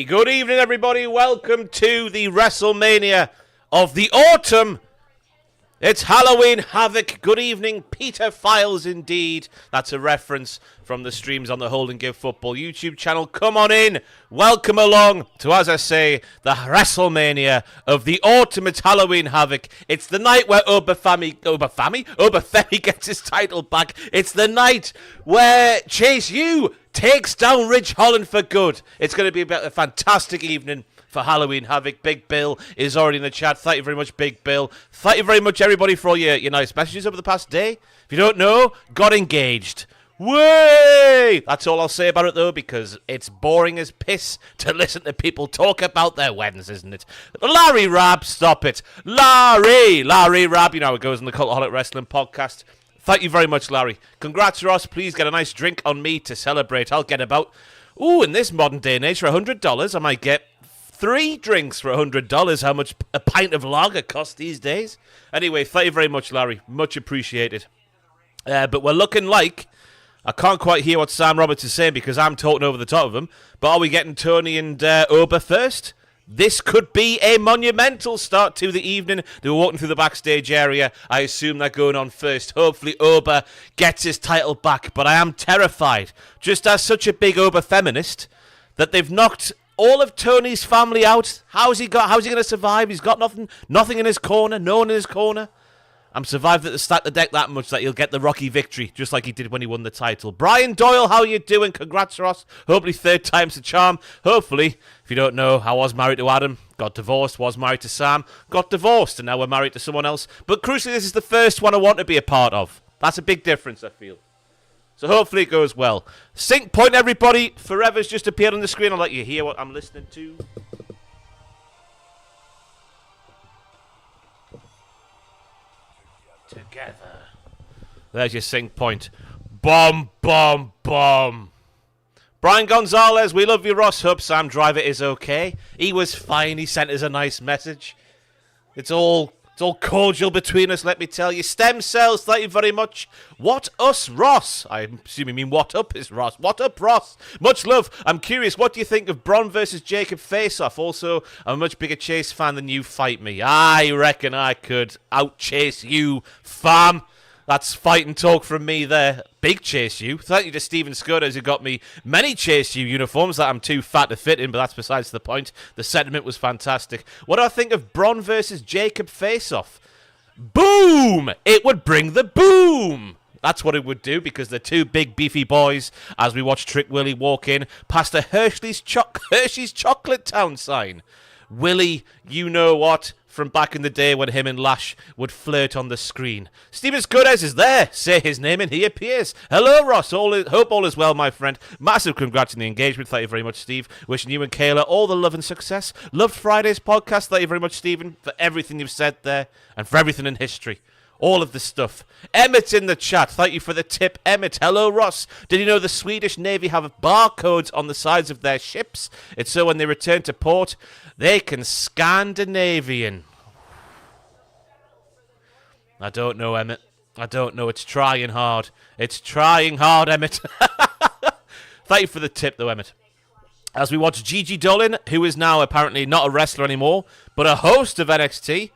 Good evening, everybody. Welcome to the WrestleMania of the autumn. It's Halloween Havoc. Good evening, Peter Files, indeed. That's a reference from the streams on the Hold and Give Football YouTube channel. Come on in. Welcome along to, as I say, the WrestleMania of the autumn. It's Halloween Havoc. It's the night where Femi gets his title back. It's the night where Chase U takes down Holland for good. It's going to be a fantastic evening for Halloween Havoc. Big Bill is already in the chat. Thank you very much, Big Bill. Thank you very much, everybody, for all your nice messages over the past day. If you don't know, got engaged. Way! That's all I'll say about it, though, because it's boring as piss to listen to people talk about their weddings, isn't it? Larry Rabb, stop it. Larry Rabb, you know how it goes in the Cultaholic Wrestling podcast. Thank you very much, Larry. Congrats, Ross. Please get a nice drink on me to celebrate. I'll get about, in this modern day and age, for $100, I might get 3 drinks for $100. How much a pint of lager costs these days? Anyway, thank you very much, Larry. Much appreciated. But we're looking like, I can't quite hear what Sam Roberts is saying because I'm talking over the top of him, but are we getting Tony and Oba first? This could be a monumental start to the evening. They were walking through the backstage area. I assume they're going on first. Hopefully Oba gets his title back, but I am terrified, just as such a big Oba feminist, that they've knocked all of Tony's family out. How's he going to survive? He's got nothing in his corner, no one in his corner. I'm survived that to stack the deck that much that he'll get the Rocky victory, just like he did when he won the title. Brian Doyle, how you doing? Congrats, Ross. Hopefully third time's the charm. Hopefully, if you don't know, I was married to Adam, got divorced, was married to Sam, got divorced, and now we're married to someone else. But crucially, this is the first one I want to be a part of. That's a big difference, I feel. So hopefully it goes well. Sync point, everybody. Forever's just appeared on the screen. I'll let you hear what I'm listening to. Together. There's your sync point. Bomb, bomb, bomb. Brian Gonzalez, we love you, Ross. Hope Sam Driver is okay. He was fine. He sent us a nice message. It's all cordial between us, let me tell you. Stem cells, thank you very much. What us, Ross? I assume you mean what up is Ross. What up, Ross? Much love. I'm curious, what do you think of Braun versus Jacob face-off? Also, I'm a much bigger Chase fan than you. Fight me. I reckon I could out-chase you, fam. That's fighting talk from me there. Big Chase U. Thank you to Steven Scotters who got me many Chase U uniforms that I'm too fat to fit in, but that's besides the point. The sentiment was fantastic. What do I think of Braun versus Jacob face-off? Boom! It would bring the boom! That's what it would do, because they're two big beefy boys as we watch Trick Willie walk in past a Hershey's Chocolate Town sign. Willie, you know what? From back in the day when him and Lash would flirt on the screen. Steven Scotters is there. Say his name and he appears. Hello, Ross. Hope all is well, my friend. Massive congrats on the engagement. Thank you very much, Steve. Wishing you and Kayla all the love and success. Loved Friday's podcast. Thank you very much, Stephen, for everything you've said there and for everything in history. All of the stuff. Emmett's in the chat. Thank you for the tip, Emmett. Hello, Ross. Did you know the Swedish Navy have barcodes on the sides of their ships? It's so when they return to port, they can Scandinavian. I don't know, Emmett. I don't know. It's trying hard. It's trying hard, Emmett. Thank you for the tip, though, Emmett. As we watch Gigi Dolan, who is now apparently not a wrestler anymore, but a host of NXT.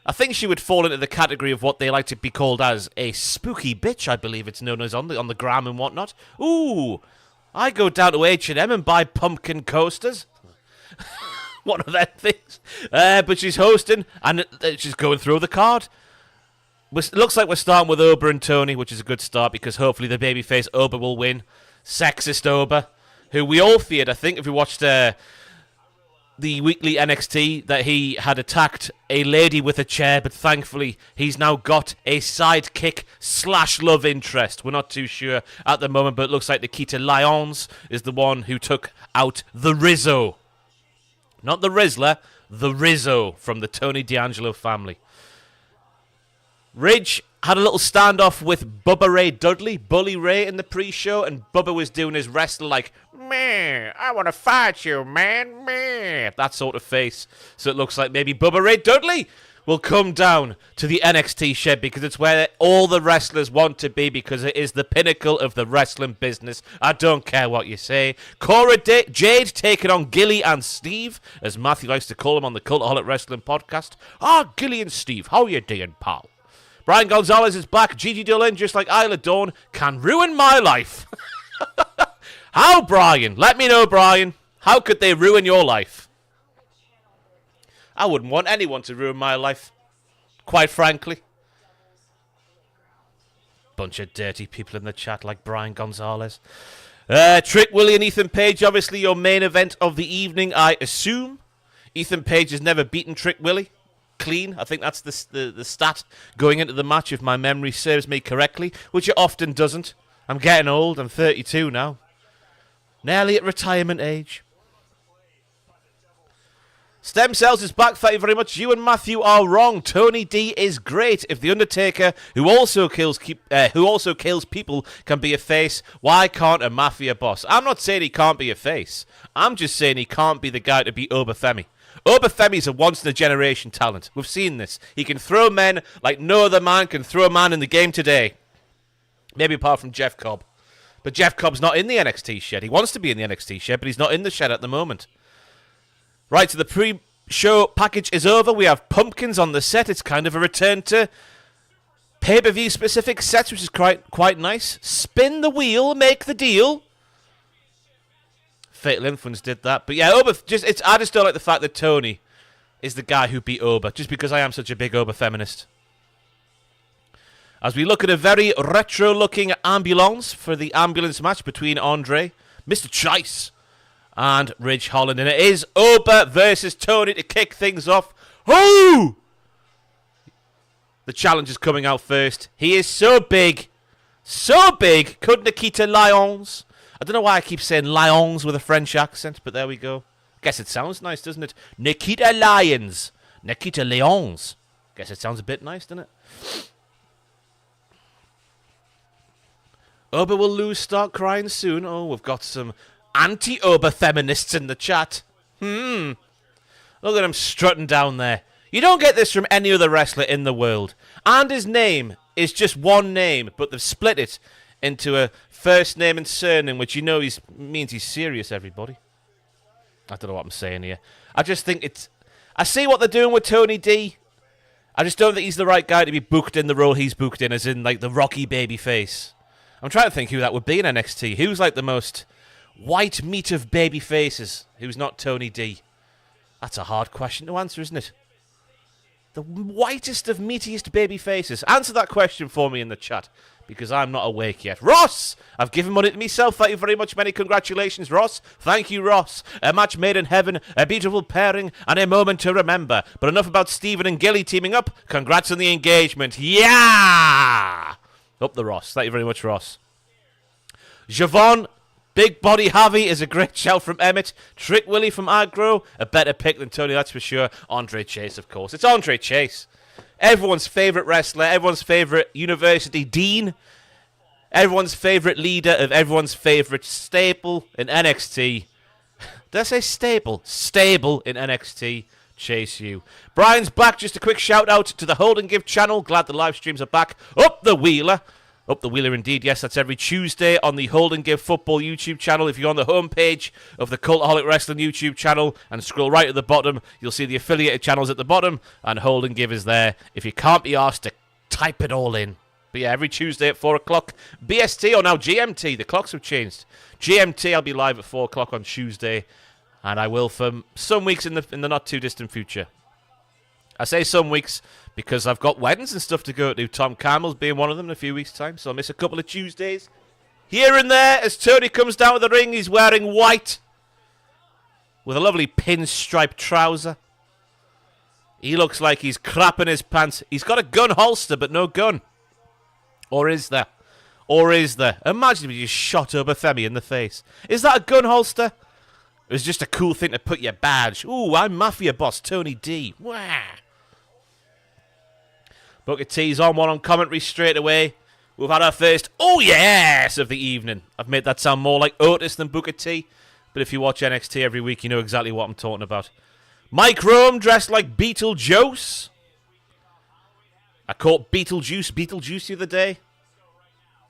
I think she would fall into the category of what they like to be called as a spooky bitch, I believe it's known as on the gram and whatnot. Ooh, I go down to H&M and buy pumpkin coasters. One of them things. But she's hosting, and she's going through the card. It looks like we're starting with Oba and Tony, which is a good start, because hopefully the babyface Oba will win. Sexist Oba, who we all feared, I think, if we watched the weekly NXT, that he had attacked a lady with a chair, but thankfully he's now got a sidekick / love interest. We're not too sure at the moment, but it looks like Nikita Lyons is the one who took out the Rizzo. Not the Rizzler, the Rizzo from the Tony D'Angelo family. Ridge had a little standoff with Bubba Ray Dudley, Bully Ray, in the pre-show, and Bubba was doing his wrestle like, man, I want to fight you, man, that sort of face. So it looks like maybe Bubba Ray Dudley will come down to the NXT shed because it's where all the wrestlers want to be because it is the pinnacle of the wrestling business. I don't care what you say. Cora Jade taking on Gilly and Steve, as Matthew likes to call them on the Cultaholic Wrestling podcast. Gilly and Steve, how you doing, pal? Brian Gonzalez is back. Gigi Dolan, just like Isla Dawn, can ruin my life. How, Brian? Let me know, Brian. How could they ruin your life? I wouldn't want anyone to ruin my life, quite frankly. Bunch of dirty people in the chat like Brian Gonzalez. Trick Willie and Ethan Page, obviously your main event of the evening, I assume. Ethan Page has never beaten Trick Willie. Clean. I think that's the stat going into the match, if my memory serves me correctly, which it often doesn't. I'm getting old. I'm 32 now. Nearly at retirement age. Stem Cells is back, thank you very much. You and Matthew are wrong. Tony D is great. If The Undertaker, who also kills people, can be a face, why can't a Mafia boss? I'm not saying he can't be a face. I'm just saying he can't be the guy to beat Oba Femi. Oba Femi's a once-in-a-generation talent. We've seen this. He can throw men like no other man can throw a man in the game today. Maybe apart from Jeff Cobb. But Jeff Cobb's not in the NXT shed. He wants to be in the NXT shed, but he's not in the shed at the moment. Right, so the pre-show package is over. We have pumpkins on the set. It's kind of a return to pay-per-view specific sets, which is quite nice. Spin the wheel, make the deal. Fatal Influence did that. But yeah, Oba, I just don't like the fact that Tony is the guy who beat Oba, just because I am such a big Oba feminist. As we look at a very retro-looking ambulance for the ambulance match between Andre, Mr. Chice, and Ridge Holland. And it is Oba versus Tony to kick things off. Who? The challenge is coming out first. He is so big. So big. Could Nikita Lyons? I don't know why I keep saying Lyons with a French accent, but there we go. Guess it sounds nice, doesn't it? Nikita Lyons. Nikita Lyons. Guess it sounds a bit nice, doesn't it? Oba will lose, start crying soon. Oh, we've got some anti-Oba feminists in the chat. Look at him strutting down there. You don't get this from any other wrestler in the world. And his name is just one name, but they've split it into a first name and surname, which means he's serious, everybody. I don't know what I'm saying here. I just think I see what they're doing with Tony D. I just don't think he's the right guy to be booked in the role he's booked in, as in, like, the Rocky baby face. I'm trying to think who that would be in NXT. Who's, like, the most white meat of baby faces who's not Tony D? That's a hard question to answer, isn't it? The whitest of meatiest baby faces. Answer that question for me in the chat, because I'm not awake yet. Ross! I've given money to myself. Thank you very much. Many congratulations, Ross. Thank you, Ross. A match made in heaven, a beautiful pairing, and a moment to remember. But enough about Stephen and Gilly teaming up. Congrats on the engagement. Yeah! Up the Ross. Thank you very much, Ross. Javon, Big Body Javi is a great shout from Emmett. Trick Willie from Aggro, a better pick than Tony, that's for sure. Andre Chase, of course. It's Andre Chase. Everyone's favourite wrestler, everyone's favourite university dean, everyone's favourite leader of everyone's favourite staple in NXT. Did I say staple? Stable in NXT. Chase U. Brian's back. Just a quick shout out to the Hold and Give channel. Glad the live streams are back. Up the Wheeler. Up the Wheeler indeed. Yes, that's every Tuesday on the Hold and Give Football YouTube channel. If you're on the homepage of the Cultaholic Wrestling YouTube channel and scroll right at the bottom, you'll see the affiliated channels at the bottom, and Hold and Give is there. If you can't be asked to type it all in. But yeah, every Tuesday at 4 o'clock. BST, or now GMT. The clocks have changed. GMT, I'll be live at 4 o'clock on Tuesday, and I will for some weeks in the not-too-distant future. I say some weeks because I've got weddings and stuff to go to. Tom Campbell's being one of them in a few weeks' time, so I'll miss a couple of Tuesdays. Here and there, as Tony comes down to the ring, he's wearing white with a lovely pinstripe trouser. He looks like he's crapping his pants. He's got a gun holster, but no gun. Or is there? Or is there? Imagine if you just shot Oba Femi in the face. Is that a gun holster? It was just a cool thing to put your badge. Ooh, I'm Mafia Boss Tony D. Wah. Booker T's on one on commentary straight away. We've had our first oh yes of the evening. I've made that sound more like Otis than Booker T. But if you watch NXT every week, you know exactly what I'm talking about. Mike Rome dressed like Beetlejuice. I caught Beetlejuice the other day.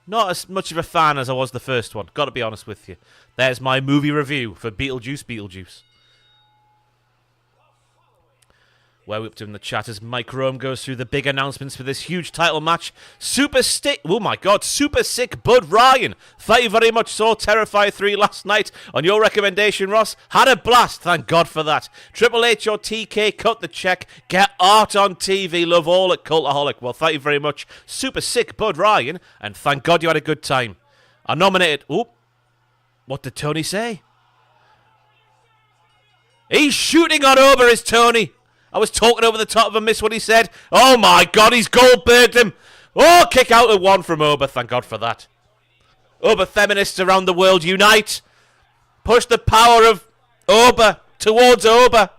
Not as much of a fan as I was the first one. Got to be honest with you. There's my movie review for Beetlejuice. Where we up to in the chat as Mike Rome goes through the big announcements for this huge title match. Super sick Bud Ryan. Thank you very much. Saw Terrifier 3 last night on your recommendation, Ross. Had a blast. Thank God for that. Triple H or TK, cut the check. Get art on TV. Love all at Cultaholic. Well, thank you very much. Super sick Bud Ryan. And thank God you had a good time. I nominated... Oh, what did Tony say? He's shooting on Ober, is Tony. I was talking over the top of him, missed what he said. Oh my God, he's Goldberged him. Oh, kick out at one from Ober. Thank God for that. Ober feminists around the world unite. Push the power of Ober towards Ober.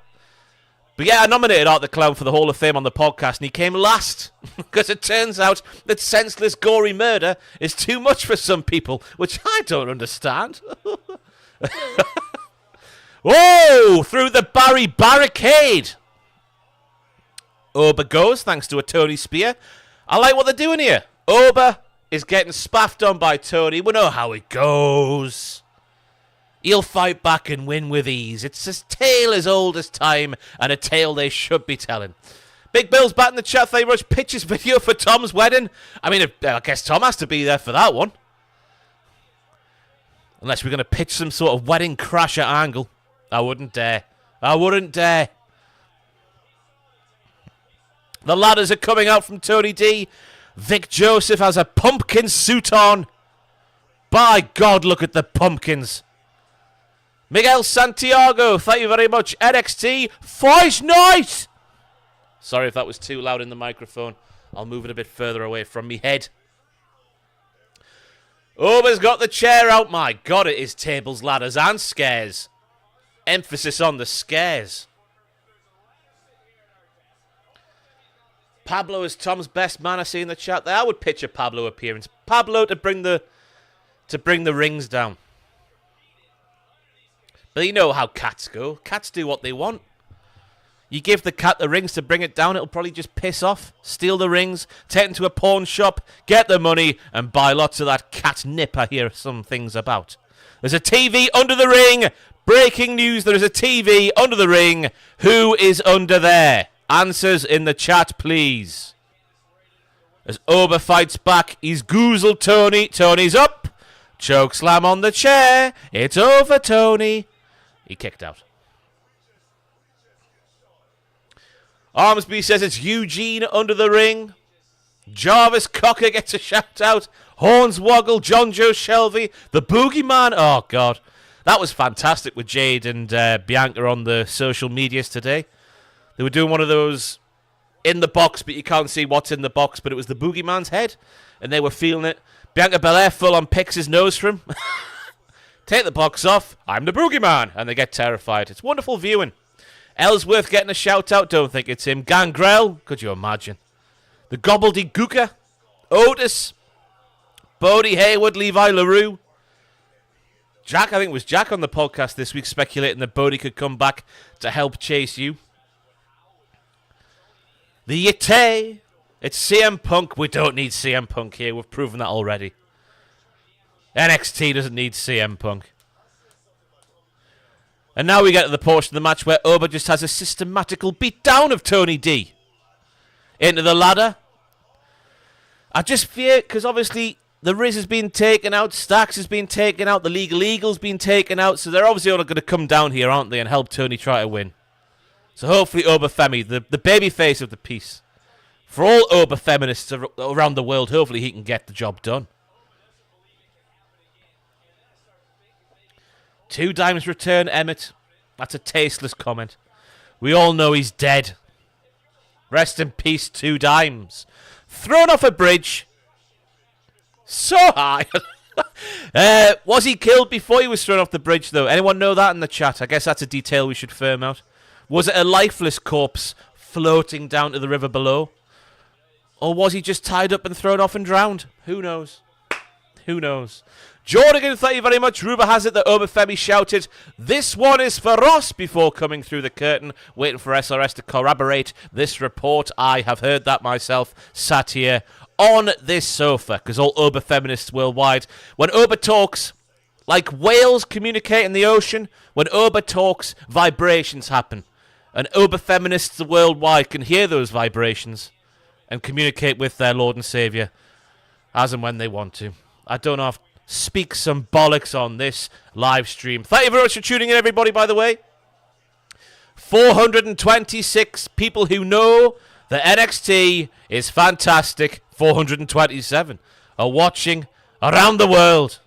But yeah, I nominated Art the Clown for the Hall of Fame on the podcast, and he came last. Because it turns out that senseless, gory murder is too much for some people, which I don't understand. Whoa! Through the Barry barricade. Ober goes, thanks to a Tony Spear. I like what they're doing here. Ober is getting spaffed on by Tony. We know how it goes. He'll fight back and win with ease. It's a tale as old as time, and a tale they should be telling. Big Bill's back in the chat. They rush pictures video for Tom's wedding. I mean, I guess Tom has to be there for that one. Unless we're going to pitch some sort of wedding crasher angle. I wouldn't dare. The ladders are coming out from Tony D. Vic Joseph has a pumpkin suit on. By God, look at the pumpkins. Miguel Santiago, thank you very much. NXT Fight Night. Sorry if that was too loud in the microphone. I'll move it a bit further away from me head. Ober's got the chair out. My God, it is tables, ladders, and scares. Emphasis on the scares. Pablo is Tom's best man, I see in the chat there. I would pitch a Pablo appearance. Pablo to bring the rings down. But you know how cats go. Cats do what they want. You give the cat the rings to bring it down, it'll probably just piss off, steal the rings, take them to a pawn shop, get the money, and buy lots of that catnip I hear some things about. There's a TV under the ring. Breaking news, there is a TV under the ring. Who is under there? Answers in the chat, please. As Ober fights back, he's goozled Tony. Tony's up. Choke slam on the chair. It's over, Tony. He kicked out. Armsby says it's Eugene under the ring. Jarvis Cocker gets a shout out. Hornswoggle, John Joe Shelby, the Boogeyman. Oh, God. That was fantastic with Jade and Bianca on the social medias today. They were doing one of those in the box, but you can't see what's in the box, but it was the Boogeyman's head, and they were feeling it. Bianca Belair full on picks his nose for him. Take the box off. I'm the Boogeyman. And they get terrified. It's wonderful viewing. Ellsworth getting a shout out. Don't think it's him. Gangrel. Could you imagine? The Gobbledygooker. Otis. Bodie Hayward. Levi LaRue. Jack, I think it was Jack on the podcast this week speculating that Bodie could come back to help chase you. The Yeti. It's CM Punk. We don't need CM Punk here. We've proven that already. NXT doesn't need CM Punk. And now we get to the portion of the match where Ober just has a systematical beatdown of Tony D. Into the ladder. I just fear, because obviously the Riz has been taken out, Stax has been taken out, the Legal Eagle's been taken out, so they're obviously all going to come down here, aren't they, and help Tony try to win. So hopefully Ober Femi, the baby face of the piece, for all Ober feminists around the world, hopefully he can get the job done. Two Dimes return, Emmett. That's a tasteless comment. We all know he's dead. Rest in peace, Two Dimes. Thrown off a bridge. So high. Was he killed before he was thrown off the bridge, though? Anyone know that in the chat? I guess that's a detail we should firm out. Was it a lifeless corpse floating down to the river below? Or was he just tied up and thrown off and drowned? Who knows? Who knows? Jordan, thank you very much. Ruba has it that Femi shouted, "This one is for Ross," before coming through the curtain, waiting for SRS to corroborate this report. I have heard that myself, sat here on this sofa, because all Uber feminists worldwide, when Uber talks, like whales communicate in the ocean, when Uber talks, vibrations happen. And Uber feminists worldwide can hear those vibrations and communicate with their Lord and Saviour as and when they want to. I don't know if speak some bollocks on this live stream. Thank you very much for tuning in, everybody, by the way. 426 people who know that NXT is fantastic. 427 are watching around the world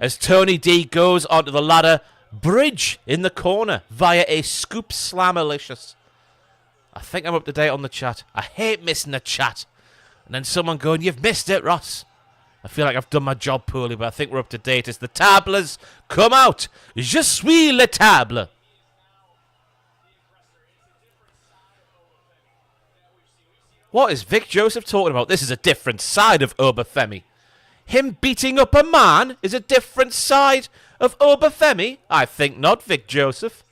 as Tony D goes onto the ladder bridge in the corner via a scoop slammerlicious. I think I'm up to date on the chat. I hate missing the chat. And then someone going, "You've missed it, Ross." I feel like I've done my job poorly, but I think we're up to date as the tablers come out. Je suis le table. What is Vic Joseph talking about? This is a different side of Femi. Him beating up a man is a different side of Femi? I think not, Vic Joseph.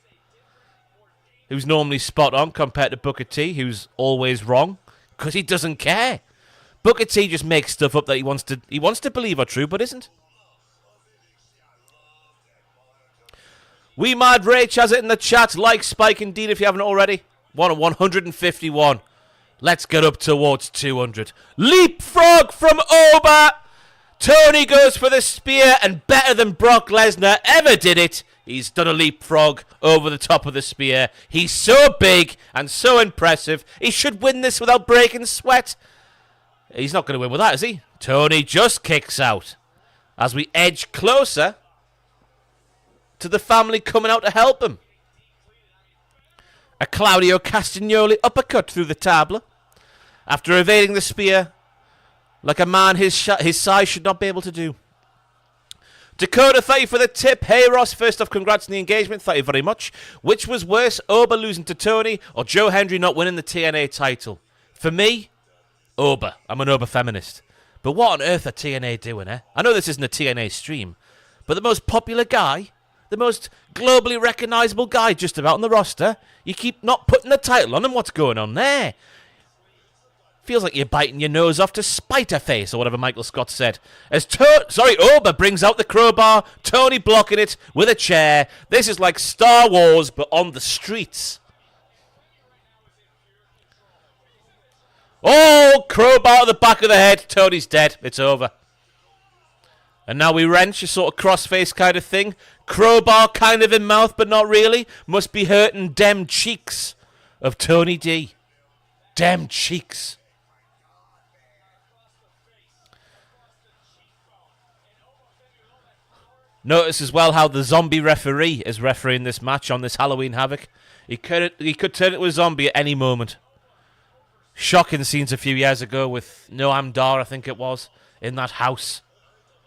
Who's normally spot on compared to Booker T, who's always wrong, because he doesn't care. Booker T just makes stuff up that he wants to believe are true, but isn't. We Mad Rach has it in the chat. Like Spike indeed if you haven't already. 151. Let's get up towards 200. Leapfrog from Oba. Tony goes for the spear, and better than Brock Lesnar ever did it, he's done a leapfrog over the top of the spear. He's so big and so impressive. He should win this without breaking sweat. He's not going to win with that, is he? Tony just kicks out as we edge closer to the family coming out to help him. A Claudio Castagnoli uppercut through the table after evading the spear like a man his size should not be able to do. Dakota, thank you for the tip. Hey, Ross, first off, congrats on the engagement. Thank you very much. Which was worse, Oba losing to Tony or Joe Hendry not winning the TNA title? For me, Oba. I'm an Oba feminist. But what on earth are TNA doing, eh? I know this isn't a TNA stream, but the most popular guy, the most globally recognisable guy just about on the roster, you keep not putting the title on him. What's going on there? Feels like you're biting your nose off to spite a face, or whatever Michael Scott said. As Oba brings out the crowbar, Tony blocking it with a chair. This is like Star Wars, but on the streets. Oh, crowbar to the back of the head. Tony's dead. It's over. And now we wrench, a sort of crossface kind of thing. Crowbar kind of in mouth, but not really. Must be hurting dem cheeks of Tony D. Dem cheeks. Notice as well how the zombie referee is refereeing this match on this Halloween Havoc. He could turn into a zombie at any moment. Shocking scenes a few years ago with Noam Dar, I think it was, in that house.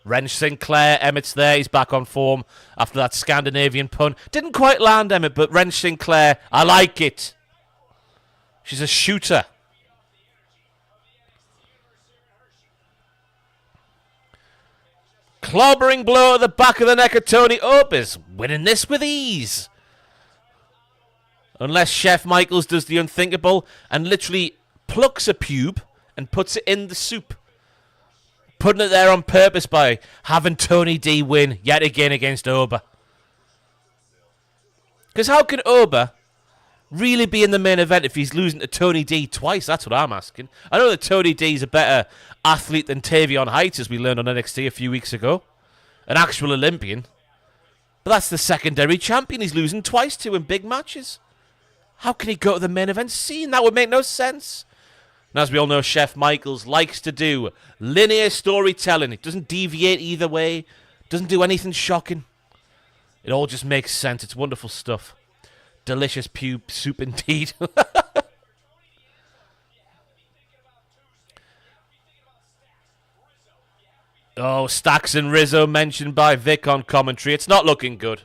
Wrench Sinclair, Emmett's there, he's back on form after that Scandinavian pun. Didn't quite land, Emmett, but Wrench Sinclair, I like it. She's a shooter. Clobbering blow at the back of the neck of Tony. Is winning this with ease. Unless Chef Michaels does the unthinkable and literally plucks a pube and puts it in the soup. Putting it there on purpose by having Tony D win yet again against Oba. Because how can Oba really be in the main event if he's losing to Tony D twice? That's what I'm asking. I know that Tony D is a better athlete than Tavion Heights, as we learned on NXT a few weeks ago. An actual Olympian. But that's the secondary champion he's losing twice to in big matches. How can he go to the main event scene? That would make no sense. And as we all know, Chef Michaels likes to do linear storytelling. It doesn't deviate either way. Doesn't do anything shocking. It all just makes sense. It's wonderful stuff. Delicious pube soup indeed. Oh, Stacks and Rizzo mentioned by Vic on commentary. It's not looking good.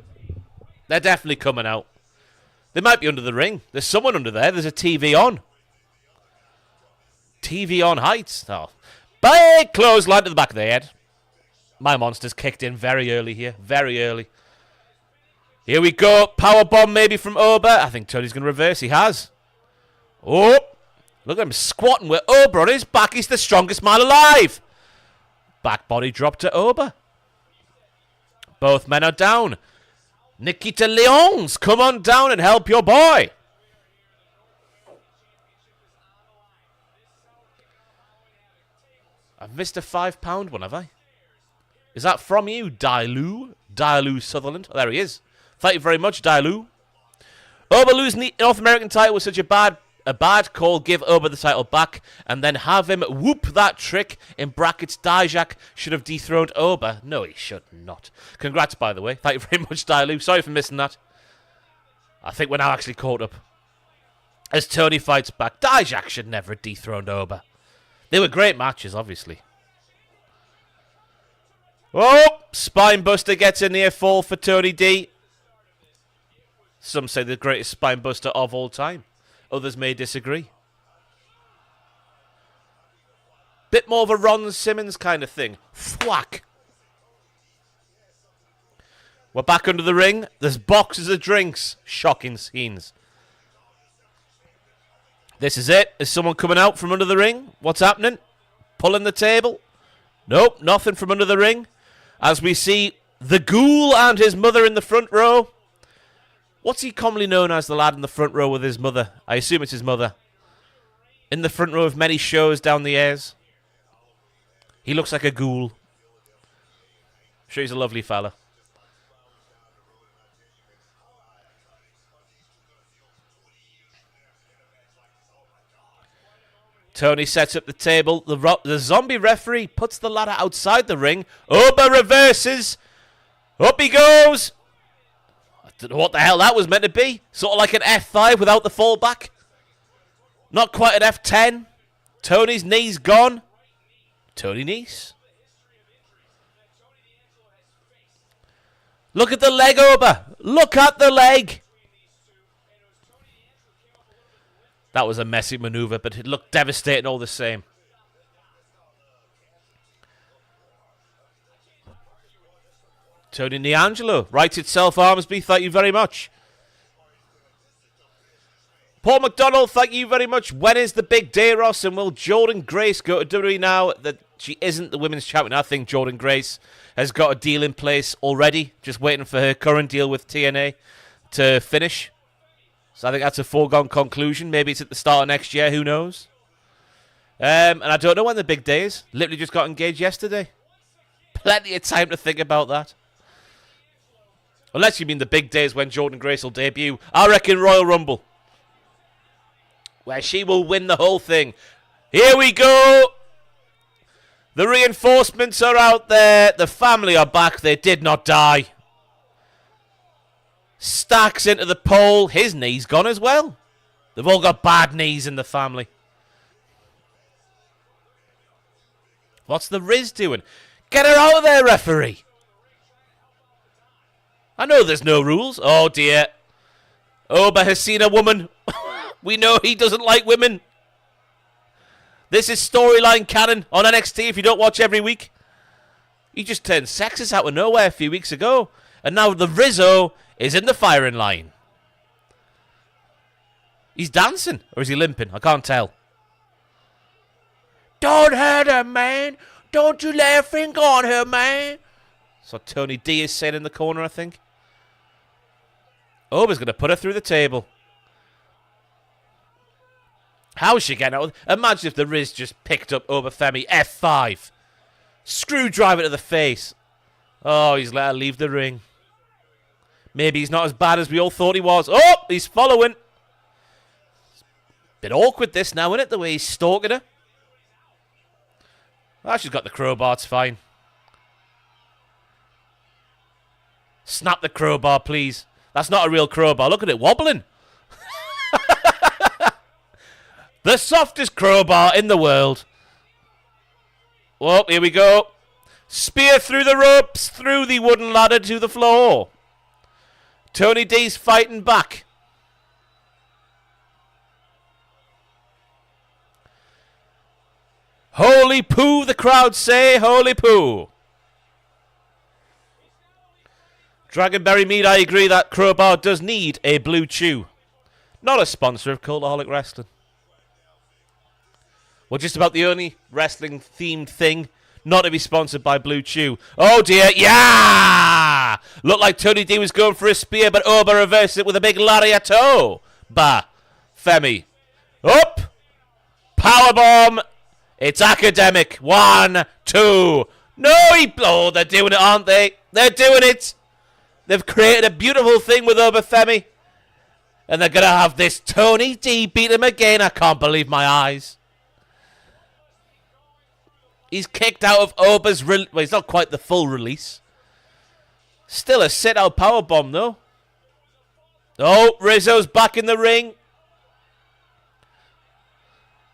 They're definitely coming out. They might be under the ring. There's someone under there. There's a TV on. TV on Heights. Oh, Big clothesline to the back of the head. My monster's kicked in very early here. Very early. Here we go. Powerbomb maybe from Oba. I think Tony's going to reverse. He has. Oh. Look at him squatting with Oba on his back. He's the strongest man alive. Back body drop to Oba. Both men are down. Nikita Lyons, come on down and help your boy. I've missed a £5 one, have I? Is that from you, Dailu? Dailu Sutherland. Oh, there he is. Thank you very much, Dailu. Oba losing the North American title was such a bad call. Give Oba the title back and then have him whoop that trick. In brackets, Dijak should have dethroned Oba. No, he should not. Congrats, by the way. Thank you very much, Dailu. Sorry for missing that. I think we're now actually caught up. As Tony fights back, Dijak should never have dethroned Oba. They were great matches, obviously. Oh, Spinebuster gets a near fall for Tony D. Some say the greatest spinebuster of all time. Others may disagree. Bit more of a Ron Simmons kind of thing. Thwack. We're back under the ring. There's boxes of drinks. Shocking scenes. This is it. Is someone coming out from under the ring? What's happening? Pulling the table? Nope, nothing from under the ring. As we see the Ghoul and his mother in the front row. What's he commonly known as, the lad in the front row with his mother? I assume it's his mother. In the front row of many shows down the airs. He looks like a ghoul. I'm sure he's a lovely fella. Tony sets up the table. The zombie referee puts the ladder outside the ring. Oba reverses. Up he goes. I don't know what the hell that was meant to be. Sort of like an F5 without the fallback. Not quite an F10. Tony's knee's gone. Tony Nese. Look at the leg, Oba. Look at the leg. That was a messy maneuver, but it looked devastating all the same. Tony D'Angelo writes itself, Armsby. Thank you very much. Paul McDonald, thank you very much. When is the big day, Ross? And will Jordan Grace go to WWE now that she isn't the women's champion? I think Jordan Grace has got a deal in place already. Just waiting for her current deal with TNA to finish. So I think that's a foregone conclusion. Maybe it's at the start of next year. Who knows? And I don't know when the big day is. Literally just got engaged yesterday. Plenty of time to think about that. Unless you mean the big day is when Jordan Grace will debut. I reckon Royal Rumble. Where she will win the whole thing. Here we go. The reinforcements are out there. The family are back. They did not die. Stacks into the pole. His knee's gone as well. They've all got bad knees in the family. What's the Riz doing? Get her out of there, referee. I know there's no rules. Oh, dear. Oba has seen a woman. We know he doesn't like women. This is storyline canon on NXT if you don't watch every week. He just turned sexist out of nowhere a few weeks ago. And now the Rizzo is in the firing line. He's dancing. Or is he limping? I can't tell. Don't hurt her, man. Don't you lay a finger on her, man. That's what Tony D is saying in the corner, I think. Oba's going to put her through the table. How is she getting out? Imagine if the Riz just picked up Oba Femi F5. Screwdriver to the face. Oh, he's let her leave the ring. Maybe he's not as bad as we all thought he was. Oh, he's following. Bit awkward this now, isn't it? The way he's stalking her. Ah, she's got the crowbar. It's fine. Snap the crowbar, please. That's not a real crowbar. Look at it wobbling. The softest crowbar in the world. Well, here we go. Spear through the ropes, through the wooden ladder to the floor. Tony D's fighting back. Holy poo, the crowd say. Holy poo. Dragonberry Mead, I agree that Crowbar does need a blue chew. Not a sponsor of Cultaholic Wrestling. Well, just about the only wrestling-themed thing not to be sponsored by Blue Chew. Oh, dear. Yeah! Looked like Tony D was going for a spear, but Oba reversed it with a big lariato. Bah. Femi. Up. Powerbomb. It's academic. 1, 2. No, oh, they're doing it, aren't they? They're doing it. They've created a beautiful thing with Oba Femi. And they're going to have this Tony D beat him again. I can't believe my eyes. He's kicked out of Oba's... well, he's not quite the full release. Still a sit-out powerbomb, though. Oh, Rizzo's back in the ring.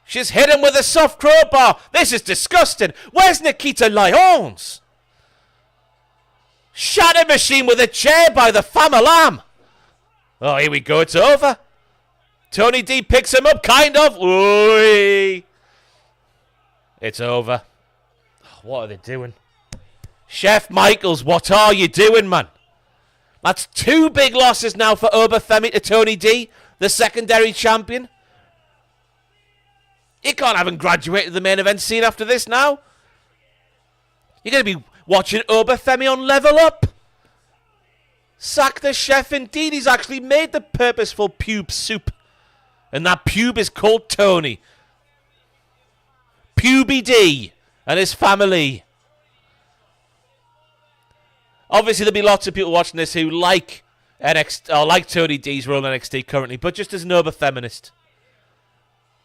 She's hit him with a soft crowbar. This is disgusting. Where's Nikita Lyons? Shatter machine with a chair by the Famalam. Oh, here we go. It's over. Tony D picks him up, kind of. Ooh. It's over. What are they doing? Chef Michaels, what are you doing, man? That's 2 big losses now for Oba Femi to Tony D, the secondary champion. You can't have him graduated the main event scene after this now. You're going to be watching Oba Femi on Level Up. Sack the chef indeed. He's actually made the purposeful pube soup. And that pube is called Tony. Puby D and his family. Obviously, there'll be lots of people watching this who like NXT, or like Tony D's role in NXT currently, but just as an Oba feminist.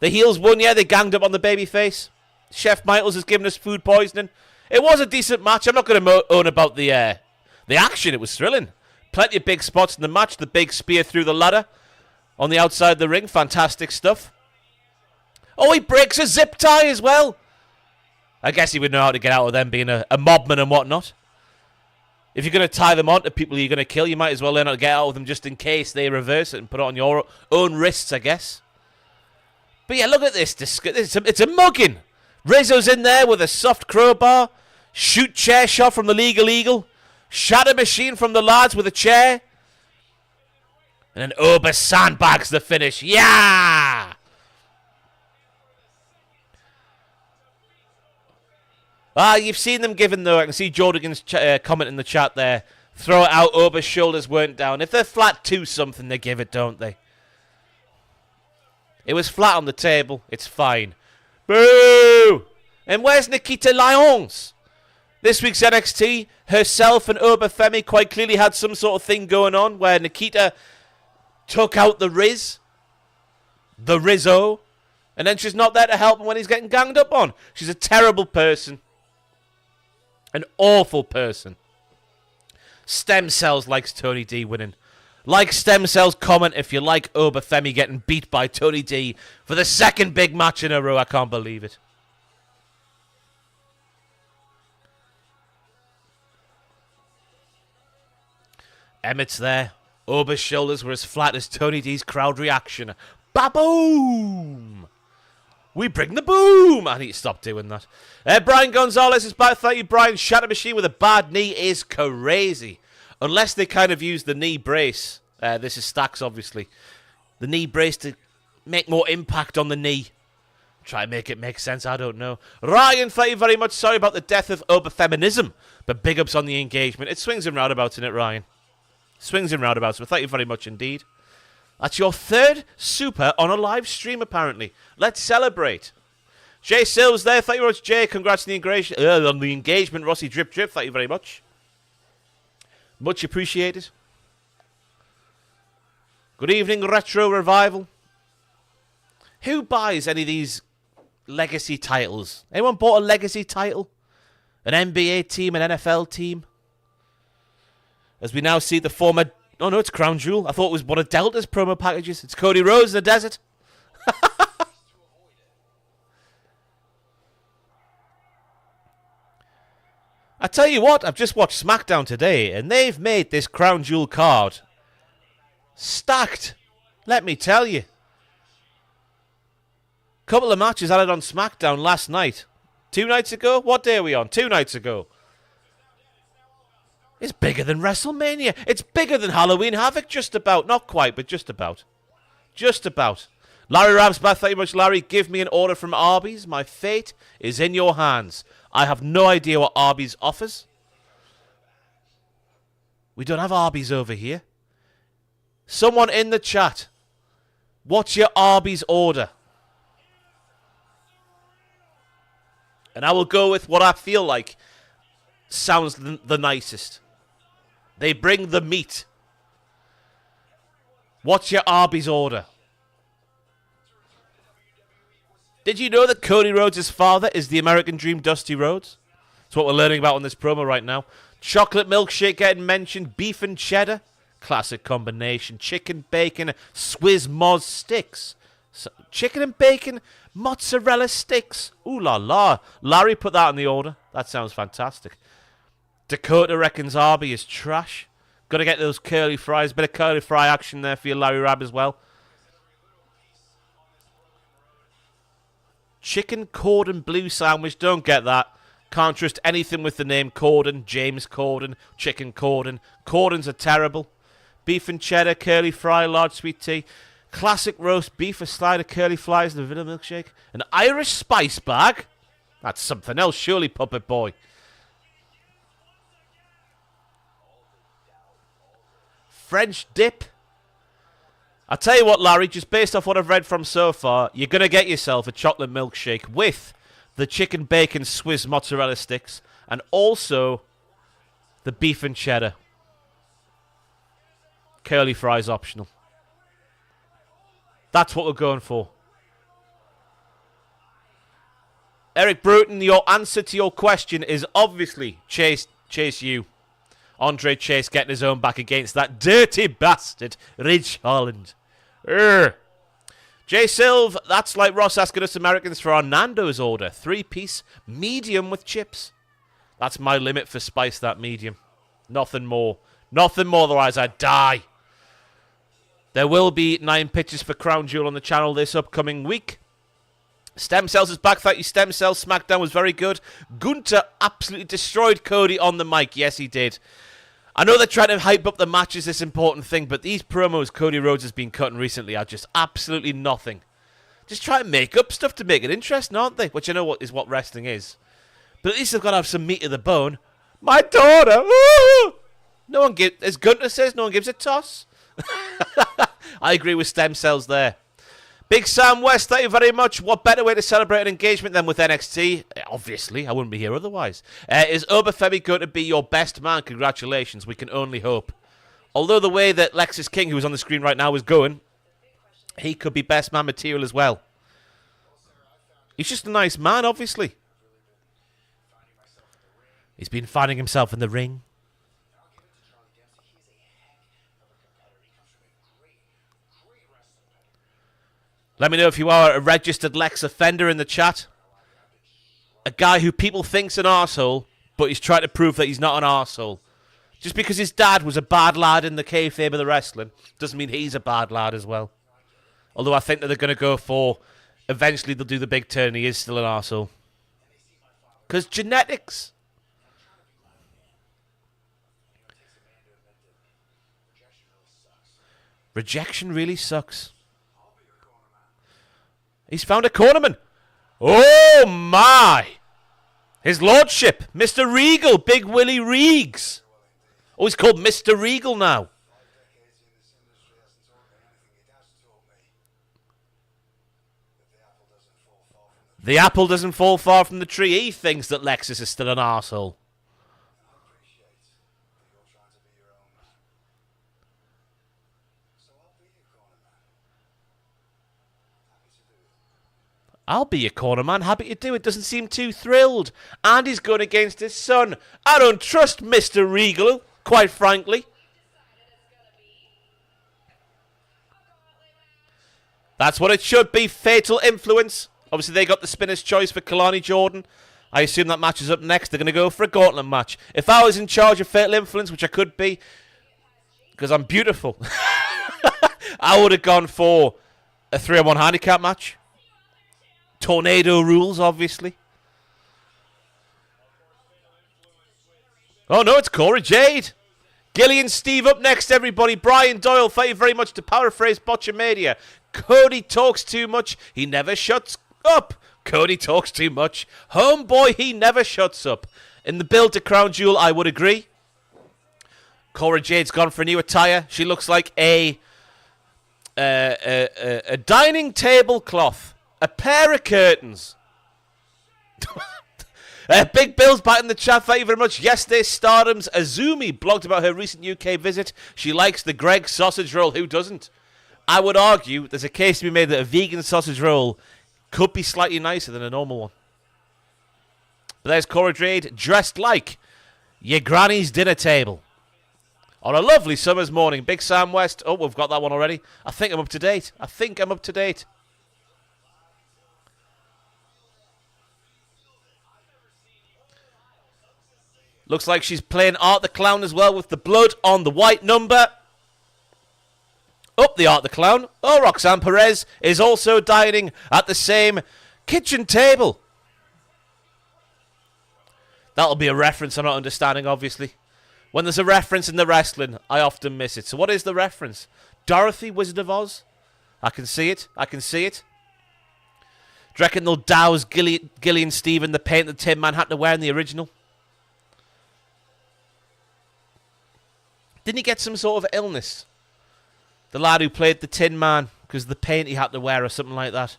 The heels won, yeah, they ganged up on the babyface. Chef Michaels has given us food poisoning. It was a decent match. I'm not going to own about the action. It was thrilling. Plenty of big spots in the match. The big spear through the ladder on the outside of the ring. Fantastic stuff. Oh, he breaks a zip tie as well. I guess he would know how to get out of them being a mobman and whatnot. If you're going to tie them on to people you're going to kill, you might as well learn how to get out of them just in case they reverse it and put it on your own wrists, I guess. But yeah, look at this. It's a mugging. Rizzo's in there with a soft crowbar. Shoot chair shot from the Legal Eagle. Shatter machine from the lads with a chair. And then Oba sandbags the finish. Yeah! You've seen them given, though. I can see Jordan's comment in the chat there. Throw it out. Oba's shoulders weren't down. If they're flat to something, they give it, don't they? It was flat on the table. It's fine. Boo! And where's Nikita Lyons? This week's NXT, herself and Oba Femi quite clearly had some sort of thing going on where Nikita took out the Rizzo, and then she's not there to help him when he's getting ganged up on. She's a terrible person. An awful person. Stem Cells likes Tony D winning. Like Stem Cells, comment if you like Oba Femi getting beat by Tony D for the second big match in a row. I can't believe it. Emmett's there. Oba's shoulders were as flat as Tony D's crowd reaction. Ba-boom! We bring the boom! I need to stop doing that. Brian Gonzalez is back. Thank you, Brian. Shatter Machine with a bad knee is crazy. Unless they kind of use the knee brace. This is Stacks, obviously. The knee brace to make more impact on the knee. Try and make it make sense. I don't know. Ryan, thank you very much. Sorry about the death of Oba Feminism. But big ups on the engagement. It swings and roundabouts in it, Ryan. Swings and roundabouts. But thank you very much indeed. That's your third super on a live stream, apparently. Let's celebrate. Jay Silves there. Thank you very much, Jay. Congrats on the engagement. Rossi Drip Drip. Thank you very much. Much appreciated. Good evening, Retro Revival. Who buys any of these legacy titles? Anyone bought a legacy title? An NBA team, an NFL team? As we now see the former... Oh, no, it's Crown Jewel. I thought it was one of Delta's promo packages. It's Cody Rhodes in the desert. I tell you what, I've just watched SmackDown today, and they've made this Crown Jewel card stacked. Let me tell you. Couple of matches added on SmackDown last night. 2 nights ago? What day are we on? 2 nights ago. It's bigger than WrestleMania. It's bigger than Halloween Havoc, just about. Not quite, but just about. Just about. Larry Rabsbath, thank you much, Larry. Give me an order from Arby's. My fate is in your hands. I have no idea what Arby's offers. We don't have Arby's over here. Someone in the chat. What's your Arby's order? And I will go with what I feel like sounds the nicest. They bring the meat. What's your Arby's order? Did you know that Cody Rhodes' father is the American Dream, Dusty Rhodes? That's what we're learning about on this promo right now. Chocolate milkshake getting mentioned. Beef and cheddar. Classic combination. Chicken, bacon, Swiss moz sticks. So, chicken and bacon, mozzarella sticks. Ooh la la. Larry put that in the order. That sounds fantastic. Dakota reckons Arby is trash. Got to get those curly fries. Bit of curly fry action there for you, Larry Rab, as well. Chicken Corden blue sandwich. Don't get that. Can't trust anything with the name Corden. James Corden. Chicken Corden. Cordens are terrible. Beef and cheddar. Curly fry. Large sweet tea. Classic roast beef. A slide of curly fries and a vanilla milkshake. An Irish spice bag. That's something else, surely, Puppet Boy. French dip. I'll tell you what, Larry, just based off what I've read from so far, you're going to get yourself a chocolate milkshake with the chicken bacon Swiss mozzarella sticks and also the beef and cheddar. Curly fries optional. That's what we're going for. Eric Bruton, your answer to your question is obviously Chase U. Andre Chase getting his own back against that dirty bastard, Ridge Holland. Jay Silv, that's like Ross asking us Americans for our Nando's order. 3-piece, medium with chips. That's my limit for spice, that medium. Nothing more. Nothing more, otherwise I die. There will be 9 pitches for Crown Jewel on the channel this upcoming week. Stem Cells is back. Thank you, Stem Cells. SmackDown was very good. Gunter absolutely destroyed Cody on the mic. Yes, he did. I know they're trying to hype up the match as this important thing, but these promos Cody Rhodes has been cutting recently are just absolutely nothing. Just try and make up stuff to make it interesting, aren't they? Which I know is what wrestling is. But at least they've got to have some meat to the bone. My daughter! Woo! No one gives, as Gunter says, no one gives a toss. I agree with Stem Cells there. Big Sam West, thank you very much. What better way to celebrate an engagement than with NXT? Obviously, I wouldn't be here otherwise. Is Oba Femi going to be your best man? Congratulations, we can only hope. Although the way that Lexis King, who is on the screen right now, is going, he could be best man material as well. He's just a nice man, obviously. He's been finding himself in the ring. Let me know if you are a registered Lex offender in the chat. A guy who people think's an arsehole, but he's trying to prove that he's not an arsehole. Just because his dad was a bad lad in the kayfabe of the wrestling doesn't mean he's a bad lad as well. Although I think that they're going to go for, eventually they'll do the big turn, he is still an arsehole. Because genetics. Rejection really sucks. He's found a cornerman. Oh, my. His lordship, Mr. Regal, Big Willie Reegs. Oh, he's called Mr. Regal now. The apple doesn't fall far from the tree. He thinks that Lexis is still an arsehole. I'll be your corner man, happy to do it. Doesn't seem too thrilled. And he's going against his son. I don't trust Mr. Regal, quite frankly. That's what it should be, fatal influence. Obviously, they got the spinner's choice for Kelani Jordan. I assume that match is up next. They're going to go for a gauntlet match. If I was in charge of fatal influence, which I could be, because I'm beautiful, I would have gone for a 3-on-1 handicap match. Tornado rules, obviously. Oh, no, it's Cora Jade. Giulia and Steve up next, everybody. Brian Doyle, thank you very much. To paraphrase Botchamedia, Cody talks too much. He never shuts up. Cody talks too much. Homeboy, he never shuts up. In the build to Crown Jewel, I would agree. Cora Jade's gone for a new attire. She looks like a dining tablecloth. A pair of curtains. Big Bill's back in the chat, thank you very much. Yesterday's Stardom's Azumi blogged about her recent UK visit. She likes the Greg sausage roll. Who doesn't? I would argue there's a case to be made that a vegan sausage roll could be slightly nicer than a normal one. But there's Cora Jade dressed like your granny's dinner table. On a lovely summer's morning. Big Sam West. Oh, we've got that one already. I think I'm up to date. Looks like she's playing Art the Clown as well with the blood on the white number. Up the Art the Clown. Oh, Roxanne Perez is also dining at the same kitchen table. That'll be a reference I'm not understanding, obviously. When there's a reference in the wrestling, I often miss it. So what is the reference? Dorothy, Wizard of Oz? I can see it. Do you reckon they'll douse Giulia and Steve in the paint that Tin Man had to wear in the original? Didn't he get some sort of illness? The lad who played the Tin Man, because of the paint he had to wear or something like that.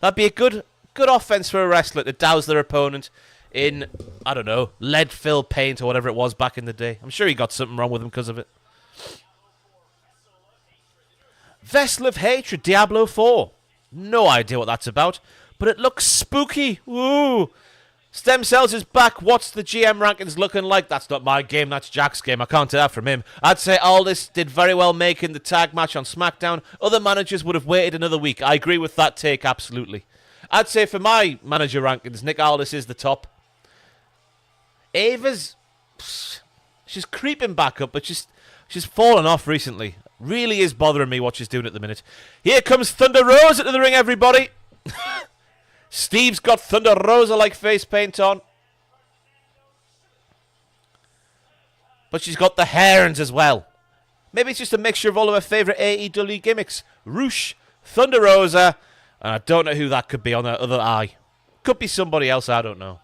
That'd be a good offense for a wrestler to douse their opponent in, I don't know, lead-filled paint or whatever it was back in the day. I'm sure he got something wrong with him because of it. Vessel of Hatred, Diablo 4. No idea what that's about, but it looks spooky. Ooh. Stem Cells is back. What's the GM rankings looking like? That's not my game, that's Jack's game. I can't take that from him. I'd say Aldis did very well making the tag match on SmackDown. Other managers would have waited another week. I agree with that take, absolutely. I'd say for my manager rankings, Nick Aldis is the top. Ava's, she's creeping back up, but she's fallen off recently. Really is bothering me what she's doing at the minute. Here comes Thunder Rosa to the ring, everybody. Steve's got Thunder Rosa-like face paint on. But she's got the herons as well. Maybe it's just a mixture of all of her favourite AEW gimmicks. Roosh, Thunder Rosa, and I don't know who that could be on her other eye. Could be somebody else, I don't know.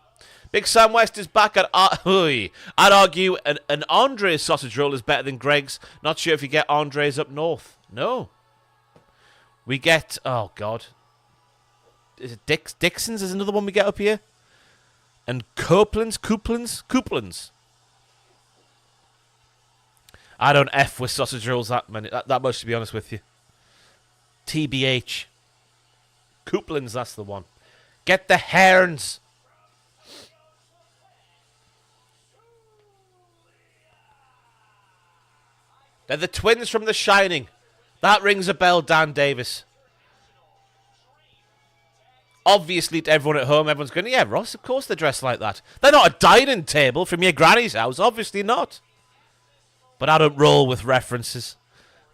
Big Sam West is back at... I'd argue an Andre's sausage roll is better than Greg's. Not sure if you get Andre's up north. No. We get... Oh, God. Is it Dixon's is another one we get up here? And Copeland's? I don't F with sausage rolls that much, to be honest with you. TBH. Copeland's, that's the one. Get the herons. They're the twins from The Shining. That rings a bell, Dan Davis. Obviously, to everyone at home, everyone's going, yeah, Ross, of course they're dressed like that. They're not a dining table from your granny's house. Obviously not. But I don't roll with references.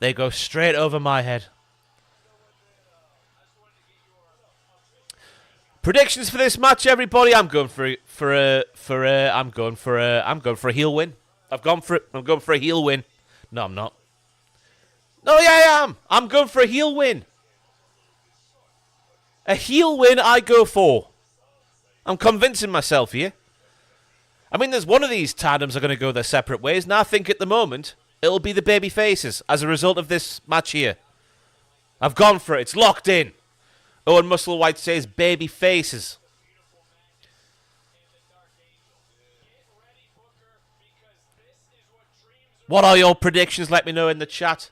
They go straight over my head. Predictions for this match, everybody. I'm going for a heel win. I'm going for a heel win. No, I'm not. No, yeah, I am. I'm going for a heel win. A heel win I go for. I'm convincing myself here. I mean, there's one of these tandems are going to go their separate ways, and I think at the moment, it'll be the baby faces as a result of this match here. I've gone for it. It's locked in. Owen Musselwhite says baby faces. What are your predictions? Let me know in the chat.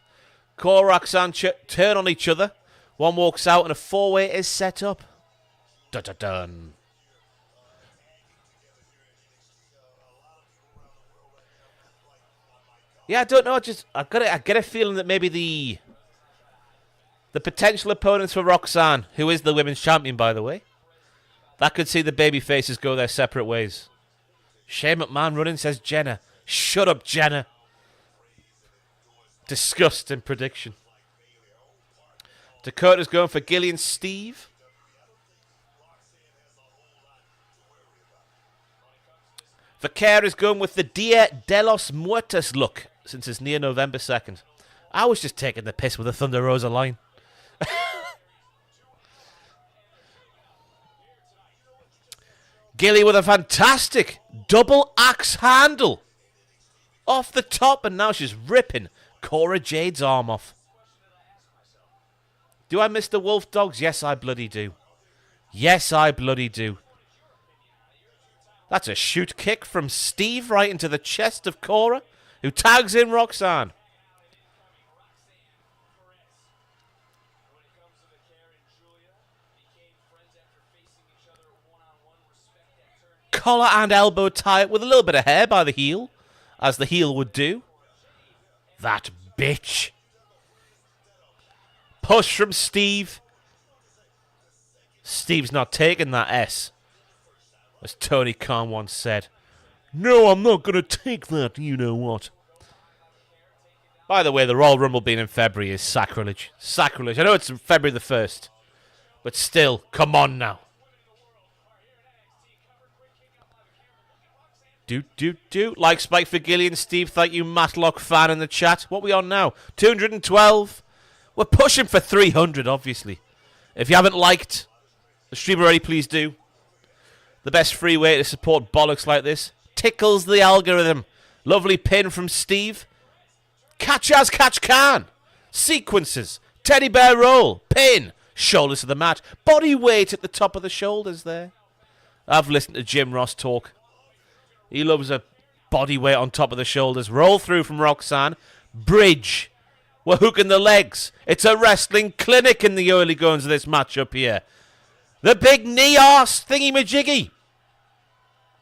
Cora, Roxanne turn on each other. One walks out and a four-way is set up. Dun-dun-dun. Yeah, I don't know. I get a feeling that maybe the potential opponents for Roxanne, who is the women's champion, by the way, that could see the baby faces go their separate ways. Shane McMahon running, says Jenna. Shut up, Jenna. Disgusting prediction. Dakota's going for Giulia and Steve. Vaquer is going with the Dia de los Muertos look since it's near November 2nd. I was just taking the piss with the Thunder Rosa line. Giulia with a fantastic double axe handle off the top, and now she's ripping Cora Jade's arm off. Do I miss the Wolf Dogs? Yes, I bloody do. Yes, I bloody do. That's a shoot kick from Steve right into the chest of Cora, who tags in Roxanne. Collar and elbow tie it with a little bit of hair by the heel, as the heel would do. That bitch. Push from Steve. Steve's not taking that S. As Tony Khan once said. No, I'm not going to take that, you know what. By the way, the Royal Rumble being in February is sacrilege. Sacrilege. I know it's February the 1st. But still, come on now. Like Spike for Giulia and Steve. Thank you, Matlock fan in the chat. What are we on now? 212. We're pushing for 300, obviously. If you haven't liked the stream already, please do. The best free way to support bollocks like this. Tickles the algorithm. Lovely pin from Steve. Catch as catch can. Sequences. Teddy bear roll. Pin. Shoulders to the mat. Body weight at the top of the shoulders there. I've listened to Jim Ross talk. He loves a body weight on top of the shoulders. Roll through from Roxanne. Bridge. We're hooking the legs. It's a wrestling clinic in the early goings of this match up here. The big knee arse thingy-majiggy.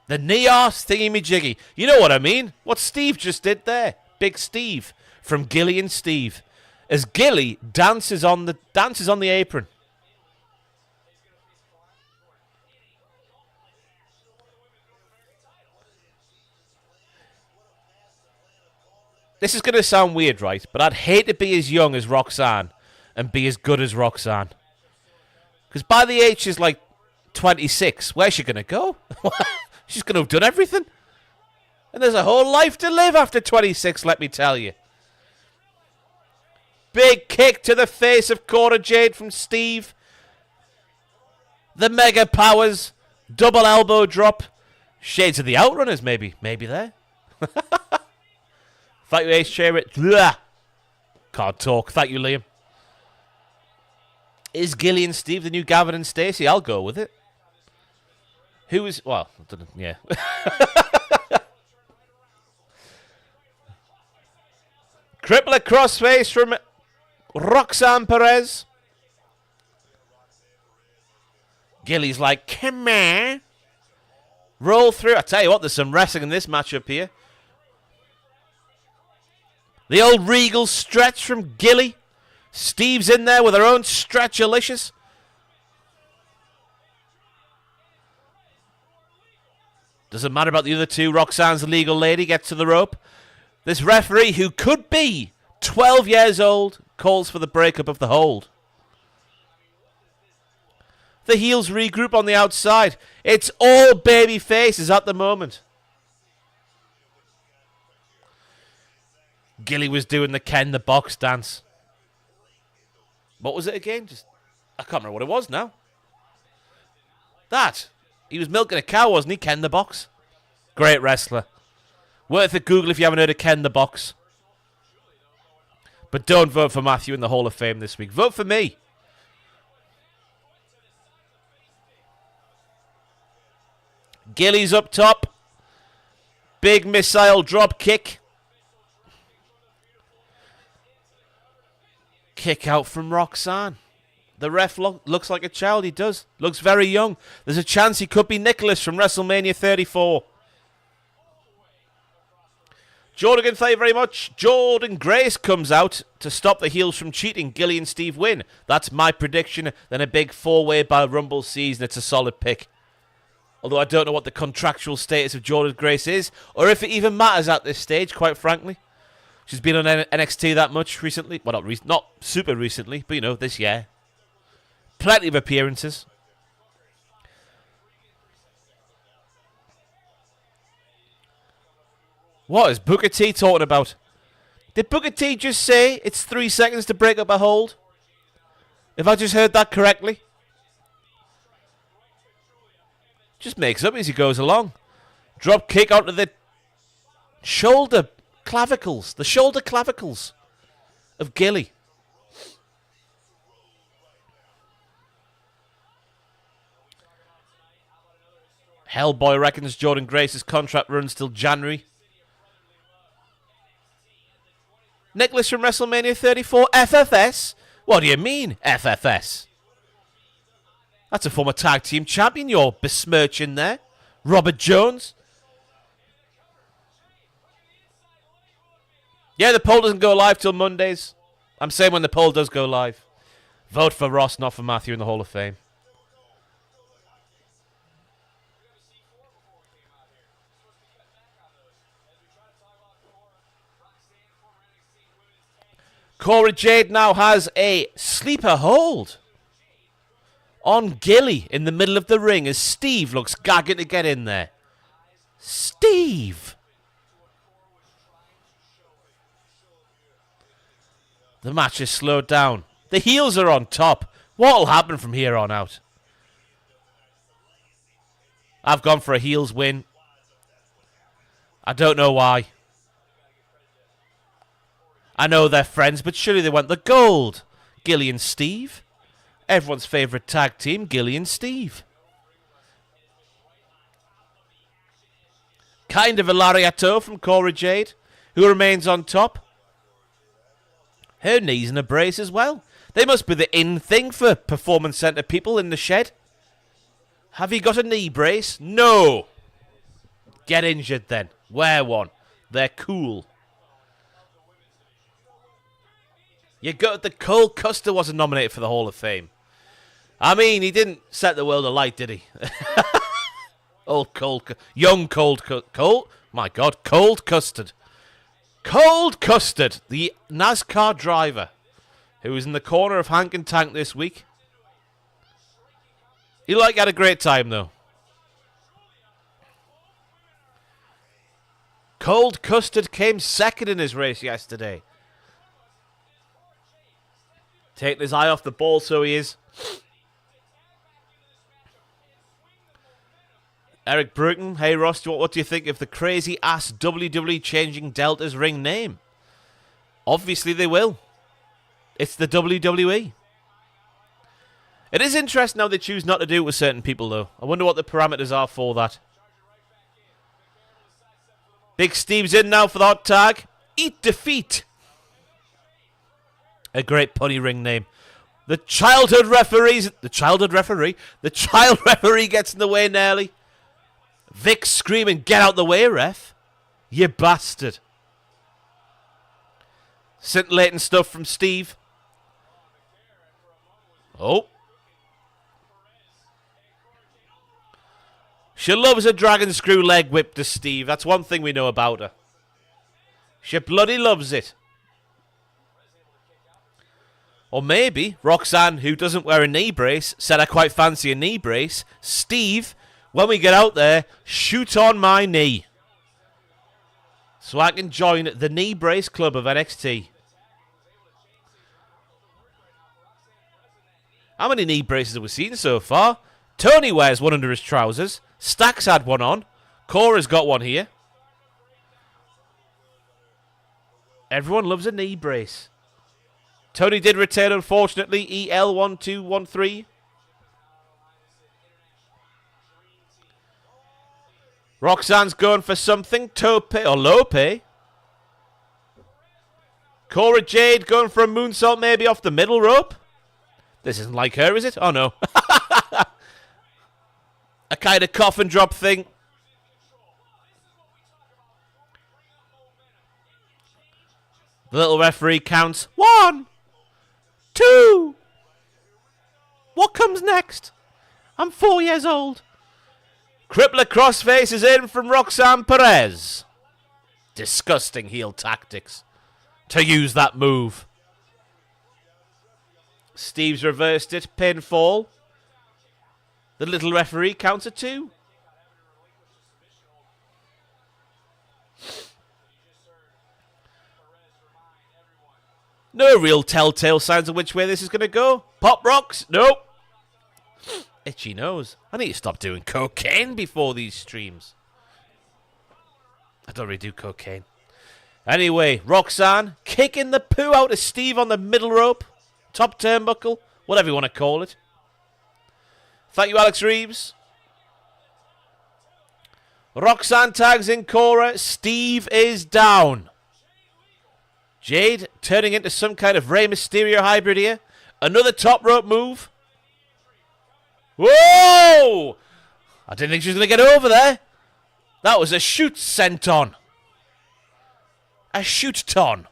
The knee arse thingy-majiggy. You know what I mean? What Steve just did there. Big Steve from Giulia and Steve. As Giulia dances on the apron. This is going to sound weird, right? But I'd hate to be as young as Roxanne and be as good as Roxanne. Because by the age she's like 26, where's she going to go? She's going to have done everything. And there's a whole life to live after 26, let me tell you. Big kick to the face of Cora Jade from Steve. The mega powers. Double elbow drop. Shades of the Outrunners, maybe. Maybe there. Thank you, Ace Chariot. Can't talk. Thank you, Liam. Is Giulia and Steve the new Gavin and Stacey? I'll go with it. Who is... Well, I don't know. Yeah. Crippler crossface from Roxanne Perez. Gilly's like, come on. Roll through. I tell you what, there's some wrestling in this matchup here. The old Regal stretch from Giulia. Steve's in there with her own stretch-alicious. Doesn't matter about the other two. Roxanne's the legal lady. Gets to the rope. This referee, who could be 12 years old, calls for the breakup of the hold. The heels regroup on the outside. It's all baby faces at the moment. Giulia was doing the Ken the Box dance. What was it again? I can't remember what it was now. That. He was milking a cow, wasn't he? Ken the Box. Great wrestler. Worth a Google if you haven't heard of Ken the Box. But don't vote for Matthew in the Hall of Fame this week. Vote for me. Giulia's up top. Big missile drop kick. Kick out from Roxanne. The ref looks like a child. He does. Looks very young. There's a chance he could be Nicholas from WrestleMania 34. Jordan, thank you very much. Jordan Grace comes out to stop the heels from cheating. Giulia and Steve win. That's my prediction. Then a big four-way by Rumble season. It's a solid pick. Although I don't know what the contractual status of Jordan Grace is, or if it even matters at this stage, quite frankly. She's been on NXT that much recently. Well, not super recently, but, you know, this year. Plenty of appearances. What is Booker T talking about? Did Booker T just say it's 3 seconds to break up a hold? If I just heard that correctly? Just makes up as he goes along. Drop kick onto the shoulder clavicles. The shoulder clavicles of Gilly. Hellboy reckons Jordan Grace's contract runs till January. Nicholas from WrestleMania 34, FFS? What do you mean, FFS? That's a former tag team champion you're besmirching there. Robert Jones. Yeah, the poll doesn't go live till Mondays. I'm saying when the poll does go live. Vote for Ross, not for Matthew in the Hall of Fame. Cora Jade now has a sleeper hold on Gilly in the middle of the ring as Steve looks gagging to get in there. Steve! The match is slowed down. The heels are on top. What'll happen from here on out? I've gone for a heels win. I don't know why. I know they're friends, but surely they want the gold. Gilly and Steve. Everyone's favourite tag team, Gilly and Steve. Kind of a lariato from Cora Jade, who remains on top. Her knees in a brace as well. They must be the in thing for performance centre people in the shed. Have you got a knee brace? No. Get injured then. Wear one. They're cool. You got the Cole Custer wasn't nominated for the Hall of Fame. I mean, he didn't set the world alight, did he? Old cold, young cold, cold. My God, cold custard. Cold Custard, the NASCAR driver, who was in the corner of Hank and Tank this week. He had a great time though. Cold Custard came second in his race yesterday. Taking his eye off the ball, so he is. Eric Bruton, hey Ross, what do you think of the crazy-ass WWE changing Delta's ring name? Obviously they will. It's the WWE. It is interesting how they choose not to do it with certain people, though. I wonder what the parameters are for that. Big Steve's in now for the hot tag. Eat defeat. A great punny ring name. The childhood referee gets in the way nearly. Vic screaming, get out the way, ref. You bastard. Scintillating stuff from Steve. Oh. She loves a dragon screw leg whip to Steve. That's one thing we know about her. She bloody loves it. Or maybe Roxanne, who doesn't wear a knee brace, said I quite fancy a knee brace. Steve, when we get out there, shoot on my knee. So I can join the knee brace club of NXT. How many knee braces have we seen so far? Tony wears one under his trousers. Stack's had one on. Cora's got one here. Everyone loves a knee brace. Tony did return, unfortunately. EL1213. Roxanne's going for something. Tope or Lope. Cora Jade going for a moonsault maybe off the middle rope. This isn't like her, is it? Oh, no. A kind of coffin drop thing. The little referee counts. 1, 2. What comes next? I'm 4 years old. Crippler crossface is in from Roxanne Perez. Disgusting heel tactics to use that move. Steve's reversed it. Pinfall. The little referee counts at 2. No real telltale signs of which way this is going to go. Pop rocks? Nope. Itchy nose. I need to stop doing cocaine before these streams. I don't really do cocaine. Anyway, Roxanne kicking the poo out of Steve on the middle rope. Top turnbuckle. Whatever you want to call it. Thank you, Alex Reeves. Roxanne tags in Cora. Steve is down. Jade turning into some kind of Rey Mysterio hybrid here. Another top rope move. Whoa! I didn't think she was going to get over there. That was a shoot senton. A shoot-ton.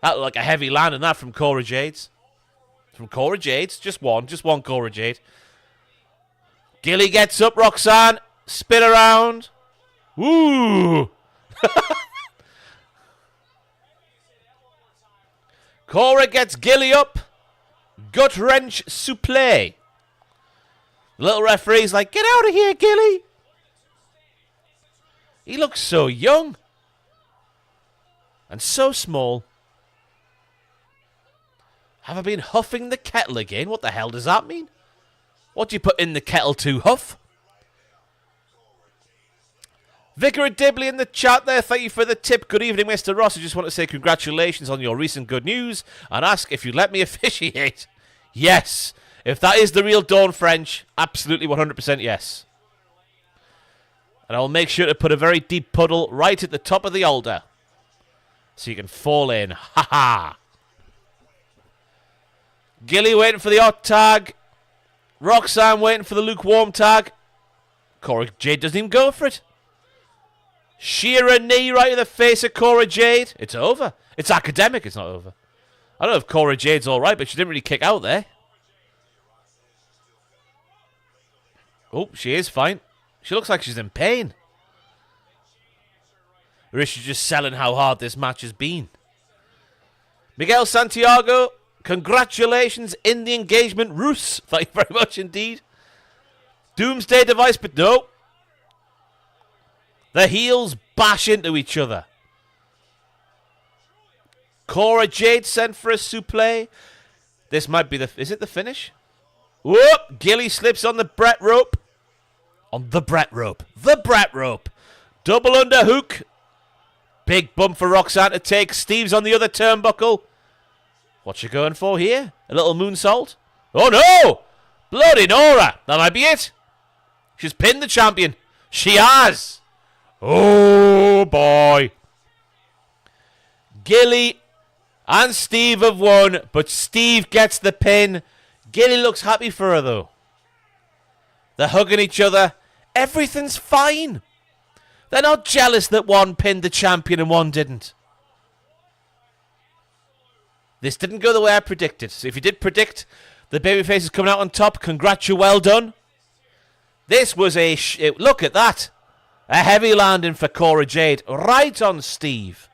That looked like a heavy landing, that from Cora Jade's. From Cora Jade's. Just one Cora Jade. Gilly gets up, Roxanne. Spin around. Woo! Cora gets Gilly up. Gut wrench suplex. The little referee's like, get out of here, Gilly. He looks so young. And so small. Have I been huffing the kettle again? What the hell does that mean? What do you put in the kettle to huff? Vicar and Dibley in the chat there. Thank you for the tip. Good evening, Mr. Ross. I just want to say congratulations on your recent good news and ask if you let me officiate. Yes. If that is the real Dawn French, absolutely 100% yes. And I'll make sure to put a very deep puddle right at the top of the altar. So you can fall in. Ha ha. Gilly waiting for the hot tag. Roxanne waiting for the lukewarm tag. Cora Jade doesn't even go for it. Sheer a knee right in the face of Cora Jade. It's over. It's academic. It's not over. I don't know if Cora Jade's alright, but she didn't really kick out there. Oh, she is fine. She looks like she's in pain. Or is she just selling how hard this match has been? Miguel Santiago, congratulations in the engagement, Roos. Thank you very much indeed. Doomsday device, but no. The heels bash into each other. Cora Jade sent for a suplex. This might be the... Is it the finish? Whoop! Gilly slips on the Brett rope. On the Brett rope. The Brett rope. Double underhook. Big bump for Roxanne to take. Steve's on the other turnbuckle. What's she going for here? A little moonsault? Oh no! Bloody Nora! That might be it. She's pinned the champion. She has. Oh boy. Gilly and Steve have won, but Steve gets the pin. Gilly looks happy for her though. They're hugging each other. Everything's fine. They're not jealous that one pinned the champion and one didn't. This didn't go the way I predicted. So if you did predict the babyface is coming out on top, congrats, you well done. This was a... look at that. A heavy landing for Cora Jade. Right on Steve.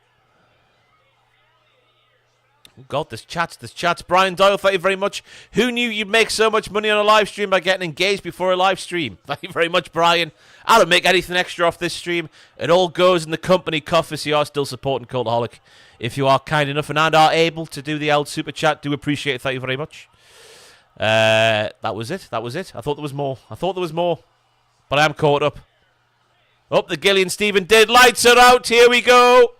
Oh God, there's chats. Brian Doyle, thank you very much. Who knew you'd make so much money on a live stream by getting engaged before a live stream? Thank you very much, Brian. I don't make anything extra off this stream. It all goes in the company coffers. So you are still supporting Cultaholic. If you are kind enough and are able to do the old super chat, do appreciate it. Thank you very much. That was it. I thought there was more. But I am caught up. Oh, the Gillian Stephen did. Lights are out. Here we go.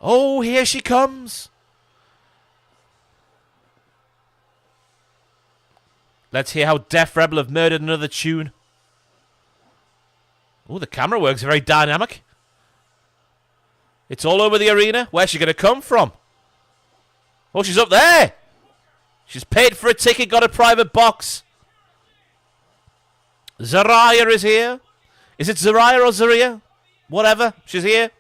Oh, here she comes. Let's hear how Def Rebel have murdered another tune. Oh, the camera work's very dynamic. It's all over the arena. Where's she going to come from? Oh, she's up there. She's paid for a ticket, got a private box. Zariah is here. Is it Zariah or Zaria? Whatever. She's here.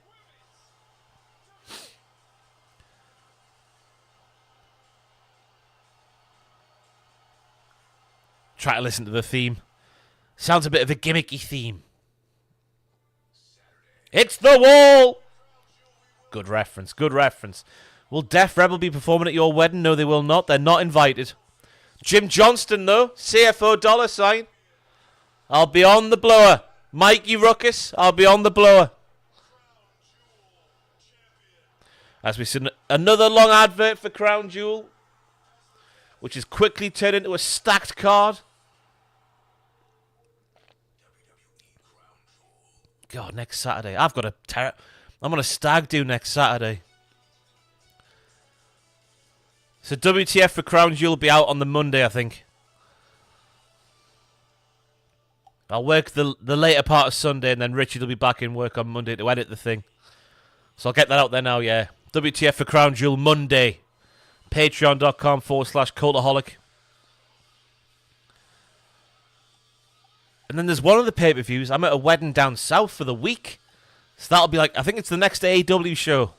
Try to listen to the theme. Sounds a bit of a gimmicky theme. It's the wall! Good reference. Will Def Rebel be performing at your wedding? No, they will not. They're not invited. Jim Johnston, though. CFO $. I'll be on the blower. Mikey Ruckus, I'll be on the blower. As we see another long advert for Crown Jewel, which is quickly turned into a stacked card. God, next Saturday. I'm on a stag do next Saturday. So WTF for Crown Jewel will be out on the Monday, I think. I'll work the later part of Sunday, and then Richard will be back in work on Monday to edit the thing. So I'll get that out there now, yeah. WTF for Crown Jewel Monday. Patreon.com/Cultaholic. And then there's one of the pay-per-views. I'm at a wedding down south for the week. So that'll be like, I think it's the next AEW show.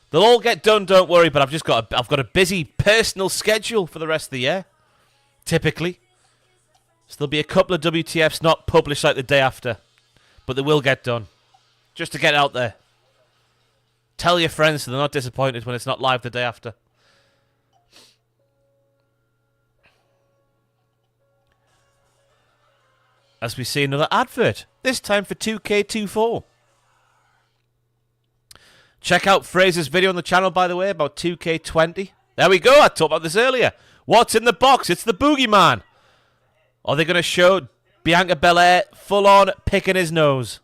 They'll all get done, don't worry, but I've got a busy personal schedule for the rest of the year. Typically. So there'll be a couple of WTFs not published like the day after. But they will get done. Just to get out there. Tell your friends so they're not disappointed when it's not live the day after. As we see another advert. This time for 2K24. Check out Fraser's video on the channel, by the way, about 2K20. There we go. I talked about this earlier. What's in the box? It's the Boogeyman. Are they going to show Bianca Belair full on picking his nose?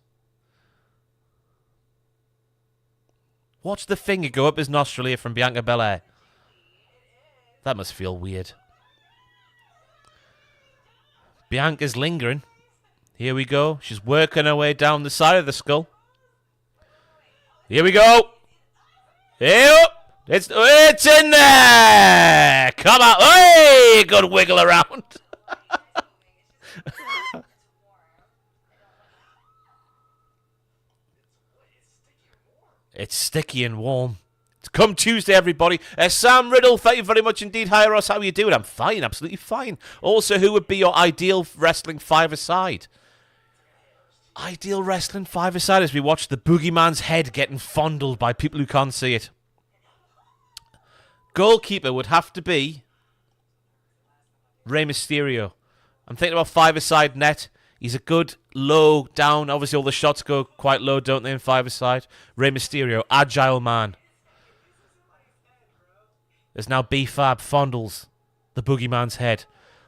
Watch the finger go up his nostril here from Bianca Belair. That must feel weird. Bianca's lingering. Here we go. She's working her way down the side of the skull. Here we go. Yep. It's in there. Come on. Hey, good wiggle around. It's sticky and warm. It's come Tuesday, everybody. Sam Riddle, thank you very much indeed. Hi, Ross. How are you doing? I'm fine. Absolutely fine. Also, who would be your ideal wrestling five-a-side? Ideal wrestling five-a-side as we watch the Boogeyman's head getting fondled by people who can't see it. Goalkeeper would have to be Rey Mysterio. I'm thinking about five-a-side net. He's a good low down. Obviously, all the shots go quite low, don't they, in five-a-side? Rey Mysterio, agile man. There's now B-Fab fondles the Boogeyman's head.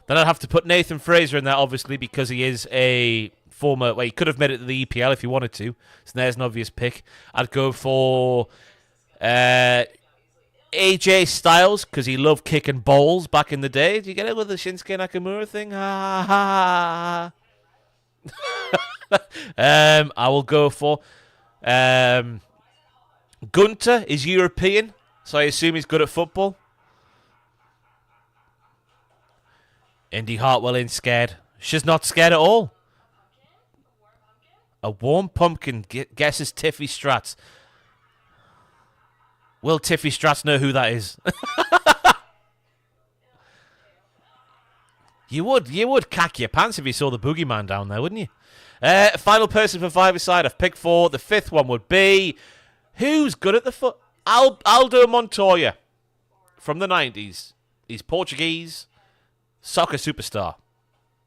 Then I'd have to put Nathan Fraser in there, obviously, because he is a former... Well, he could have made it to the EPL if he wanted to. So there's an obvious pick. I'd go for AJ Styles, because he loved kicking balls back in the day. Did you get it with the Shinsuke Nakamura thing? Ha ha ha. I will go for... Gunter is European, so I assume he's good at football. Indy Hartwell ain't scared. She's not scared at all. A warm pumpkin guesses Tiffy Stratz. Will Tiffy Stratz know who that is? You would cack your pants if you saw the Boogeyman down there, wouldn't you? Final person for five-a-side I've picked for. The fifth one would be... Who's good at the foot? Aldo Montoya from the 90s. He's Portuguese. Soccer superstar.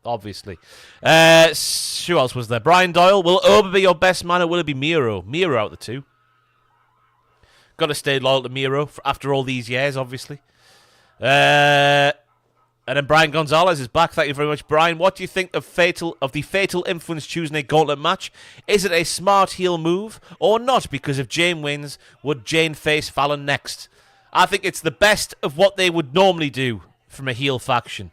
Obviously. Who else was there? Brian Doyle. Will Oba be your best man or will it be Miro? Miro out of the two. Got to stay loyal to Miro after all these years, obviously. And then Brian Gonzalez is back. Thank you very much, Brian. What do you think of the Fatal Influence Tuesday Gauntlet match? Is it a smart heel move or not? Because if Jane wins, would Jane face Fallon next? I think it's the best of what they would normally do from a heel faction.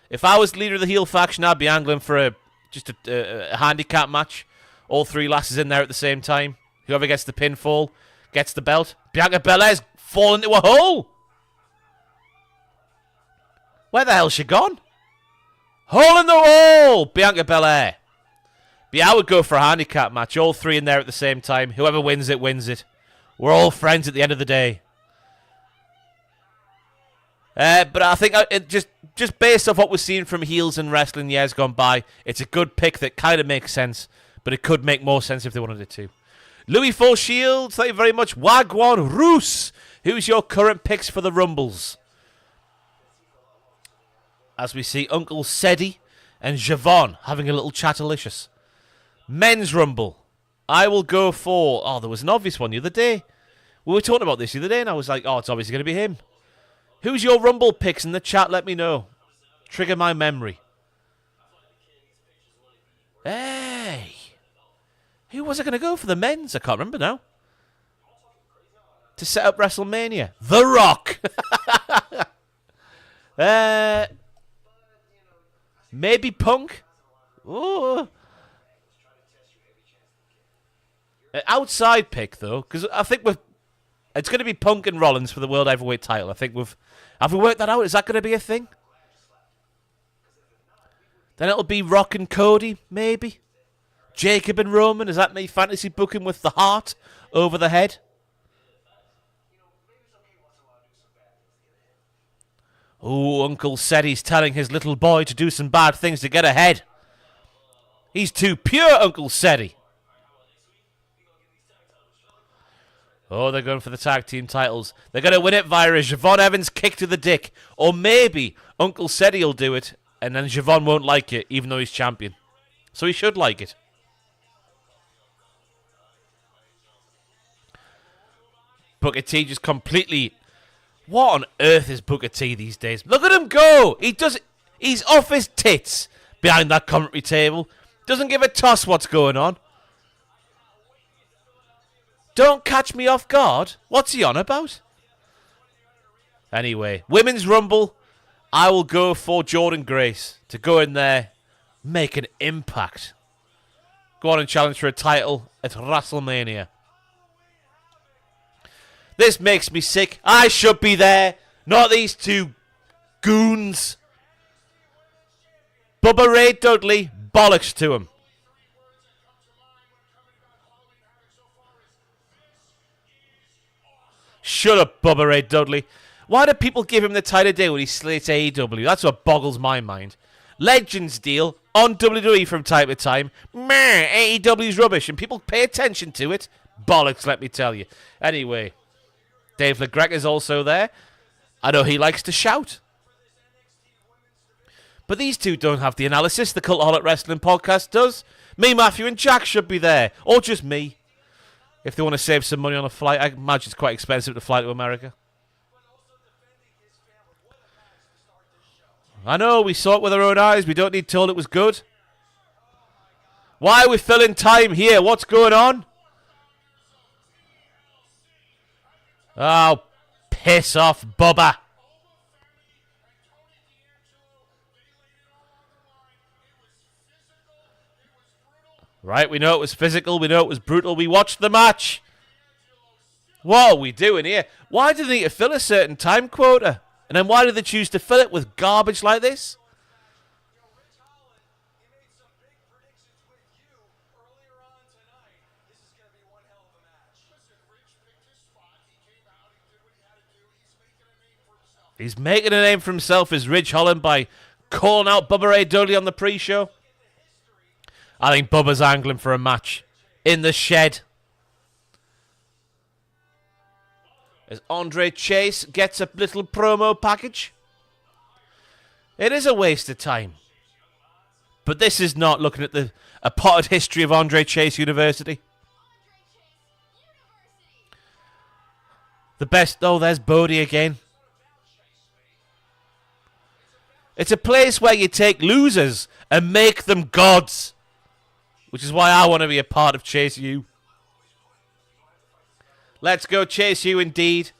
If I was leader of the heel faction, I'd be angling for just a handicap match. All three lasses in there at the same time. Whoever gets the pinfall gets the belt. Bianca Belair's fallen into a hole. Where the hell's she gone? Hole in the wall! Bianca Belair. But yeah, I would go for a handicap match. All three in there at the same time. Whoever wins it, wins it. We're all friends at the end of the day. But I think it just based off what we're seeing from heels in wrestling years gone by, it's a good pick that kind of makes sense, but it could make more sense if they wanted it to. Louis Four Shields, thank you very much. Wagwan Roos, who's your current picks for the Rumbles? As we see Uncle Sedi and Javon having a little chatterlicious. Men's Rumble. I will go for... Oh, there was an obvious one the other day. We were talking about this the other day, and I was like, oh, it's obviously going to be him. Who's your Rumble picks in the chat? Let me know. Trigger my memory. Hey. Who was I going to go for the men's? I can't remember now. To set up WrestleMania. The Rock. Maybe Punk. Oh. Outside pick, though, because I think it's going to be Punk and Rollins for the World Heavyweight title. I think have we worked that out? Is that going to be a thing? Then it'll be Rock and Cody, maybe. Jacob and Roman. Is that me fantasy booking with the heart over the head? Oh, Uncle said he's telling his little boy to do some bad things to get ahead. He's too pure, Uncle Seti. Oh, they're going for the tag team titles. They're going to win it via a Siobhan Evans kick to the dick. Or maybe Uncle Seti will do it, and then Siobhan won't like it, even though he's champion. So he should like it. Booker T just completely... What on earth is Booker T these days? Look at him go! He's off his tits behind that commentary table. Doesn't give a toss what's going on. Don't catch me off guard. What's he on about? Anyway, Women's Rumble. I will go for Jordynne Grace to go in there, make an impact. Go on and challenge for a title at WrestleMania. This makes me sick. I should be there. Not these two goons. Bubba Ray Dudley, bollocks to him. Shut up, Bubba Ray Dudley. Why do people give him the title day when he slates AEW? That's what boggles my mind. Legends deal on WWE from time to time. Meh, AEW's rubbish, and people pay attention to it. Bollocks, let me tell you. Anyway, Dave LaGreca's also there. I know he likes to shout. But these two don't have the analysis the Cultaholic Wrestling podcast does. Me, Matthew, and Jack should be there. Or just me. If they want to save some money on a flight. I imagine it's quite expensive to fly to America. I know, we saw it with our own eyes. We don't need told it was good. Why are we filling time here? What's going on? Oh, piss off, Bubba. Right, we know it was physical. We know it was brutal. We watched the match. What are we doing here? Why do they need to fill a certain time quota? And then why do they choose to fill it with garbage like this? He's making a name for himself as Ridge Holland by calling out Bubba Ray Dudley on the pre-show. I think Bubba's angling for a match in the shed. As Andre Chase gets a little promo package. It is a waste of time. But this is not looking at a potted history of Andre Chase University. The best... Oh, there's Bodie again. It's a place where you take losers and make them gods. Which is why I want to be a part of Chase U. Let's go Chase U indeed.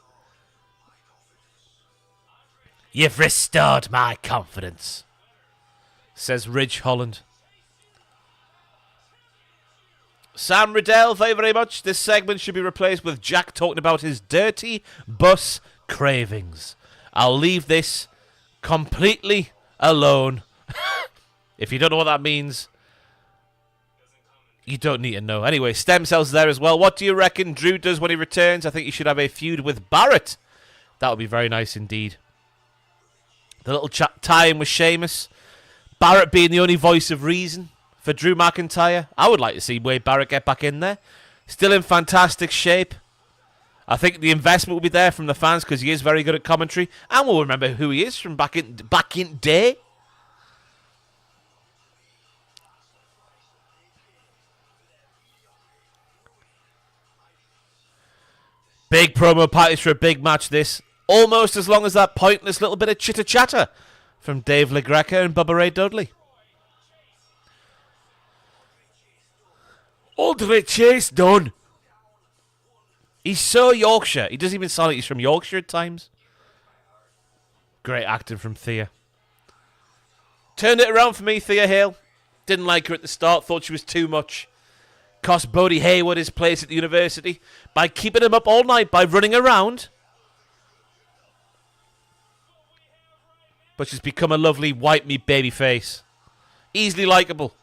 You've restored my confidence, says Ridge Holland. Sam Riddell, thank you very much. This segment should be replaced with Jack talking about his dirty bus cravings. I'll leave this completely alone. If you don't know what that means, you don't need to know. Anyway, Stem Cells there as well. What do you reckon Drew does when he returns? I think he should have a feud with Barrett. That would be very nice indeed. The little tie-in with Sheamus. Barrett being the only voice of reason for Drew McIntyre. I would like to see Wade Barrett get back in there. Still in fantastic shape. I think the investment will be there from the fans because he is very good at commentary. And we'll remember who he is from back in day. Big promo package for a big match, this. Almost as long as that pointless little bit of chitter-chatter from Dave LaGreca and Bubba Ray Dudley. Andre Chase done. He's so Yorkshire. He doesn't even sound like he's from Yorkshire at times. Great acting from Thea. Turned it around for me, Thea Hale. Didn't like her at the start. Thought she was too much. Cost Bodie Hayward his place at the university by keeping him up all night by running around. But she's become a lovely white meat baby face. Easily likeable.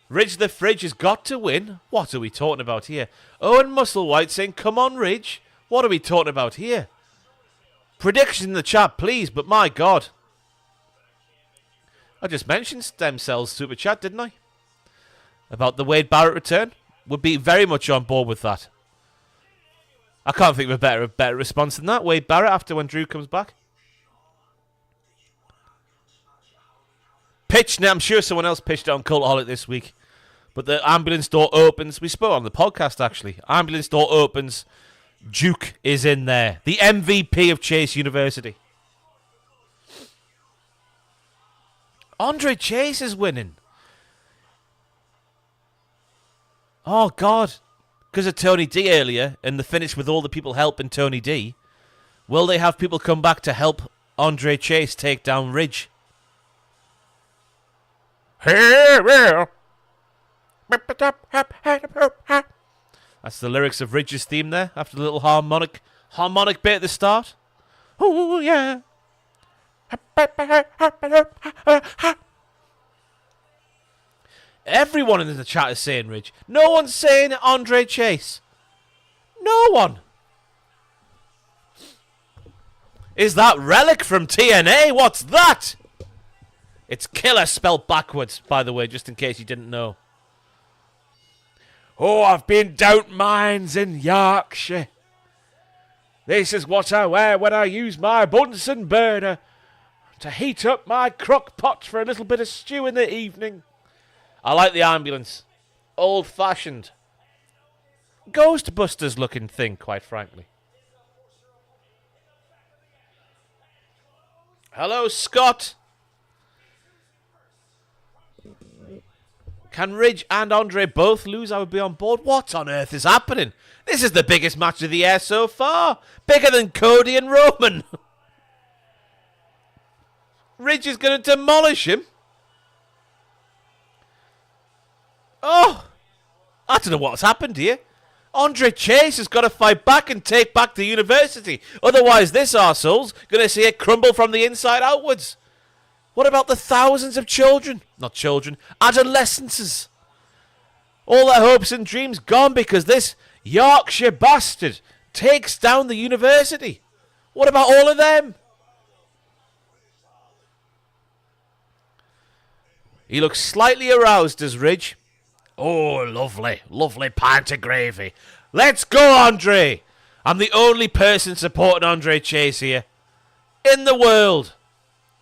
Ridge the Fridge has got to win. What are we talking about here? Owen Musselwhite saying, come on, Ridge. What are we talking about here? Prediction in the chat, please, but my God. I just mentioned stem cells super chat, didn't I? About the Wade Barrett return. Would be very much on board with that. I can't think of a better response than that. Wade Barrett after when Drew comes back. Pitch now. I'm sure someone else pitched it on Cultaholic this week. But the ambulance door opens. We spoke on the podcast, actually. Ambulance door opens. Duke is in there. The MVP of Chase University. Andre Chase is winning. Oh, God. Because of Tony D earlier and the finish with all the people helping Tony D. Will they have people come back to help Andre Chase take down Ridge? That's the lyrics of Ridge's theme there, after the little harmonic bit at the start. Oh, yeah. Everyone in the chat is saying Ridge. No one's saying Andre Chase. No one. Is that Relic from TNA? What's that? It's killer spelled backwards, by the way, just in case you didn't know. Oh, I've been down mines in Yorkshire. This is what I wear when I use my Bunsen burner to heat up my crock pot for a little bit of stew in the evening. I like the ambulance. Old-fashioned. Ghostbusters looking thing, quite frankly. Hello, Scott. Can Ridge and Andre both lose? I would be on board. What on earth is happening? This is the biggest match of the year so far. Bigger than Cody and Roman. Ridge is going to demolish him. Oh, I don't know what's happened here. Andre Chase has got to fight back and take back the university. Otherwise, this arsehole's going to see it crumble from the inside outwards. What about the thousands of children? Not children, adolescences. All their hopes and dreams gone because this Yorkshire bastard takes down the university. What about all of them? He looks slightly aroused as Ridge. Oh, lovely, lovely pint of gravy. Let's go, Andre. I'm the only person supporting Andre Chase here in the world.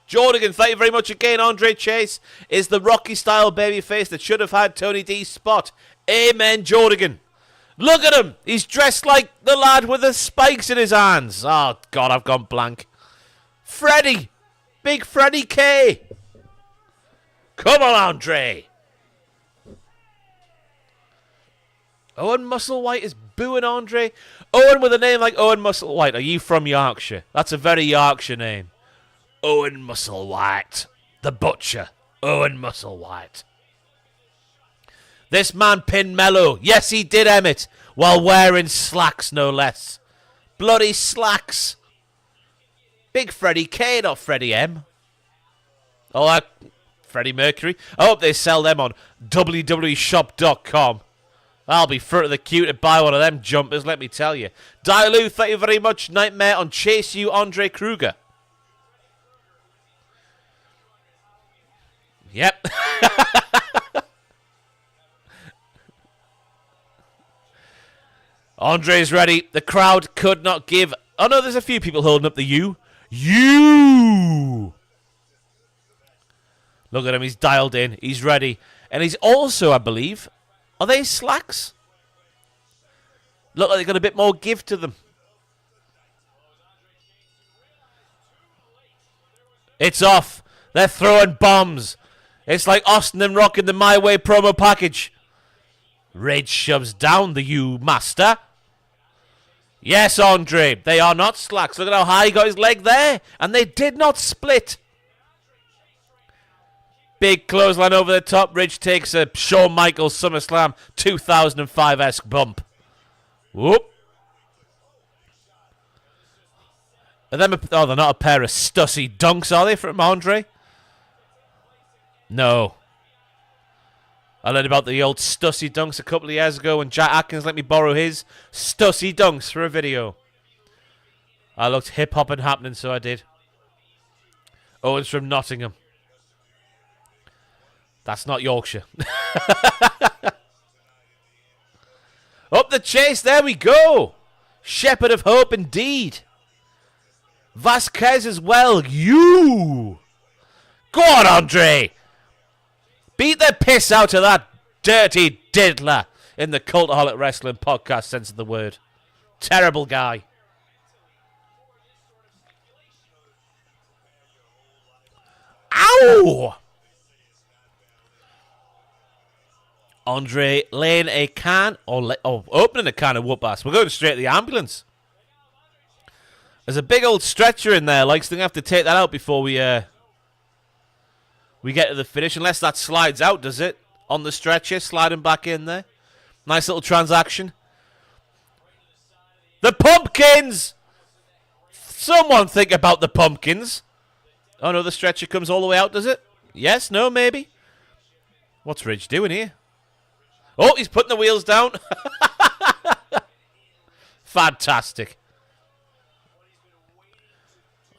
Jordan, thank you very much again. Andre Chase is the Rocky-style babyface that should have had Tony D's spot. Amen, Jordan. Look at him. He's dressed like the lad with the spikes in his hands. Oh, God, I've gone blank. Freddie. Big Freddie K. Come on, Andre. Owen Musselwhite is booing Andre. Owen with a name like Owen Musselwhite. Are you from Yorkshire? That's a very Yorkshire name. Owen Musselwhite. The Butcher. Owen Musselwhite. This man pinned Mello. Yes, he did, Emmett. While wearing slacks, no less. Bloody slacks. Big Freddie K, not Freddie M. Oh, Freddie Mercury. I hope they sell them on WWEshop.com. I'll be front of the queue to buy one of them jumpers, let me tell you. Dialu, thank you very much. Nightmare on Chase You, Andre Kruger. Yep. Andre's ready. The crowd could not give. Oh no, there's a few people holding up the U. You. Look at him. He's dialed in. He's ready. And he's also, I believe, Are they slacks? Look like they got a bit more give to them. It's off. They're throwing bombs. It's like Austin and Rock in the My Way promo package. Ridge shoves down the U-Master. Yes, Andre. They are not slacks. Look at how high he got his leg there. And they did not split. Big clothesline over the top. Ridge takes a Shawn Michaels SummerSlam 2005-esque bump. Whoop. Are them they're not a pair of stussy dunks, are they, from Andre? No. I learned about the old stussy dunks a couple of years ago when Jack Atkins let me borrow his stussy dunks for a video. I looked hip-hop and happening, so I did. Owens from Nottingham. That's not Yorkshire. Up the chase, there we go. Shepherd of Hope indeed. Vasquez as well. You. Go on, Andre. Beat the piss out of that dirty diddler in the Cultaholic Wrestling podcast sense of the word. Terrible guy. Ow! Andre laying a can, opening a can of whoop-ass. We're going straight to the ambulance. There's a big old stretcher in there. Like, so they have to take that out before we get to the finish. Unless that slides out, does it? On the stretcher, sliding back in there. Nice little transaction. The pumpkins! Someone think about the pumpkins. Oh, no, the stretcher comes all the way out, does it? Yes, no, maybe. What's Ridge doing here? Oh, he's putting the wheels down. Fantastic.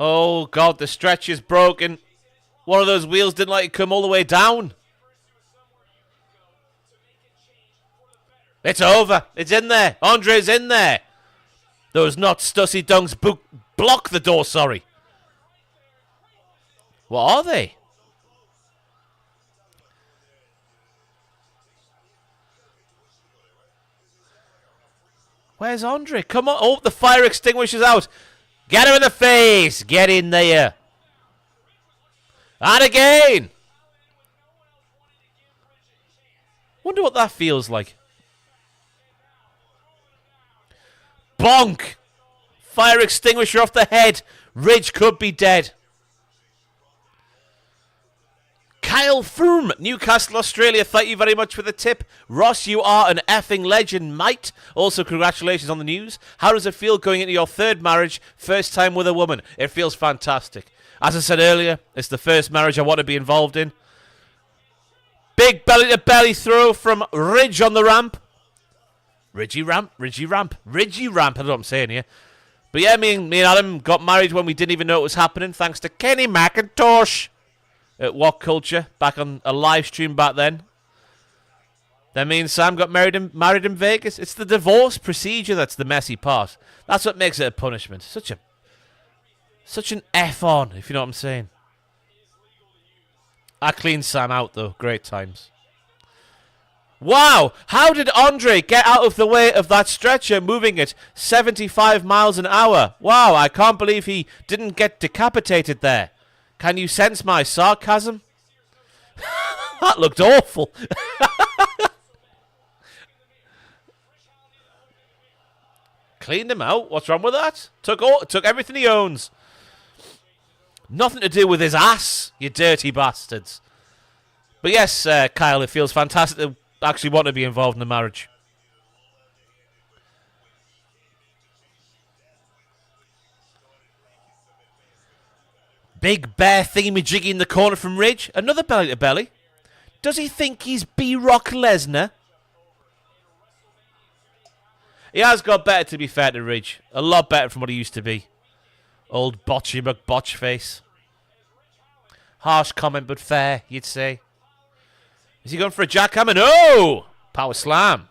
Oh, God, the stretch is broken. One of those wheels didn't like it come all the way down. It's over. It's in there. Andre's in there. Those not Stussy Dunks block the door, sorry. What are they? Where's Andre? Come on. Oh, the fire extinguisher's out. Get him in the face. Get in there. And again. Wonder what that feels like. Bonk. Fire extinguisher off the head. Ridge could be dead. Kyle Froome, Newcastle, Australia, thank you very much for the tip. Ross, you are an effing legend, mate. Also, congratulations on the news. How does it feel going into your third marriage, first time with a woman? It feels fantastic. As I said earlier, it's the first marriage I want to be involved in. Big belly-to-belly throw from Ridge on the ramp. Ridgy ramp. I don't know what I'm saying here. But yeah, me and Adam got married when we didn't even know it was happening, thanks to Kenny McIntosh at What Culture, back on a live stream back then. Then me and Sam got married in Vegas. It's the divorce procedure that's the messy part. That's what makes it a punishment. Such an F on, if you know what I'm saying. I cleaned Sam out, though. Great times. Wow! How did Andre get out of the way of that stretcher moving at 75 miles an hour? Wow, I can't believe he didn't get decapitated there. Can you sense my sarcasm? That looked awful. Cleaned him out. What's wrong with that? Took everything he owns. Nothing to do with his ass, you dirty bastards. But yes, Kyle, it feels fantastic to actually want to be involved in the marriage. Big bear thingy-majiggy in the corner from Ridge. Another belly-to-belly. Does he think he's B-Rock Lesnar? He has got better, to be fair to Ridge. A lot better from what he used to be. Old Botchy McBotch face. Harsh comment, but fair, you'd say. Is he going for a jackhammer? No! Power slam.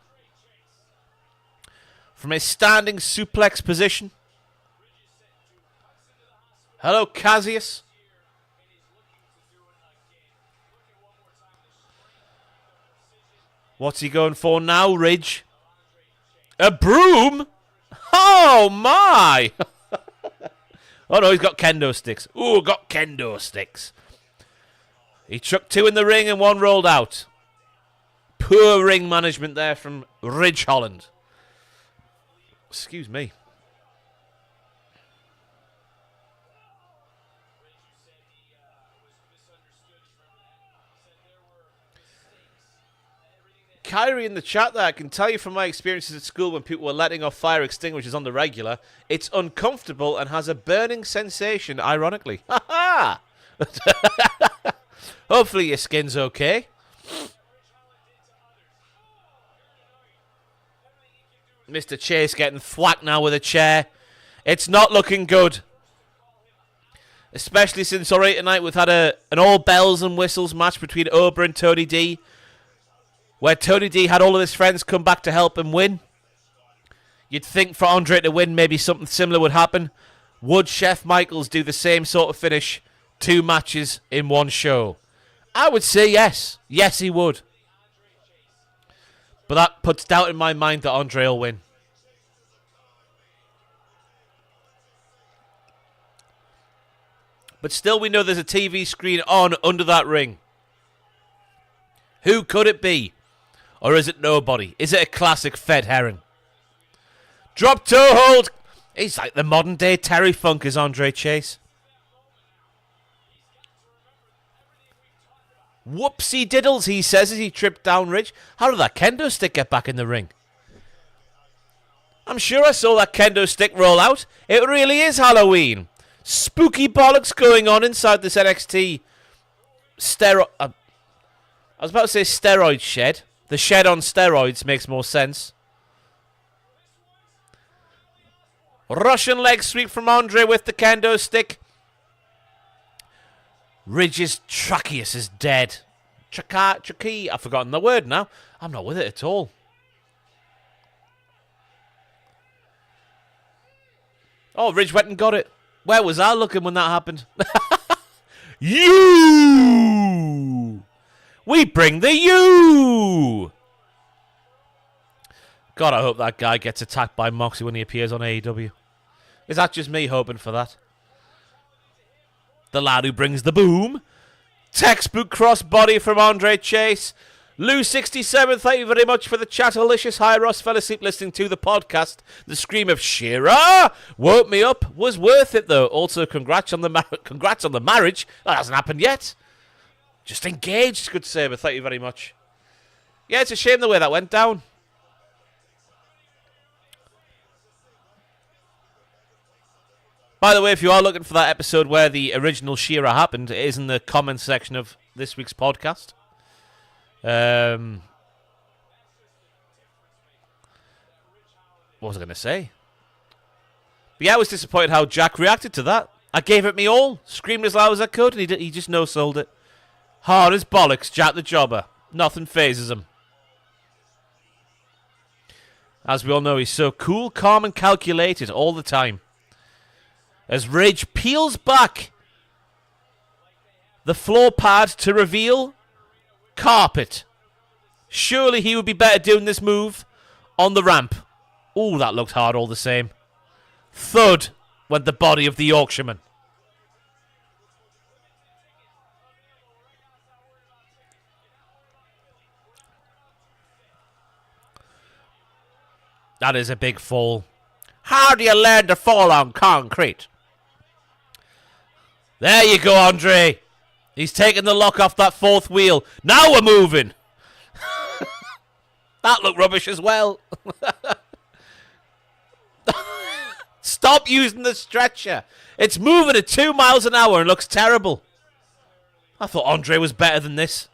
From a standing suplex position. Hello, Cassius. What's he going for now, Ridge? A broom? Oh, my! Oh, no, he's got kendo sticks. Ooh, got kendo sticks. He chucked 2 in the ring and 1 rolled out. Poor ring management there from Ridge Holland. Excuse me. Kyrie in the chat there, I can tell you from my experiences at school when people were letting off fire extinguishers on the regular, it's uncomfortable and has a burning sensation, ironically. Ha ha! Hopefully your skin's okay. Mr. Chase getting thwacked now with a chair. It's not looking good. Especially since already tonight we've had an all bells and whistles match between Ober and Tony D, where Tony D had all of his friends come back to help him win. You'd think for Andre to win, maybe something similar would happen. Would Chef Michaels do the same sort of finish? 2 matches in 1 show? I would say yes. Yes, he would. But that puts doubt in my mind that Andre will win. But still, we know there's a TV screen on under that ring. Who could it be? Or is it nobody? Is it a classic Fed Herring? Drop toe hold. He's like the modern day Terry Funk, is Andre Chase. Whoopsie diddles, he says as he tripped down Ridge. How did that kendo stick get back in the ring? I'm sure I saw that kendo stick roll out. It really is Halloween. Spooky bollocks going on inside this NXT steroid... I was about to say steroid shed. The shed on steroids makes more sense. Russian leg sweep from Andre with the kendo stick. Ridge's tracheus is dead. Trachea. I've forgotten the word now. I'm not with it at all. Oh, Ridge went and got it. Where was I looking when that happened? You! We bring the you! God, I hope that guy gets attacked by Moxie when he appears on AEW. Is that just me hoping for that? The lad who brings the boom. Textbook crossbody from Andre Chase. Lou67, thank you very much for the chatterlicious. Hi, Ross. Fell asleep listening to the podcast. The scream of Shearer woke me up. Was worth it, though. Also, congrats on the marriage. That hasn't happened yet. Just engaged, good Saber. Thank you very much. Yeah, it's a shame the way that went down. By the way, if you are looking for that episode where the original Shearer happened, it is in the comments section of this week's podcast. What was I going to say? But yeah, I was disappointed how Jack reacted to that. I gave it me all, screamed as loud as I could, and he just no-sold it. Hard as bollocks, Jack the Jobber. Nothing phases him. As we all know, he's so cool, calm, and calculated all the time. As Ridge peels back the floor pad to reveal carpet. Surely he would be better doing this move on the ramp. Ooh, that looked hard all the same. Thud went the body of the Yorkshireman. That is a big fall. How do you learn to fall on concrete? There you go, Andre. He's taking the lock off that fourth wheel. Now we're moving. That looked rubbish as well. Stop using the stretcher. It's moving at 2 miles an hour and looks terrible. I thought Andre was better than this.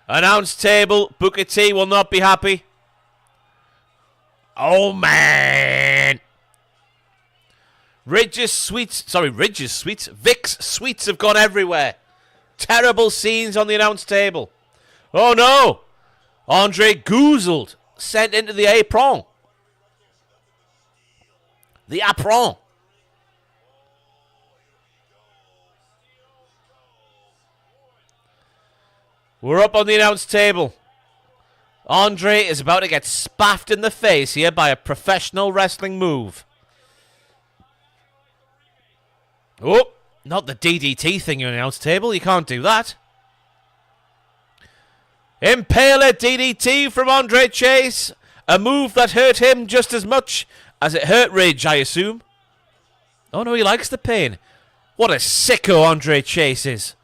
Announce table. Booker T will not be happy. Oh, man. Ridge's sweets. Vic's sweets have gone everywhere. Terrible scenes on the announce table. Oh, no. Andre goozled. Sent into the apron. The apron. We're up on the announce table. Andre is about to get spaffed in the face here by a professional wrestling move. Oh, not the DDT thing on the announce table. You can't do that. Impaler DDT from Andre Chase. A move that hurt him just as much as it hurt Ridge, I assume. Oh no, he likes the pain. What a sicko Andre Chase is.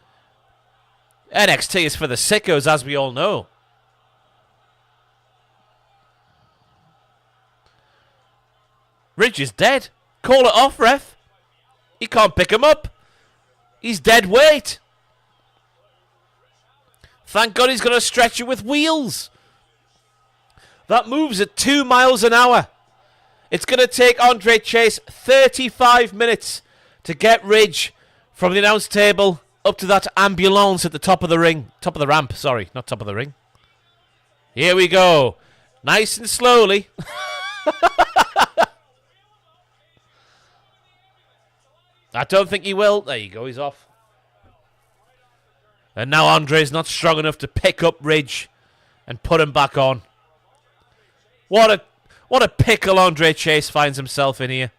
NXT is for the sickos, as we all know. Ridge is dead. Call it off, ref. He can't pick him up. He's dead weight. Thank God he's got a stretcher with wheels. That moves at 2 miles an hour. It's going to take Andre Chase 35 minutes to get Ridge from the announce table up to that ambulance at the top of the ring. Top of the ramp, sorry, not top of the ring. Here we go. Nice and slowly. I don't think he will. There you go, he's off. And now Andre's not strong enough to pick up Ridge and put him back on. What a pickle Andre Chase finds himself in here.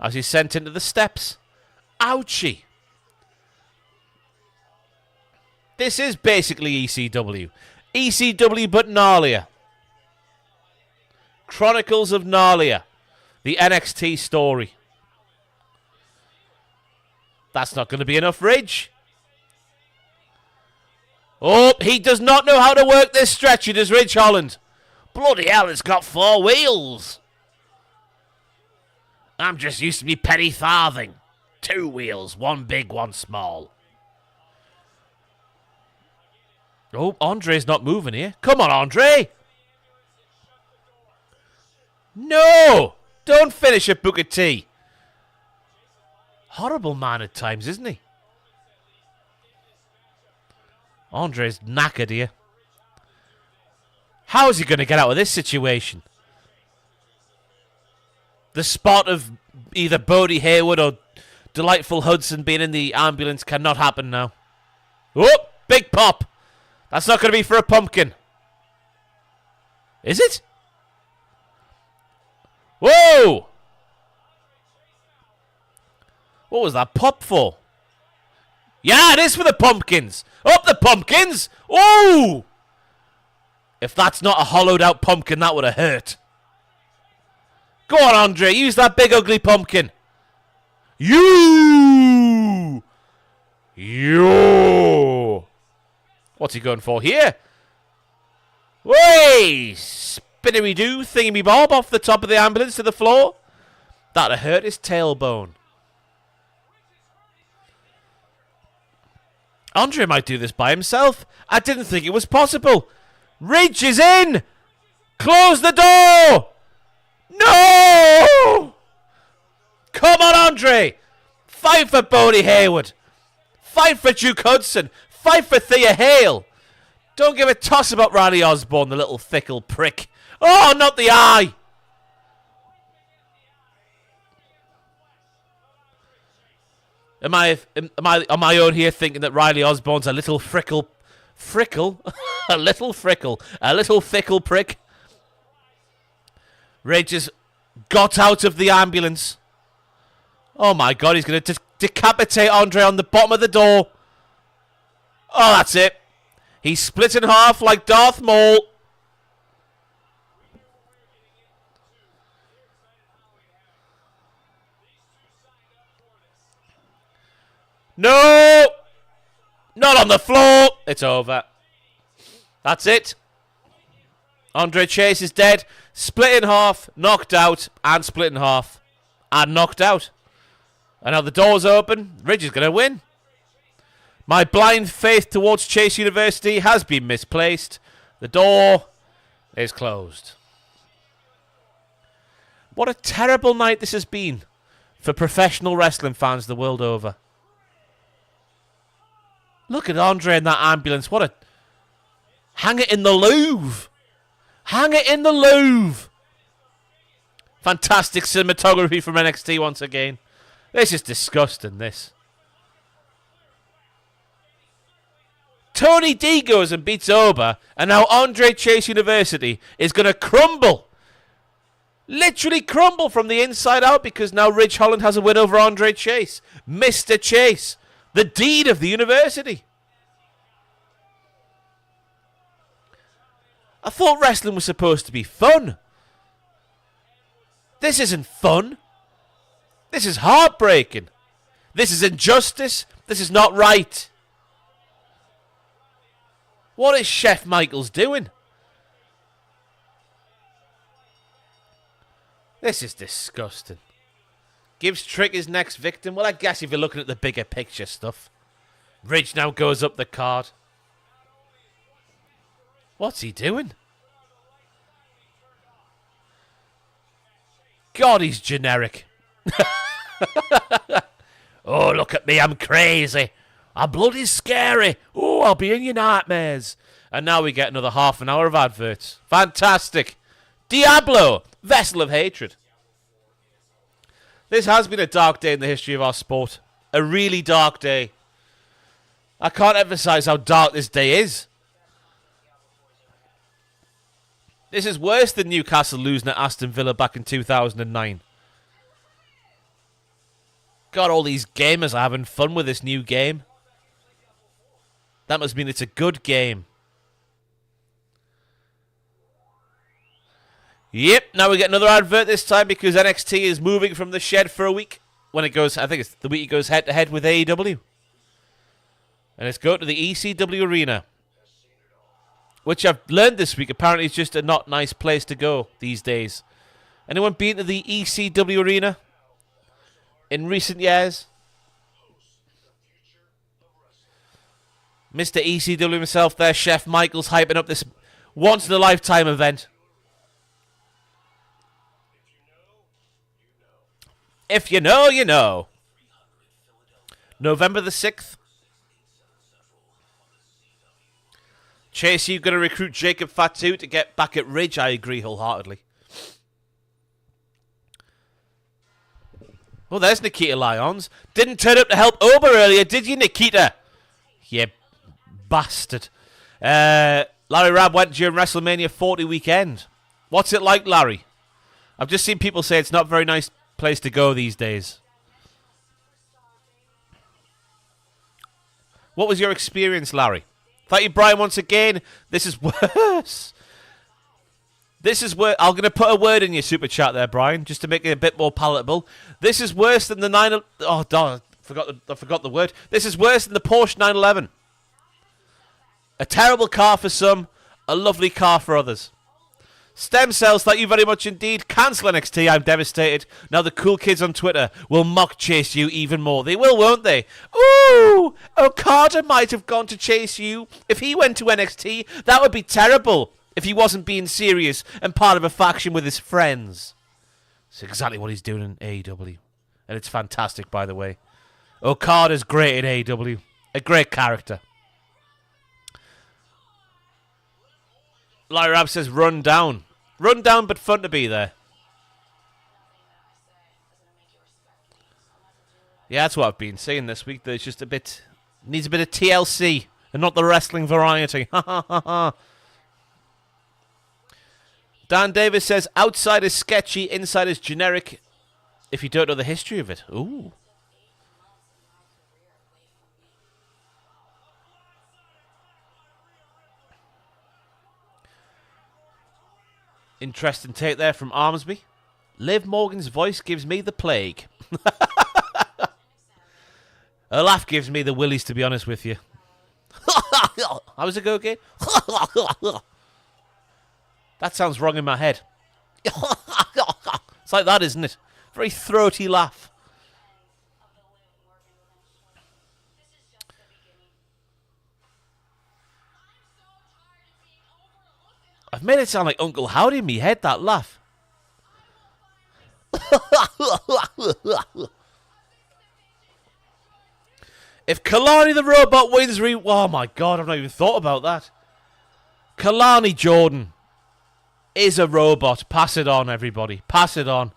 As he's sent into the steps. Ouchie. This is basically ECW. ECW but gnarlier. Chronicles of Gnarlier. The NXT story. That's not going to be enough, Ridge. Oh, he does not know how to work this stretcher, does Ridge Holland. Bloody hell, it's got 4 wheels. I'm just used to me penny farthing. 2 wheels, 1 big, 1 small. Oh, Andre's not moving here. Come on, Andre. No! Don't finish it, Booker T. Horrible man at times, isn't he? Andre's knackered here. How is he going to get out of this situation? The spot of either Bodie Hayward or Delightful Hudson being in the ambulance cannot happen now. Oh, big pop. That's not going to be for a pumpkin. Is it? Whoa! What was that pop for? Yeah, it is for the pumpkins. Up the pumpkins! Ooh! If that's not a hollowed out pumpkin, that would have hurt. Go on, Andre. Use that big ugly pumpkin. You! What's he going for here? Way! Spinnery doo, thingy bob off the top of the ambulance to the floor. That'd have hurt his tailbone. Andre might do this by himself. I didn't think it was possible. Ridge is in! Close the door! No! Come on, Andre! Fight for Bodie Hayward. Fight for Duke Hudson. Fight for Thea Hale. Don't give a toss about Riley Osborne, the little fickle prick. Oh, not the eye! Am I on my own here thinking that Riley Osborne's a little frickle? A little fickle prick? Ridge has got out of the ambulance. Oh my God, he's going to decapitate Andre on the bottom of the door. Oh, that's it. He's split in half like Darth Maul. No! Not on the floor. It's over. That's it. Andre Chase is dead. Split in half, knocked out, and split in half. And knocked out. And now the door's open. Ridge is going to win. My blind faith towards Chase University has been misplaced. The door is closed. What a terrible night this has been for professional wrestling fans the world over. Look at Andre in that ambulance. What a... Hang it in the Louvre. Hang it in the Louvre. Fantastic cinematography from NXT once again. This is disgusting, this. Tony D goes and beats Oba, and now Andre Chase University is going to crumble. Literally crumble from the inside out because now Ridge Holland has a win over Andre Chase. Mr. Chase, the dean of the university. I thought wrestling was supposed to be fun. This isn't fun. This is heartbreaking. This is injustice. This is not right. What is Chef Michaels doing? This is disgusting. Gives Trick his next victim. Well, I guess if you're looking at the bigger picture stuff. Ridge now goes up the card. What's he doing? God, he's generic. Oh, look at me, I'm crazy. I'm bloody scary. Oh, I'll be in your nightmares. And now we get another half an hour of adverts. Fantastic. Diablo, vessel of hatred. This has been a dark day in the history of our sport. A really dark day. I can't emphasize how dark this day is. This is worse than Newcastle losing at Aston Villa back in 2009. God, all these gamers are having fun with this new game. That must mean it's a good game. Yep, now we get another advert this time because NXT is moving from the shed for a week. When it goes, I think it's the week it goes head-to-head with AEW. And it's going to the ECW arena. Which I've learned this week, apparently it's just a not nice place to go these days. Anyone been to the ECW arena in recent years? Mr. ECW himself there, Chef Michaels, hyping up this once-in-a-lifetime event. If you know, you know. November the 6th. Chase, you going to recruit Jacob Fatu to get back at Ridge? I agree wholeheartedly. Oh, there's Nikita Lyons. Didn't turn up to help Oba earlier, did you, Nikita? You bastard. Larry Rabb went during WrestleMania 40 weekend. What's it like, Larry? I've just seen people say it's not a very nice place to go these days. What was your experience, Larry? Thank you, Brian, once again. This is worse. This is worse. I'm going to put a word in your super chat there, Brian, just to make it a bit more palatable. This is worse than the 9... Oh, darn, I forgot the word. This is worse than the Porsche 911. A terrible car for some, a lovely car for others. Stem cells, thank you very much indeed. Cancel NXT, I'm devastated. Now the cool kids on Twitter will mock Chase U even more. They will, won't they? Ooh, Okada might have gone to Chase U. If he went to NXT, that would be terrible. If he wasn't being serious and part of a faction with his friends. It's exactly what he's doing in AEW. And it's fantastic, by the way. Okada's great in AEW. A great character. Larry Rabb says, run down. Run down, but fun to be there. Yeah, that's what I've been saying this week. There's just a bit... Needs a bit of TLC, and not the wrestling variety. Ha ha ha ha. Dan Davis says, outside is sketchy, inside is generic, if you don't know the history of it. Ooh. Interesting take there from Armsby. Liv Morgan's voice gives me the plague. Her laugh gives me the willies, to be honest with you. How does it go again? That sounds wrong in my head. It's like that, isn't it? Very throaty laugh. I've made it sound like Uncle Howdy in me head, that laugh. If Kelani the robot wins, oh my god, I've not even thought about that. Kelani Jordan is a robot. Pass it on, everybody. Pass it on.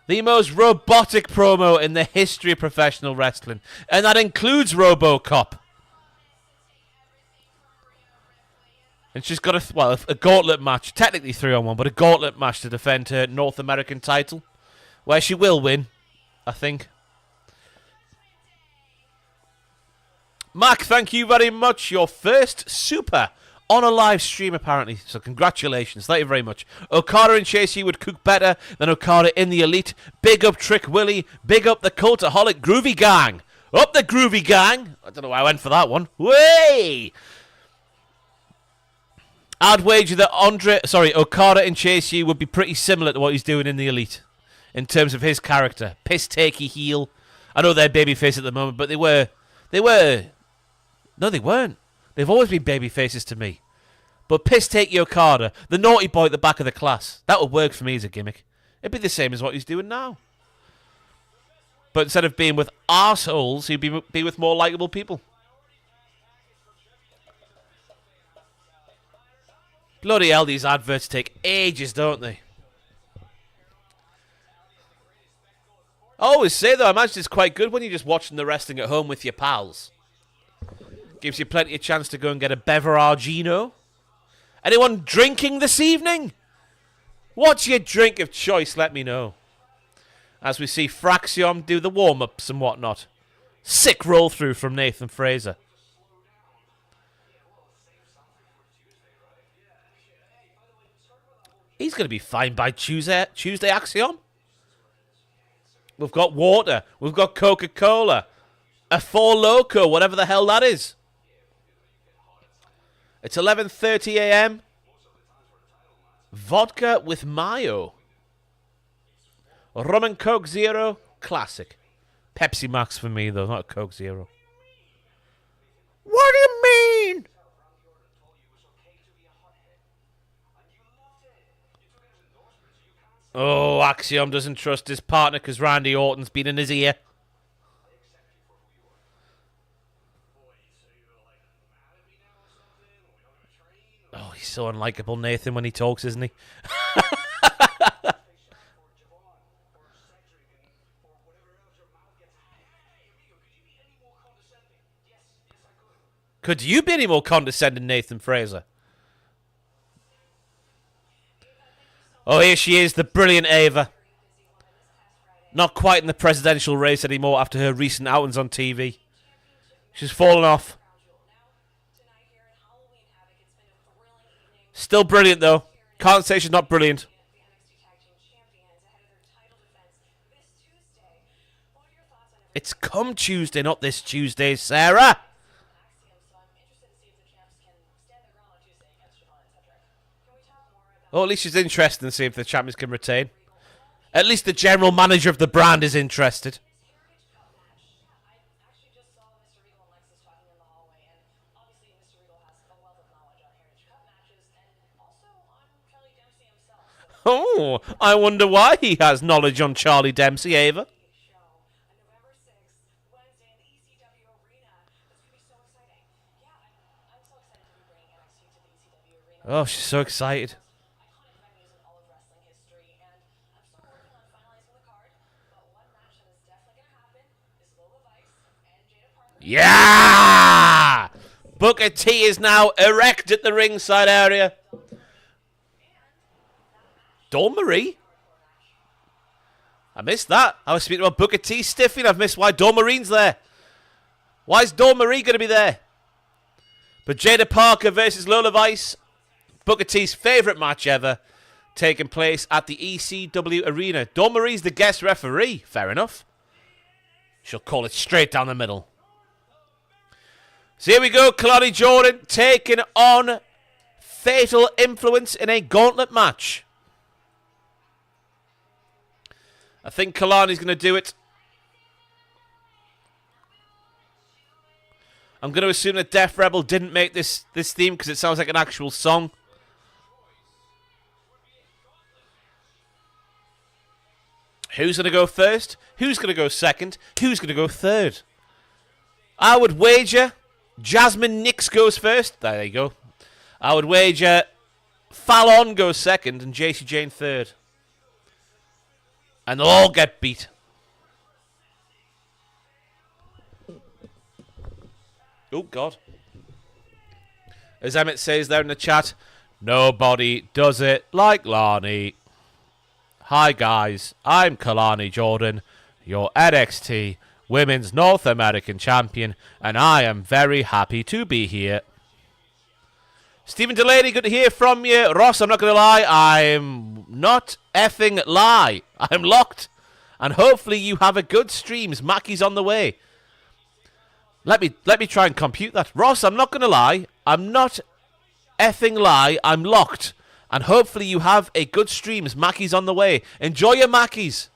The most robotic promo in the history of professional wrestling. And that includes RoboCop. And she's got a gauntlet match, technically 3-on-1, but a gauntlet match to defend her North American title, where she will win, I think. Mac, thank you very much. Your first super on a live stream, apparently. So congratulations. Thank you very much. Okada and Chasey would cook better than Okada in the Elite. Big up Trick Willie. Big up the Cultaholic Groovy Gang. Up the Groovy Gang. I don't know why I went for that one. Way! I'd wager that Okada and Chasey would be pretty similar to what he's doing in the Elite. In terms of his character. Piss-takey heel. I know they're babyface at the moment, but they were... No, they weren't. They've always been baby faces to me. But piss-takey Okada, the naughty boy at the back of the class, that would work for me as a gimmick. It'd be the same as what he's doing now. But instead of being with arseholes, he'd be with more likeable people. Bloody hell, these adverts take ages, don't they? I always say, though, I imagine it's quite good when you're just watching the wrestling at home with your pals. Gives you plenty of chance to go and get a beveragino. Anyone drinking this evening? What's your drink of choice? Let me know. As we see Fraxion do the warm-ups and whatnot. Sick roll-through from Nathan Fraser. He's going to be fine by Tuesday Axiom. We've got water. We've got Coca-Cola. A Four Loko, whatever the hell that is. It's 11:30 a.m. Vodka with mayo. Rum and Coke Zero, classic. Pepsi Max for me, though, not a Coke Zero. What do you mean? Oh, Axiom doesn't trust his partner because Randy Orton's been in his ear. Oh, he's so unlikable, Nathan, when he talks, isn't he? Could you be any more condescending, Nathan Fraser? Oh, here she is, the brilliant Ava. Not quite in the presidential race anymore after her recent outings on TV. She's fallen off. Still brilliant, though. Can't say she's not brilliant. It's come Tuesday, not this Tuesday, Sarah. Oh, at least she's interested in seeing if the champions can retain. At least the general manager of the brand is interested. Oh, I wonder why he has knowledge on Charlie Dempsey, Ava. Oh, she's so excited. Yeah! Booker T is now erect at the ringside area. Dawn Marie? I missed that. I was speaking about Booker T stiffing. I've missed why Dawn Marie's there. Why is Dawn Marie going to be there? But Jada Parker versus Lola Vice. Booker T's favourite match ever. Taking place at the ECW Arena. Dawn Marie's the guest referee. Fair enough. She'll call it straight down the middle. So here we go. Kelani Jordan taking on Fatal Influence in a gauntlet match. I think Kelani's going to do it. I'm going to assume that Def Rebel didn't make this theme because it sounds like an actual song. Who's going to go first? Who's going to go second? Who's going to go third? I would wager Jasmine Nix goes first. There you go. I would wager Fallon goes second and JC Jane third. And they'll all get beat. Oh, God. As Emmett says there in the chat, nobody does it like Lani. Hi guys, I'm Kelani Jordan, your NXT Women's North American Champion, and I am very happy to be here. Stephen Delaney, good to hear from you. Ross, I'm not going to lie, I'm not effing lie. I'm locked, and hopefully you have a good streams. Mackie's on the way. Let me try and compute that. Ross, I'm not going to lie, I'm not effing lie, I'm locked. And hopefully you have a good streams. Mackie's on the way. Enjoy your Mackies.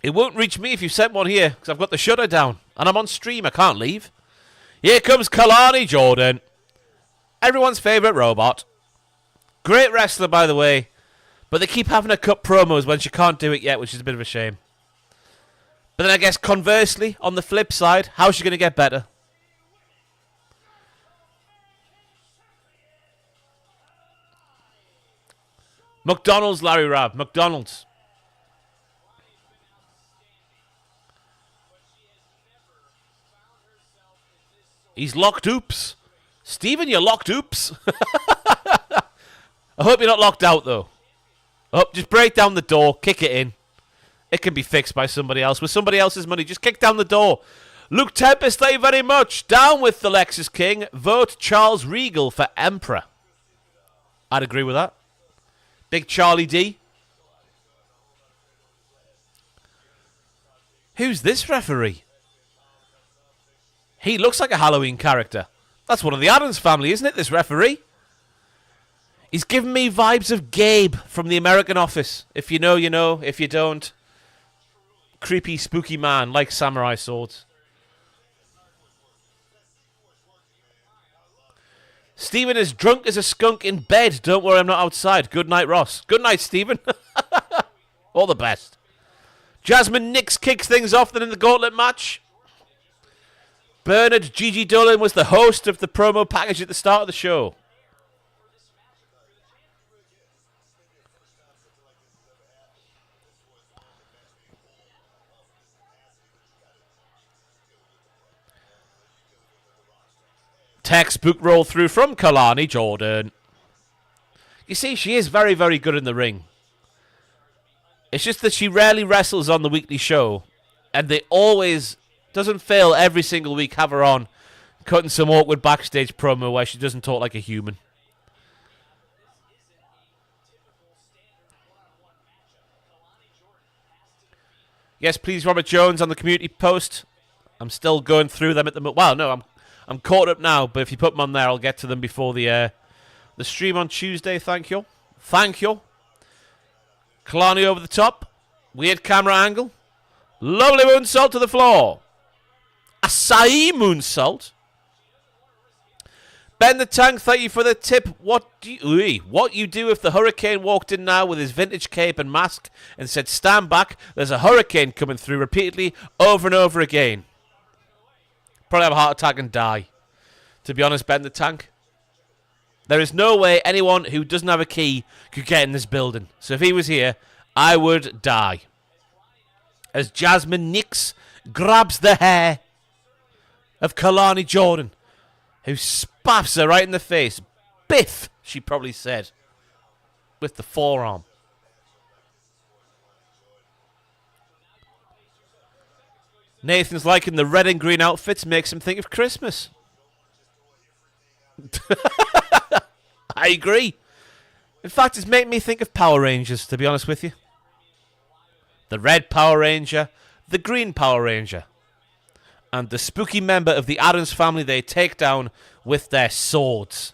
It won't reach me if you sent one here, because I've got the shutter down. And I'm on stream, I can't leave. Here comes Kelani Jordan. Everyone's favourite robot. Great wrestler, by the way. But they keep having her cut promos when she can't do it yet, which is a bit of a shame. But then I guess conversely, on the flip side, how's she going to get better? McDonald's, Larry Rabb. McDonald's. He's locked oops. Steven, you're locked oops. I hope you're not locked out, though. Oh, just break down the door. Kick it in. It can be fixed by somebody else. With somebody else's money, just kick down the door. Luke Tempest, thank you very much. Down with the Lexis King. Vote Charles Regal for Emperor. I'd agree with that. Big Charlie D. Who's this referee? He looks like a Halloween character. That's one of the Addams family, isn't it, this referee? He's giving me vibes of Gabe from the American Office. If you know, you know. If you don't, creepy, spooky man, like samurai swords. Stephen is drunk as a skunk in bed. Don't worry, I'm not outside. Good night, Ross. Good night, Stephen. All the best. Jasmine Nix kicks things off then in the gauntlet match. Bernard Gigi Dolan was the host of the promo package at the start of the show. Textbook roll through from Kelani Jordan. You see, she is very, very good in the ring. It's just that she rarely wrestles on the weekly show. And they always, doesn't fail every single week, have her on cutting some awkward backstage promo where she doesn't talk like a human. Yes, please, Robert Jones on the community post. I'm still going through them at the moment. Well, no, I'm caught up now, but if you put them on there, I'll get to them before the stream on Tuesday. Thank you. Thank you. Kelani over the top. Weird camera angle. Lovely moonsault to the floor. Acai moonsault. Ben the Tank, thank you for the tip. What you do if the Hurricane walked in now with his vintage cape and mask and said, stand back, there's a hurricane coming through repeatedly over and over again. Probably have a heart attack and die. To be honest, Ben the Tank. There is no way anyone who doesn't have a key could get in this building. So if he was here, I would die. As Jasmine Nix grabs the hair of Kelani Jordan, who spaffs her right in the face. Biff, she probably said, with the forearm. Nathan's liking the red and green outfits, makes him think of Christmas. I agree. In fact, it's making me think of Power Rangers, to be honest with you. The red Power Ranger, the green Power Ranger, and the spooky member of the Addams family they take down with their swords.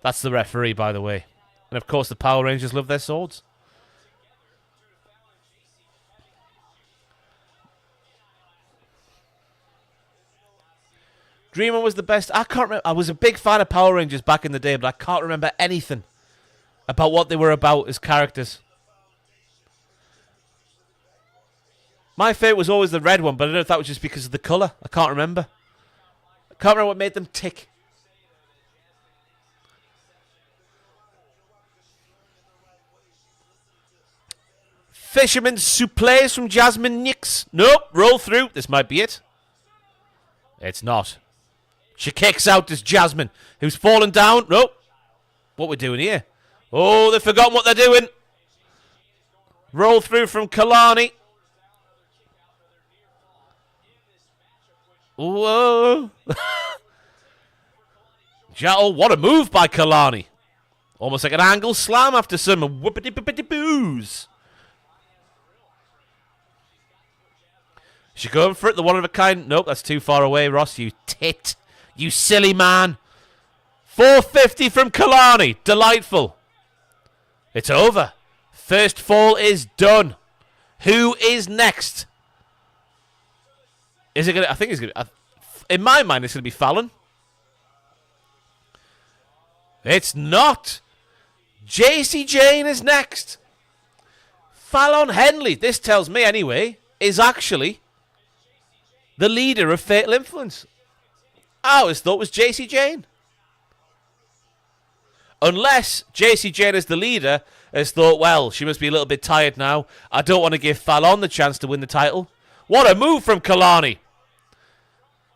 That's the referee, by the way. And of course, the Power Rangers love their swords. Dreamer was the best. I can't remember. I was a big fan of Power Rangers back in the day, but I can't remember anything about what they were about as characters. My favourite was always the red one, but I don't know if that was just because of the colour. I can't remember. I can't remember what made them tick. Fisherman Suplex from Jasmine Nix. Nope, roll through. This might be it. It's not. She kicks out this Jasmine, who's fallen down. Nope. What we're doing here? Oh, they've forgotten what they're doing. Roll through from Kelani. Whoa. Oh, what a move by Kelani. Almost like an angle slam after some whippity-bippity-boos. Is she going for it? The one of a kind? Nope, that's too far away, Ross. You tit. You silly man. 450 from Kelani. Delightful. It's over. First fall is done. Who is next? Is it going to... I think it's going to... In my mind, it's going to be Fallon. It's not. JC Jane is next. Fallon Henley, this tells me anyway, is actually the leader of Fatal Influence. I always thought it was JC Jane. Unless JC Jane is the leader has thought, well, she must be a little bit tired now. I don't want to give Fallon the chance to win the title. What a move from Kelani.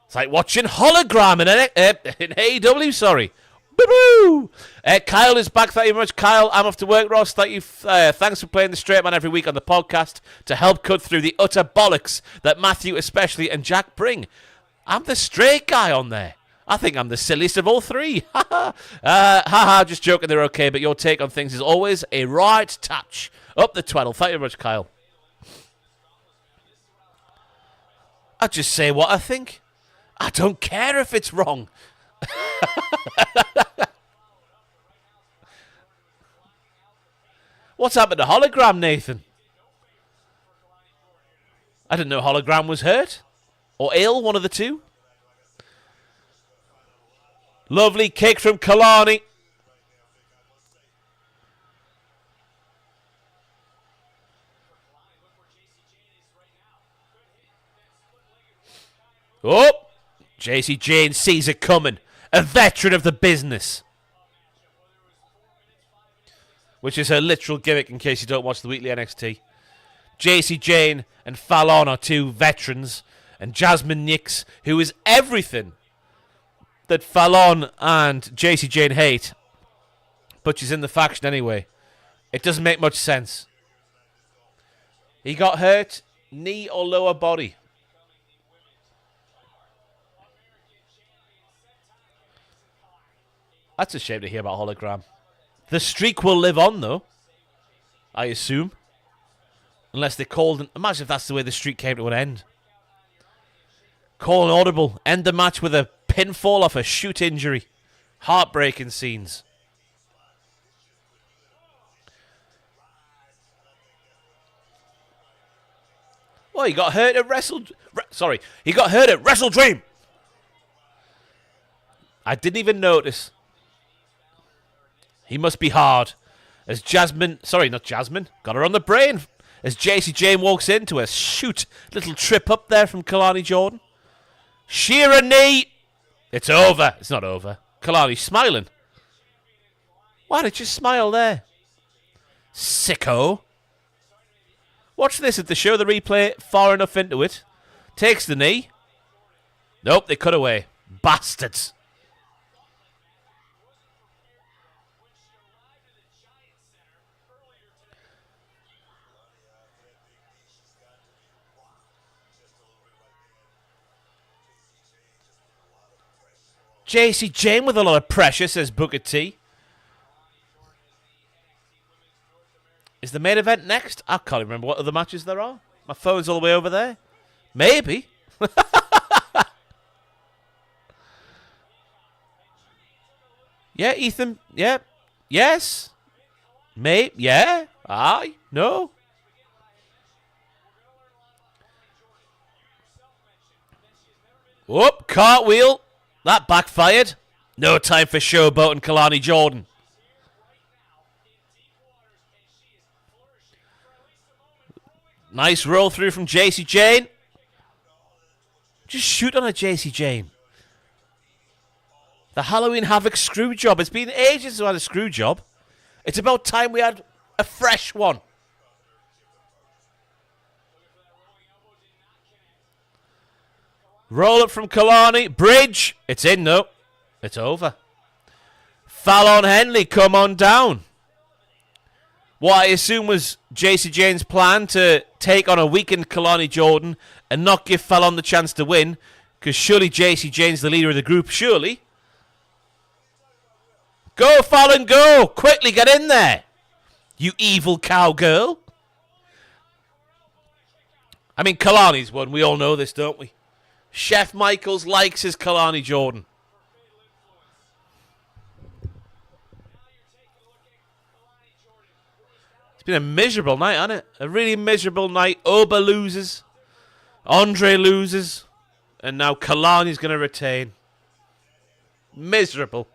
It's like watching hologram in AEW, sorry. Boo-boo! Kyle is back. Thank you very much, Kyle. I'm off to work, Ross. Thank you. Thanks for playing the straight man every week on the podcast to help cut through the utter bollocks that Matthew especially and Jack bring. I'm the straight guy on there. I think I'm the silliest of all three. Just joking, they're okay, but your take on things is always a right touch. Up the Tweddell. Thank you very much, Kyle. I just say what I think. I don't care if it's wrong. What's happened to Hologram, Nathan? I didn't know Hologram was hurt. Or ill, one of the two. Lovely kick from Kelani. Oh! JC Jane sees it coming. A veteran of the business. Which is her literal gimmick in case you don't watch the weekly NXT. JC Jane and Fallon are two veterans. And Jasmine Nix, who is everything that Fallon and JC Jane hate. But she's in the faction anyway. It doesn't make much sense. He got hurt. Knee or lower body. That's a shame to hear about Hologram. The streak will live on, though. I assume. Unless they called... Imagine if that's the way the streak came to an end. Call an audible. End the match with a pinfall off a shoot injury. Heartbreaking scenes. Well, he got hurt at he got hurt at Wrestle Dream. I didn't even notice. He must be hard. As Jasmine... Sorry, not Jasmine. Got her on the brain. As JC Jane walks into a shoot. Little trip up there from Kelani Jordan. Sheer knee. It's over. It's not over. Kelani's smiling. Why did you smile there? Sicko. Watch this. If they show the replay far enough into it. Takes the knee. Nope, they cut away. Bastards. JC Jane with a lot of pressure, says Booker T. Is the main event next? I can't remember what other matches there are. My phone's all the way over there. Maybe. Yeah, Ethan. Yeah. Yes. Maybe. Yeah. Aye. No. Whoop. Cartwheel. That backfired. No time for showboat and Kelani Jordan. Nice roll through from JC Jane. Just shoot on a JC Jane. The Halloween Havoc screw job. It's been ages since we had a screw job. It's about time we had a fresh one. Roll up from Kelani. Bridge. It's in, though. It's over. Fallon Henley, come on down. What I assume was JC Jane's plan to take on a weakened Kelani Jordan and not give Fallon the chance to win, because surely JC Jane's the leader of the group, surely. Go, Fallon, go! Quickly, get in there! You evil cowgirl. I mean, Kalani's won. We all know this, don't we? Chef Michaels likes his Kelani Jordan. It's been a miserable night, hasn't it? A really miserable night. Oba loses. Andre loses. And now Kelani's going to retain. Miserable.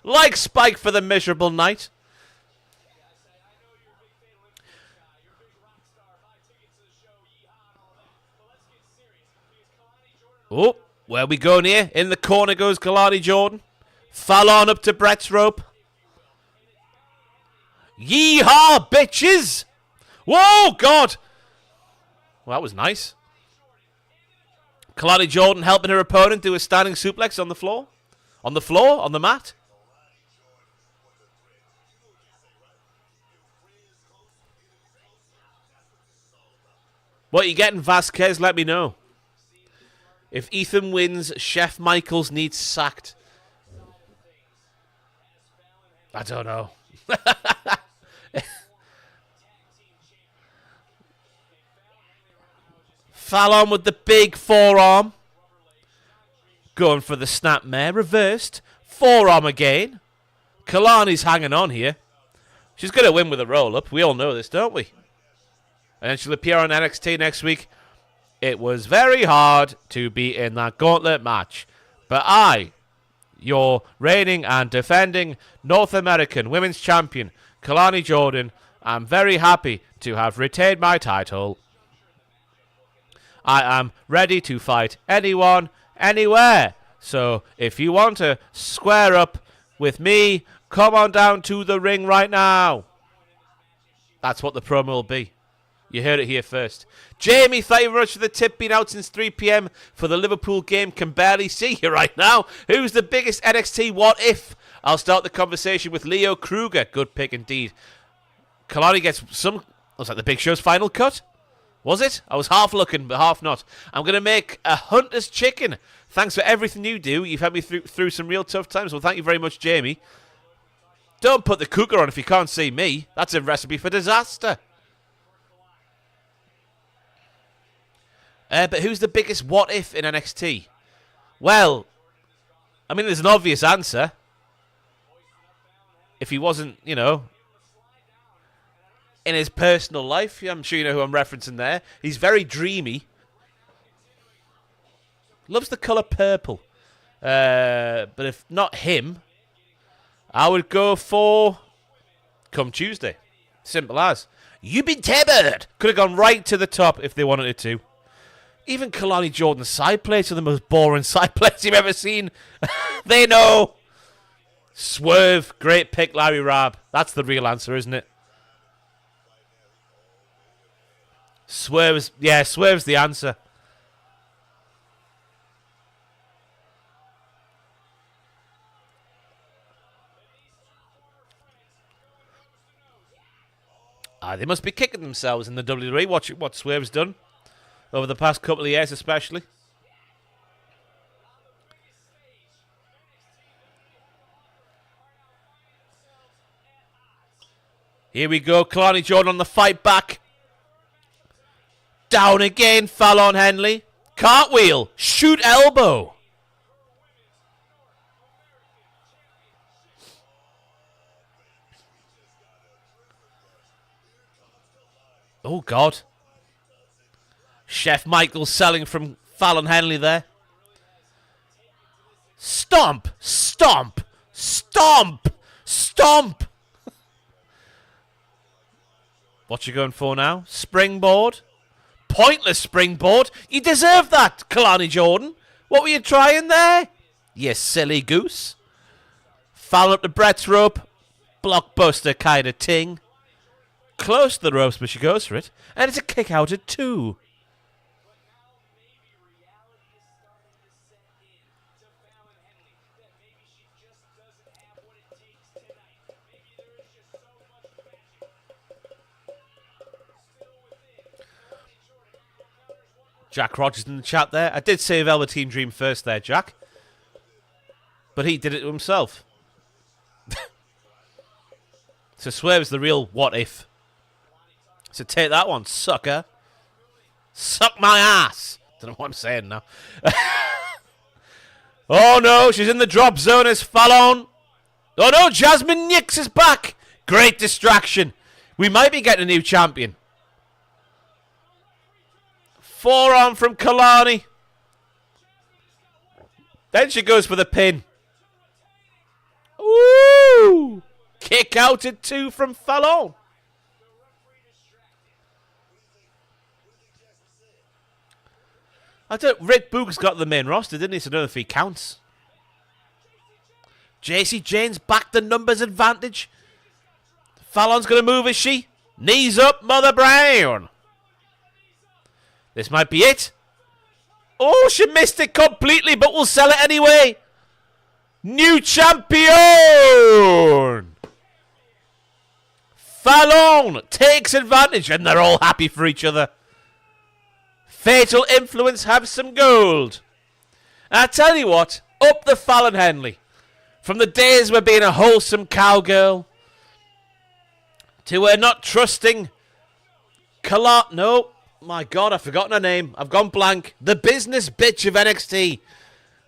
Like Spike for the miserable night. Oh, where we going here? In the corner goes Kelani Jordan. Fallon up to Brett's rope. Yeehaw, bitches! Whoa, God! Well, that was nice. Kelani Jordan helping her opponent do a standing suplex on the floor. On the floor? On the mat? What you getting, Vasquez? Let me know. If Ethan wins, Chef Michaels needs sacked. I don't know. Fallon with the big forearm. Going for the snapmare. Reversed. Forearm again. Kalani's hanging on here. She's going to win with a roll-up. We all know this, don't we? And then she'll appear on NXT next week. It was very hard to be in that gauntlet match. But I, your reigning and defending North American Women's Champion, Kelani Jordan, am very happy to have retained my title. I am ready to fight anyone, anywhere. So if you want to square up with me, come on down to the ring right now. That's what the promo will be. You heard it here first. Jamie, thank you very much for the tip. Been out since 3 p.m. for the Liverpool game. Can barely see you right now. Who's the biggest NXT what if? I'll start the conversation with Leo Kruger. Good pick indeed. Kelani gets some... Looks like the Big Show's final cut. Was it? I was half looking, but half not. I'm going to make a Hunter's Chicken. Thanks for everything you do. You've had me through some real tough times. Well, thank you very much, Jamie. Don't put the cooker on if you can't see me. That's a recipe for disaster. But who's the biggest what if in NXT? Well, I mean, there's an obvious answer. If he wasn't, you know, in his personal life, I'm sure you know who I'm referencing there. He's very dreamy. Loves the colour purple. But if not him, I would go for come Tuesday. Simple as. You've been tethered. Could have gone right to the top if they wanted it to. Even Kelani Jordan's side plates are the most boring side plates you've ever seen. They know. Swerve. Great pick, Larry Rabb. That's the real answer, isn't it? Swerve's the answer. They must be kicking themselves in the WWE. Watch what Swerve's done over the past couple of years, especially. Here we go. Kelani Jordan on the fight back. Down again. Fallon Henley. Cartwheel. Shoot elbow. Oh, God. Chef Michael selling from Fallon Henley there. Stomp. Stomp. Stomp. Stomp. What you going for now? Springboard. Pointless springboard. You deserve that, Kelani Jordan. What were you trying there? You silly goose. Fallon up the Brett's rope. Blockbuster kind of ting. Close to the ropes, but she goes for it. And it's a kick out at 2. Jack Rogers in the chat there. I did say Velveteen Dream first there, Jack. But he did it to himself. So Swerve's the real what if. So take that one, sucker. Suck my ass. Don't know what I'm saying now. Oh no, she's in the drop zone as Fallon. Oh no, Jasmine Nix is back. Great distraction. We might be getting a new champion. Forearm from Kelani. Then she goes for the pin. Ooh! Kick out at 2 from Fallon. Rick Boog's got the main roster, didn't he? So I don't know if he counts. JC Jane's back the numbers advantage. Fallon's going to move, is she? Knees up, Mother Brown. This might be it. Oh, she missed it completely, but we'll sell it anyway. New champion. Fallon takes advantage, and they're all happy for each other. Fatal Influence have some gold. And I tell you what, up the Fallon Henley. From the days where being a wholesome cowgirl to her not trusting no, my God, I've forgotten her name. I've gone blank. The business bitch of NXT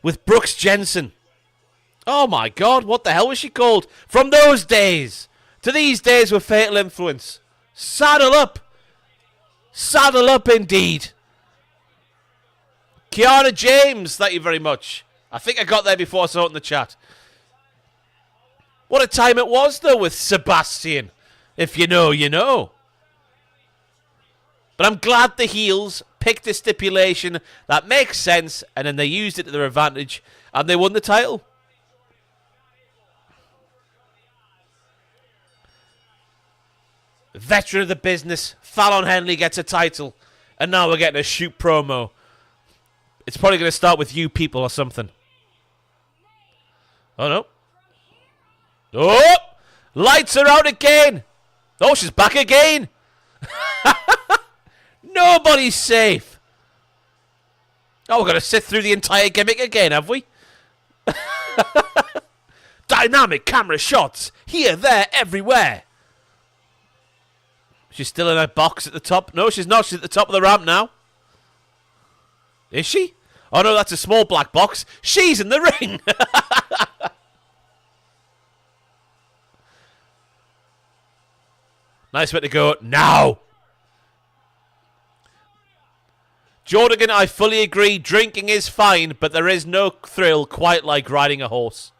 with Brooks Jensen. Oh my God, what the hell was she called? From those days to these days with Fatal Influence. Saddle up. Saddle up indeed. Kiana James, thank you very much. I think I got there before I saw it in the chat. What a time it was, though, with Sebastian. If you know, you know. But I'm glad the heels picked a stipulation that makes sense, and then they used it to their advantage, and they won the title. Veteran of the business, Fallon Henley gets a title, and now we're getting a shoot promo. It's probably going to start with you people or something. Oh, no. Oh! Lights are out again! Oh, she's back again! Nobody's safe! Oh, we're going to sit through the entire gimmick again, have we? Dynamic camera shots! Here, there, everywhere! She's still in her box at the top. No, she's not. She's at the top of the ramp now. Is she? Oh, no, that's a small black box. She's in the ring! Nice way to go. Now! Jordan, I fully agree. Drinking is fine, but there is no thrill quite like riding a horse.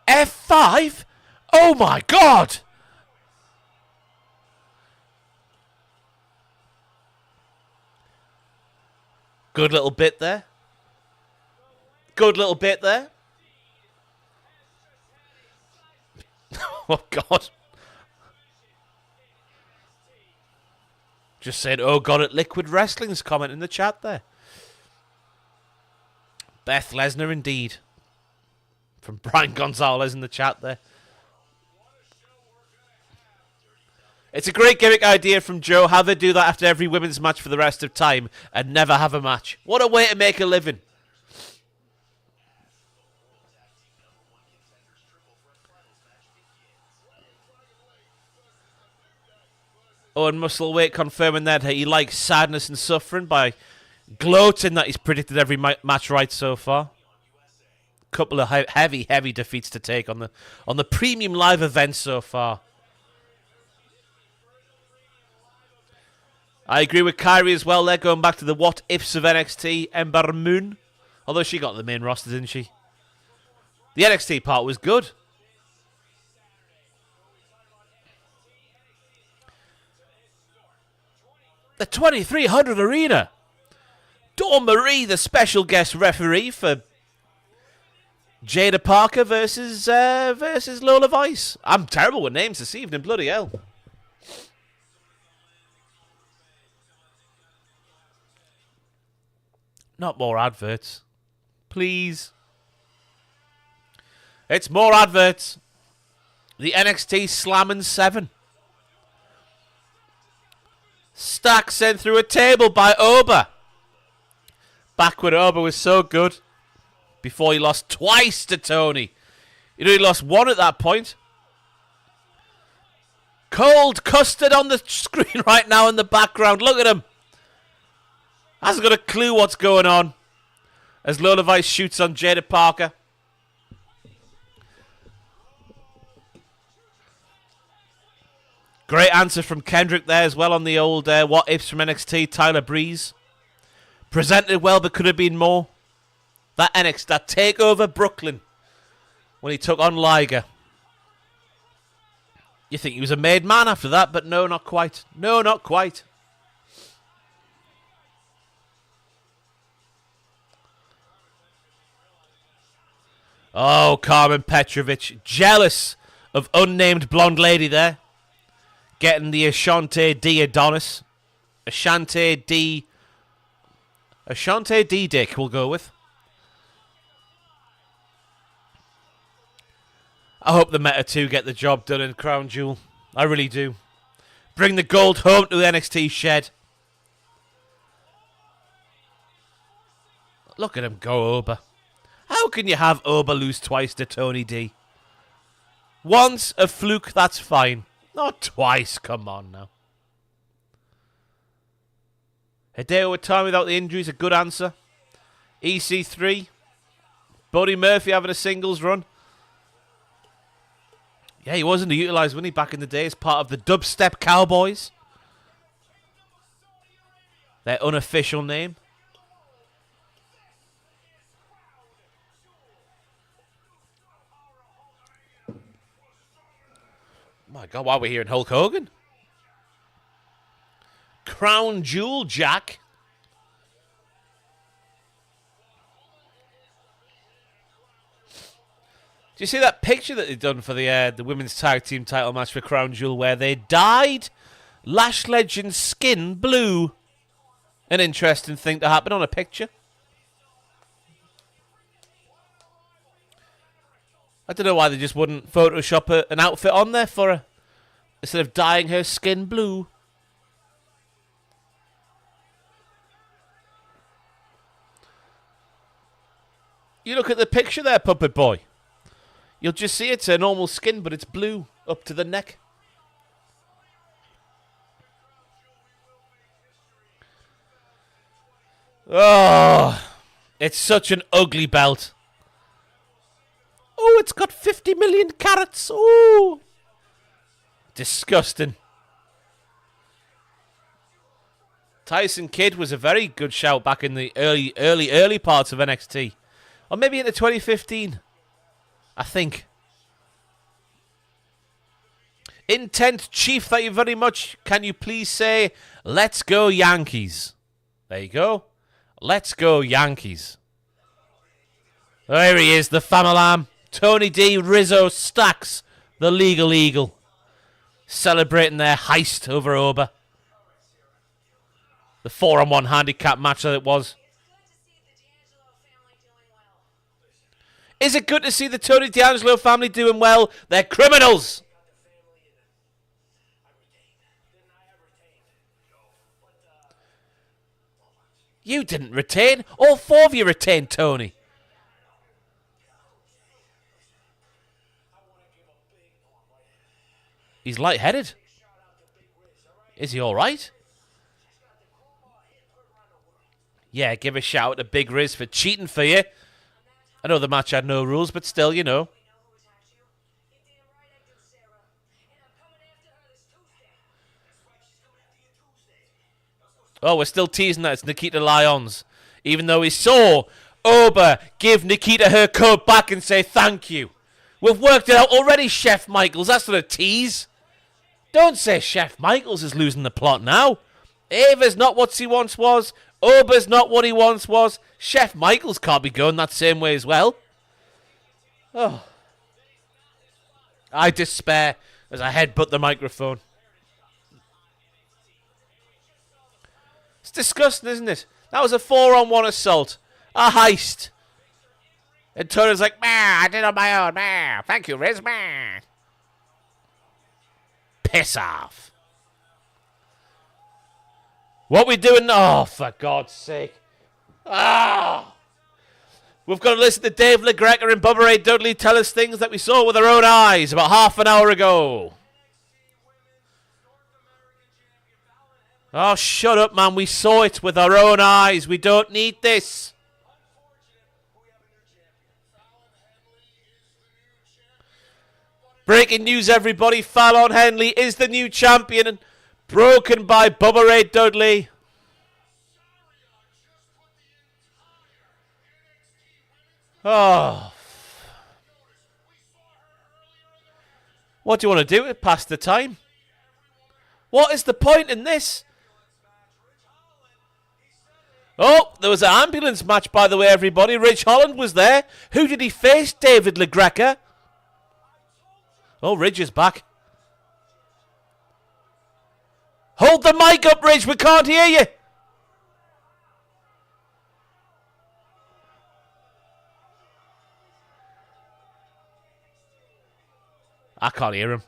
F5? Oh my God! Good little bit there. Good little bit there. Oh, God. Just said, oh, God, at Liquid Wrestling's comment in the chat there. Beth Lesnar, indeed. From Brian Gonzalez in the chat there. It's a great gimmick idea from Joe. Have they do that after every women's match for the rest of time and never have a match. What a way to make a living. Owen Muscleweight confirming that he likes sadness and suffering by gloating that he's predicted every match right so far. Couple of heavy defeats to take on the premium live event so far. I agree with Kyrie as well there, going back to the what ifs of NXT. Ember Moon, although she got the main roster, didn't she? The NXT part was good. The 2300 Arena. Dawn Marie, the special guest referee for Jada Parker versus Lola Vice. I'm terrible with names this evening, bloody hell. Not more adverts. Please. It's more adverts. The NXT Slam and 7. Stack sent through a table by Oba. Back when Oba was so good. Before he lost twice to Tony. He only lost one at that point. Cold custard on the screen right now in the background. Look at him. Hasn't got a clue what's going on. As Lola Vice shoots on Jada Parker. Great answer from Kendrick there as well on the old what ifs from NXT. Tyler Breeze. Presented well, but could have been more. That takeover Brooklyn. When he took on Liger. You think he was a made man after that, but no, not quite. No, not quite. Oh, Carmen Petrovic. Jealous of unnamed blonde lady there. Getting the Ashante D Adonis. Ashante D Dick, we'll go with. I hope the Meta 2 get the job done in Crown Jewel. I really do. Bring the gold home to the NXT shed. Look at him go, Oba. How can you have Oba lose twice to Tony D? Once, a fluke, that's fine. Not twice, come on now. Hideo Itami without the injury is a good answer. EC3. Buddy Murphy having a singles run. Yeah, he was underutilized, wasn't he, back in the day as part of the Dubstep Cowboys? Their unofficial name. My God, why are we hearing Hulk Hogan? Crown Jewel Jack. Do you see that picture that they've done for the women's tag team title match for Crown Jewel where they dyed Lash Legend's skin blue? An interesting thing to happen on a picture. I don't know why they just wouldn't Photoshop an outfit on there for her instead of dyeing her skin blue. You look at the picture there, Puppet Boy. You'll just see it's her normal skin, but it's blue up to the neck. Oh, it's such an ugly belt. Oh, it's got 50 million carats. Oh, disgusting. Tyson Kidd was a very good shout back in the early parts of NXT. Or maybe into 2015. I think. Intent Chief, thank you very much. Can you please say, let's go Yankees? There you go. Let's go Yankees. There he is, the Famalam. Tony D, Rizzo, Stacks, the Legal Eagle. Celebrating their heist over Oba. The 4-on-1 handicap match that it was. Is it good to see the Tony D'Angelo family doing well? They're criminals. You didn't retain. All four of you retained, Tony. He's lightheaded. Is he all right? Yeah, give a shout out to Big Riz for cheating for you. I know the match had no rules, but still, you know. Oh, we're still teasing that it's Nikita Lyons. Even though we saw Oba give Nikita her coat back and say thank you. We've worked it out already, Chef Michaels. That's not a tease. Don't say Chef Michaels is losing the plot now. Ava's not what she once was. Oba's not what he once was. Chef Michaels can't be going that same way as well. Oh. I despair as I headbutt the microphone. It's disgusting, isn't it? That was a 4-on-1 assault. A heist. And Tony's like, I did it on my own. Thank you, Riz. Piss off. What we doing? Oh, for God's sake. Ah! We've got to listen to Dave LaGreca and Bubba Ray Dudley tell us things that we saw with our own eyes about half an hour ago. Oh, shut up, man. We saw it with our own eyes. We don't need this. Breaking news, everybody. Fallon Henley is the new champion and broken by Bubba Ray Dudley. Oh. What do you want to do? Pass the time? What is the point in this? Oh, there was an ambulance match, by the way, everybody. Ridge Holland was there. Who did he face? David LaGreca. Oh, Ridge is back. Hold the mic up, Ridge. We can't hear you. I can't hear him.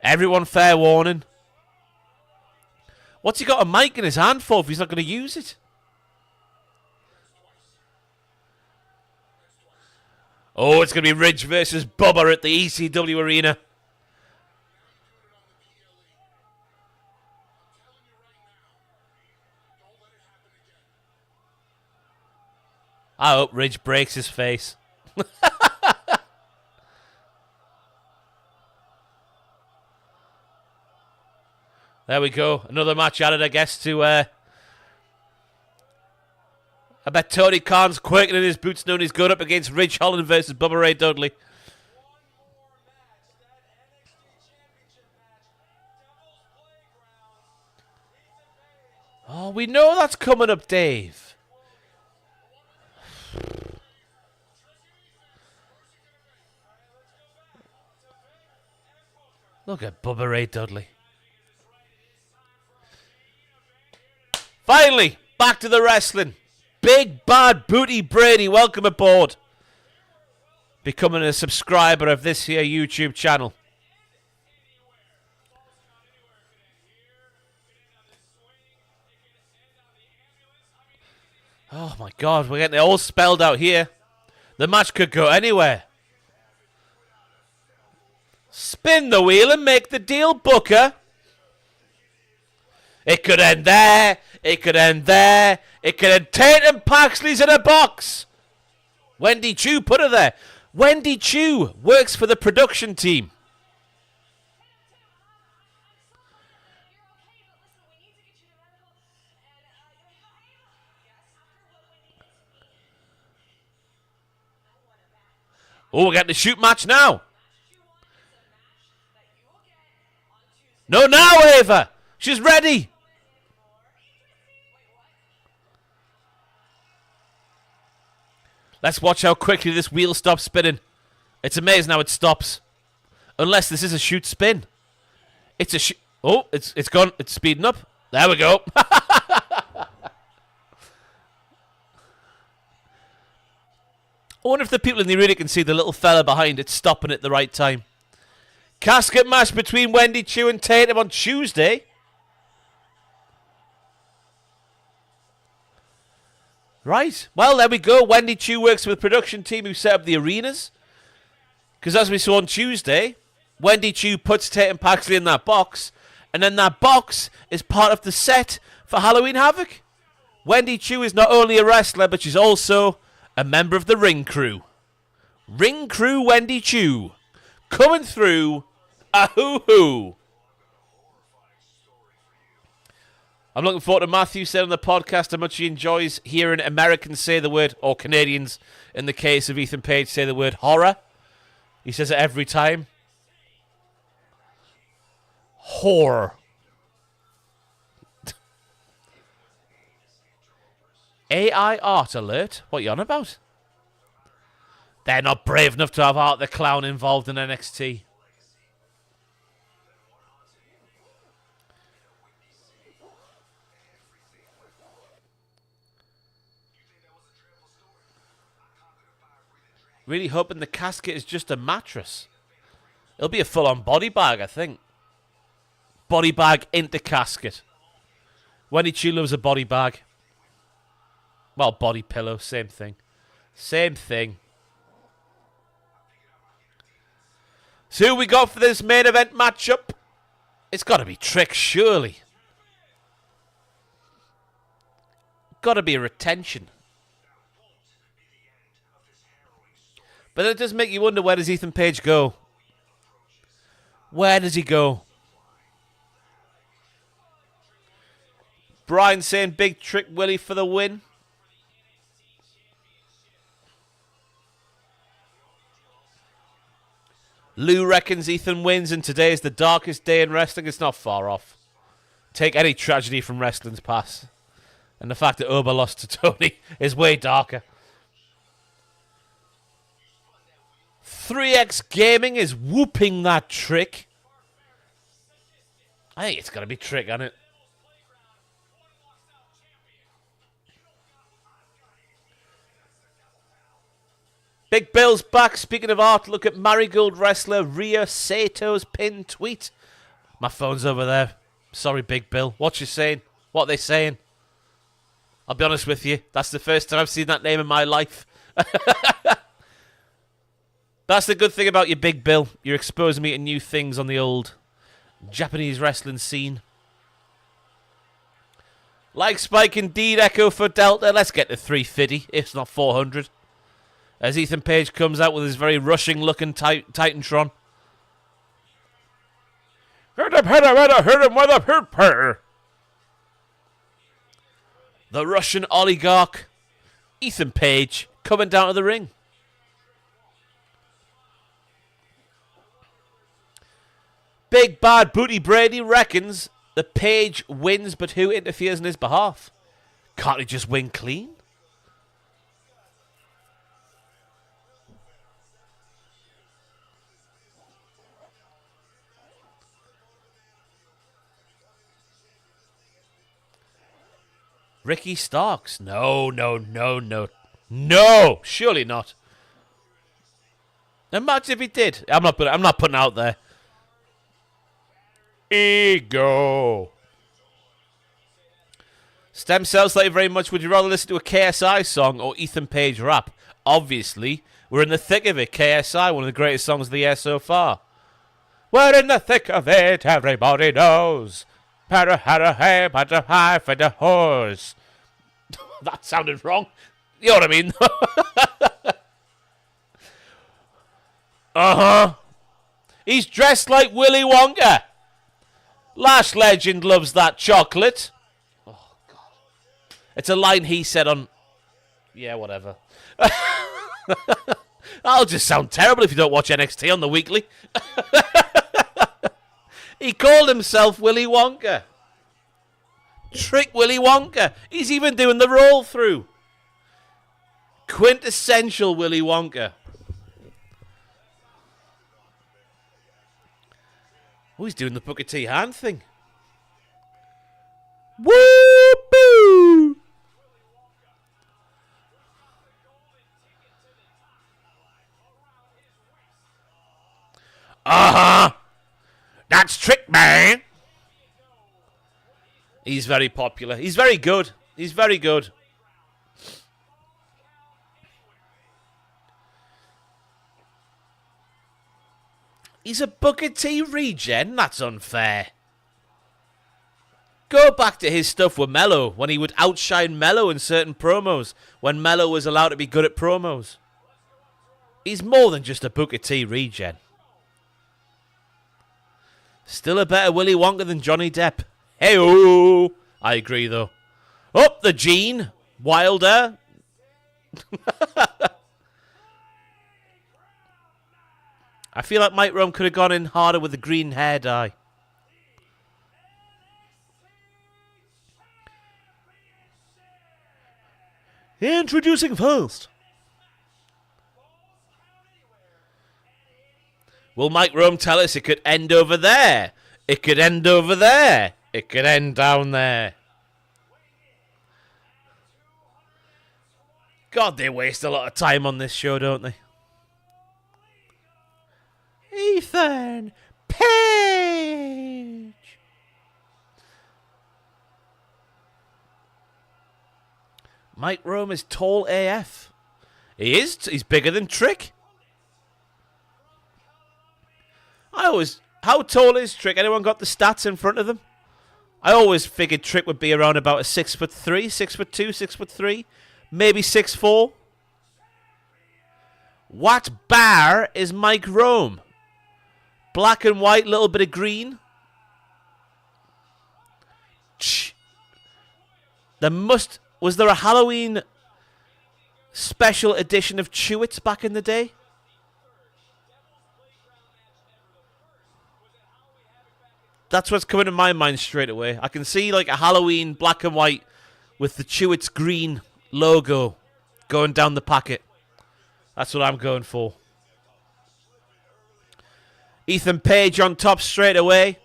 Everyone fair warning. What's he got a mic in his hand for if he's not going to use it? Oh, it's going to be Ridge versus Bubba at the ECW arena. I hope Ridge breaks his face. There we go. Another match added, I guess, to... I bet Tony Khan's quaking in his boots knowing he's going up against Ridge Holland versus Bubba Ray Dudley. Oh, we know that's coming up, Dave. Look at Bubba Ray Dudley. Finally, back to the wrestling. Big Bad Booty Brady, welcome aboard. Becoming a subscriber of this here YouTube channel. Oh my God, we're getting it all spelled out here. The match could go anywhere. Spin the wheel and make the deal, Booker. It could end there. It could end there. It could end. Tatum Paxley's in a box. Wendy Chu put her there. Wendy Chu works for the production team. Oh, we're getting the shoot match now. No, now, Ava. She's ready. Let's watch how quickly this wheel stops spinning. It's amazing how it stops. Unless this is a shoot spin. It's a shoot. Oh, it's gone. It's speeding up. There we go. I wonder if the people in the arena can see the little fella behind it stopping at the right time. Casket match between Wendy Chu and Tatum on Tuesday. Right. Well, there we go. Wendy Chu works with the production team who set up the arenas. Because as we saw on Tuesday, Wendy Chu puts Tatum Paxley in that box. And then that box is part of the set for Halloween Havoc. Wendy Chu is not only a wrestler, but she's also a member of the ring crew. Ring crew Wendy Chu. Coming through a hoo-hoo. I'm looking forward to Matthew saying on the podcast how much he enjoys hearing Americans say the word, or Canadians, in the case of Ethan Page, say the word horror. He says it every time. Horror. AI art alert? What are you on about? They're not brave enough to have Art the Clown involved in NXT. Really hoping the casket is just a mattress. It'll be a full-on body bag, I think. Body bag into casket. Wendy Chu loves a body bag. Well, body pillow, same thing. Same thing. So who we got for this main event matchup? It's got to be Trick, surely. Got to be a retention. But it does make you wonder, where does Ethan Page go? Where does he go? Brian saying Big Trick Willie for the win. Lou reckons Ethan wins and today is the darkest day in wrestling. It's not far off. Take any tragedy from wrestling's past. And the fact that Oba lost to Tony is way darker. 3X Gaming is whooping that Trick. I think it's got to be Trick, isn't it? Big Bill's back. Speaking of art, look at Marigold wrestler Rhea Sato's pinned tweet. My phone's over there. Sorry, Big Bill. What you saying? What are they saying? I'll be honest with you. That's the first time I've seen that name in my life. That's the good thing about you, Big Bill. You're exposing me to new things on the old Japanese wrestling scene. Like Spike indeed, Echo for Delta. Let's get to 350, if not 400. As Ethan Page comes out with his very rushing-looking Titantron. Hit him with a purr. The Russian oligarch, Ethan Page, coming down to the ring. Big Bad Booty Brady reckons the Page wins, but who interferes on his behalf? Can't he just win clean? Ricky Starks. No. No, surely not. Imagine if he did. I'm not putting it out there. Ego. Stem cells, thank you very much. Would you rather listen to a KSI song or Ethan Page rap? Obviously, we're in the thick of it. KSI, one of the greatest songs of the year so far. We're in the thick of it, everybody knows. Para high for the horse. That sounded wrong. You know what I mean? He's dressed like Willy Wonka. Lash Legend loves that chocolate. Oh, God. It's a line he said on... Yeah, whatever. That'll just sound terrible if you don't watch NXT on the weekly. He called himself Willy Wonka. Trick Willy Wonka. He's even doing the roll through. Quintessential Willy Wonka. Oh, he's doing the Booker T hand thing. Woo-boo! That's Trick, man. He's very popular. He's very good. He's very good. He's a Booker T regen? That's unfair. Go back to his stuff with Mello, when he would outshine Mello in certain promos, when Mello was allowed to be good at promos. He's more than just a Booker T regen. Still a better Willy Wonka than Johnny Depp. Hey-oh! I agree, though. Up the Gene. Wilder. I feel like Mike Rome could have gone in harder with the green hair dye. Introducing first. Will Mike Rome tell us it could end over there? It could end over there. It could end down there. God, they waste a lot of time on this show, don't they? Ethan Page. Mike Rome is tall AF. He is. He's bigger than Trick. How tall is Trick? Anyone got the stats in front of them? I always figured Trick would be around about a 6'3", 6'2", 6'3", maybe 6'4". What bar is Mike Rome? Black and white, little bit of green. Was there a Halloween special edition of Chewits back in the day? That's what's coming to my mind straight away. I can see like a Halloween black and white with the Chewits green logo going down the packet. That's what I'm going for. Ethan Page on top straight away.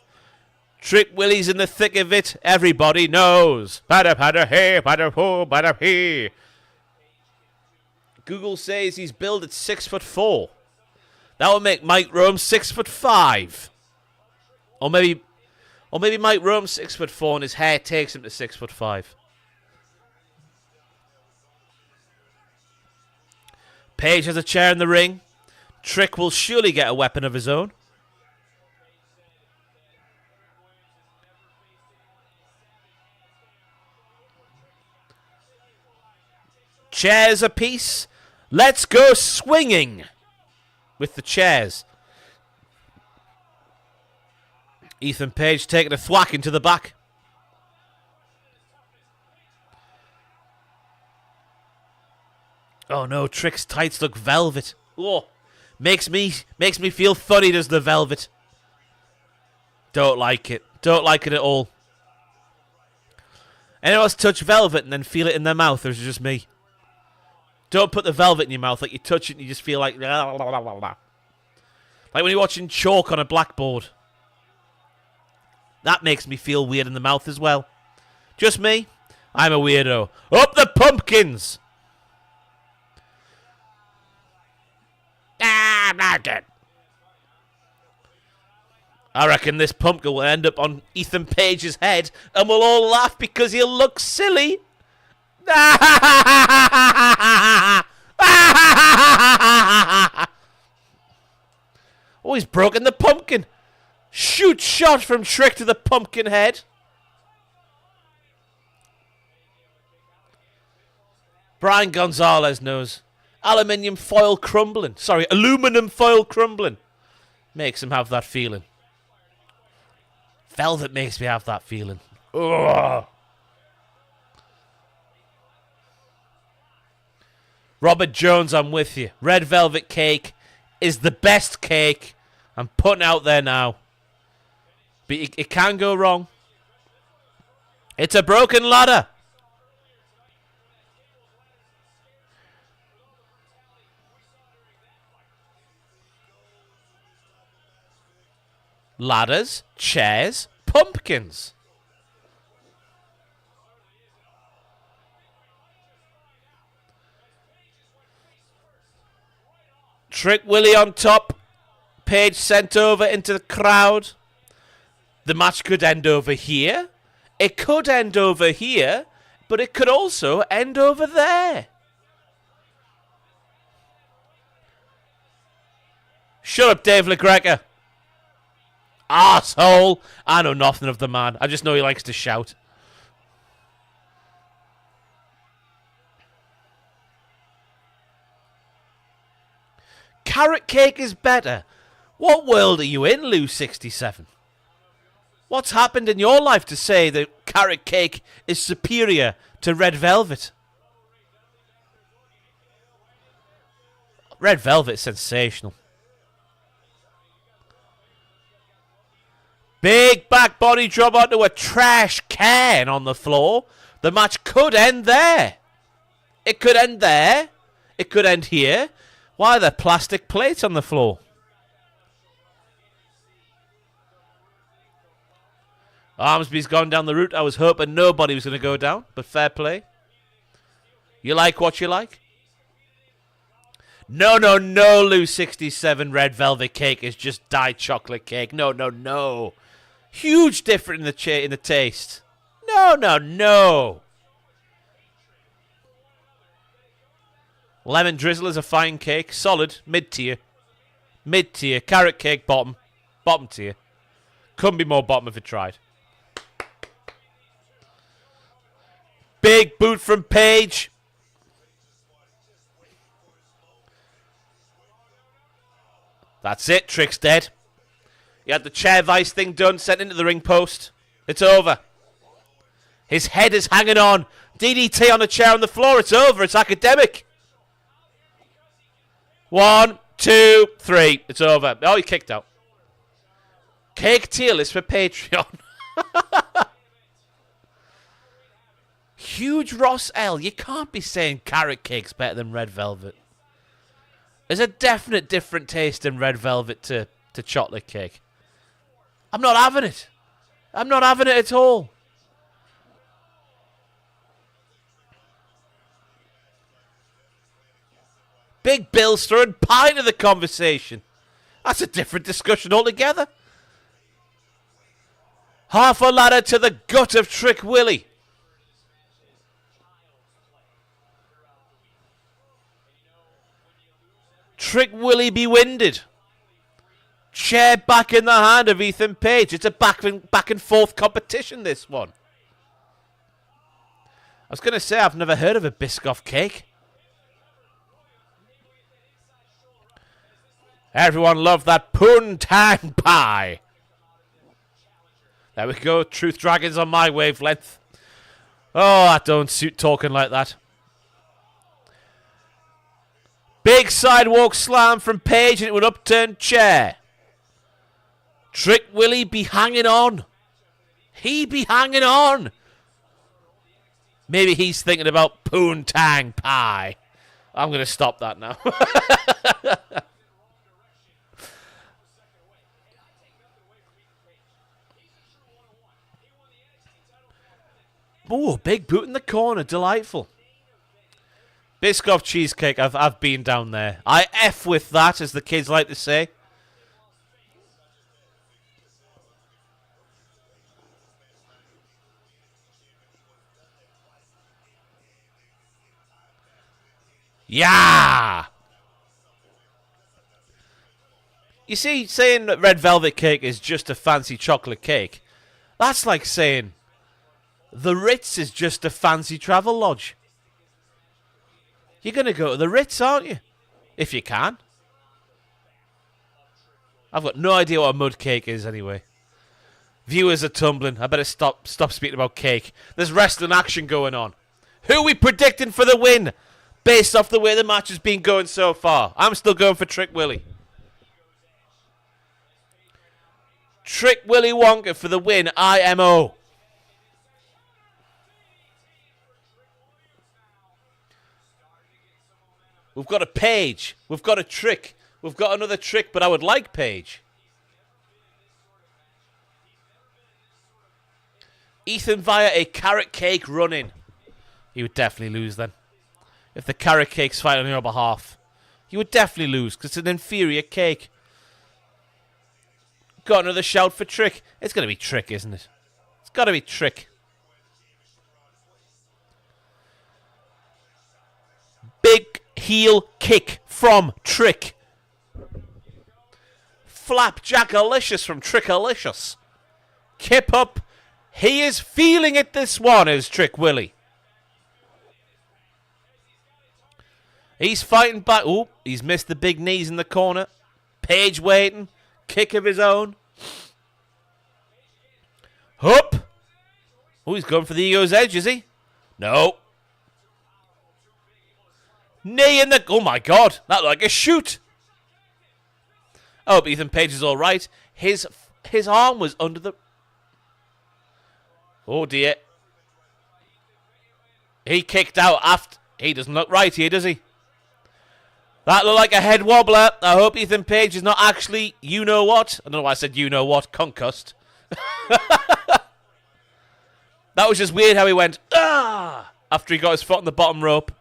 Trick Willie's in the thick of it. Everybody knows. Bada bada hey, bada ho, bada hey. Google says he's billed at 6'4". That would make Mike Rome 6'5". Or maybe Mike Rome's 6'4" and his hair takes him to 6'5". Page has a chair in the ring. Trick will surely get a weapon of his own. Chairs apiece. Let's go swinging with the chairs. Ethan Page taking a thwack into the back. Oh no, Trick's tights look velvet. Oh, makes me feel funny, does the velvet. Don't like it. Don't like it at all. Anyone else touch velvet and then feel it in their mouth, or is it just me? Don't put the velvet in your mouth. Like you touch it and you just feel like... Like when you're watching chalk on a blackboard. That makes me feel weird in the mouth as well. Just me? I'm a weirdo. Up the pumpkins! I'm not dead. I reckon this pumpkin will end up on Ethan Page's head and we'll all laugh because he'll look silly. Oh, he's broken the pumpkin. Shoot shot from Trick to the pumpkin head. Brian Gonzalez knows. Aluminum foil crumbling. Sorry, aluminum foil crumbling. Makes him have that feeling. Velvet makes me have that feeling. Ugh. Robert Jones, I'm with you. Red velvet cake is the best cake. I'm putting out there now. But it can go wrong. It's a broken ladder. Ladders, chairs, pumpkins. Trick Willie on top. Page sent over into the crowd. The match could end over here. It could end over here. But it could also end over there. Shut up, Dave LaGreca. Arsehole. I know nothing of the man. I just know he likes to shout. Carrot cake is better. What world are you in, Lou67? What's happened in your life to say that carrot cake is superior to red velvet? Red velvet is sensational. Big back body drop onto a trash can on the floor. The match could end there. It could end there. It could end here. Why are there plastic plates on the floor? Armsby's gone down the route I was hoping nobody was going to go down, but fair play. You like what you like? No, Lou67 red velvet cake is just dyed chocolate cake. No. Huge difference in the taste. No. Lemon drizzle is a fine cake. Solid. Mid-tier. Mid-tier. Carrot cake, bottom. Bottom tier. Couldn't be more bottom if it tried. Big boot from Paige. That's it. Trick's dead. He had the chair vice thing done, sent into the ring post. It's over. His head is hanging on. DDT on a chair on the floor. It's over. It's academic. 1, 2, 3. It's over. Oh, he kicked out. Cake tier list for Patreon. Huge Ross L. You can't be saying carrot cake's better than red velvet. There's a definite different taste in red velvet to chocolate cake. I'm not having it. I'm not having it at all. Big Bill's throwing pie into the conversation. That's a different discussion altogether. Half a ladder to the gut of Trick Willie. Trick Willie be winded. Chair back in the hand of Ethan Page. It's a back and forth competition, this one. I was going to say, I've never heard of a Biscoff cake. Everyone loved that poontang pie. There we go. Truth Dragons on my wavelength. Oh, that don't suit talking like that. Big sidewalk slam from Page into an upturned chair. Trick Willie be hanging on. He be hanging on. Maybe he's thinking about poontang pie. I'm going to stop that now. Oh, big boot in the corner. Delightful. Biscoff cheesecake. I've been down there. I F with that, as the kids like to say. Yeah! You see, saying that red velvet cake is just a fancy chocolate cake, that's like saying the Ritz is just a fancy travel lodge. You're going to go to the Ritz, aren't you? If you can. I've got no idea what a mud cake is anyway. Viewers are tumbling. I better stop speaking about cake. There's wrestling action going on. Who are we predicting for the win? Based off the way the match has been going so far. I'm still going for Trick Willie. Trick Willie Wonka for the win. IMO. We've got a Page. We've got a Trick. We've got another Trick, but I would like Page. Ethan via a carrot cake run-in. He would definitely lose then. If the carrot cake's fighting on your behalf. He would definitely lose, because it's an inferior cake. Got another shout for Trick. It's going to be Trick, isn't it? It's got to be Trick. Big heel kick from Trick. Flapjackalicious from Trickalicious. Kip up. He is feeling it, this one, is Trick Willie. He's fighting back. Oh, he's missed the big knees in the corner. Page waiting. Kick of his own. Hup. Oh, he's going for the ego's edge, is he? No. Knee in the... Oh, my God. That looked like a shoot. Oh, but Ethan Page is all right. His arm was under the... Oh, dear. He kicked out after... He doesn't look right here, does he? That looked like a head wobbler. I hope Ethan Page is not actually you-know-what. I don't know why I said you-know-what. Concussed. That was just weird how he went, ah, after he got his foot on the bottom rope.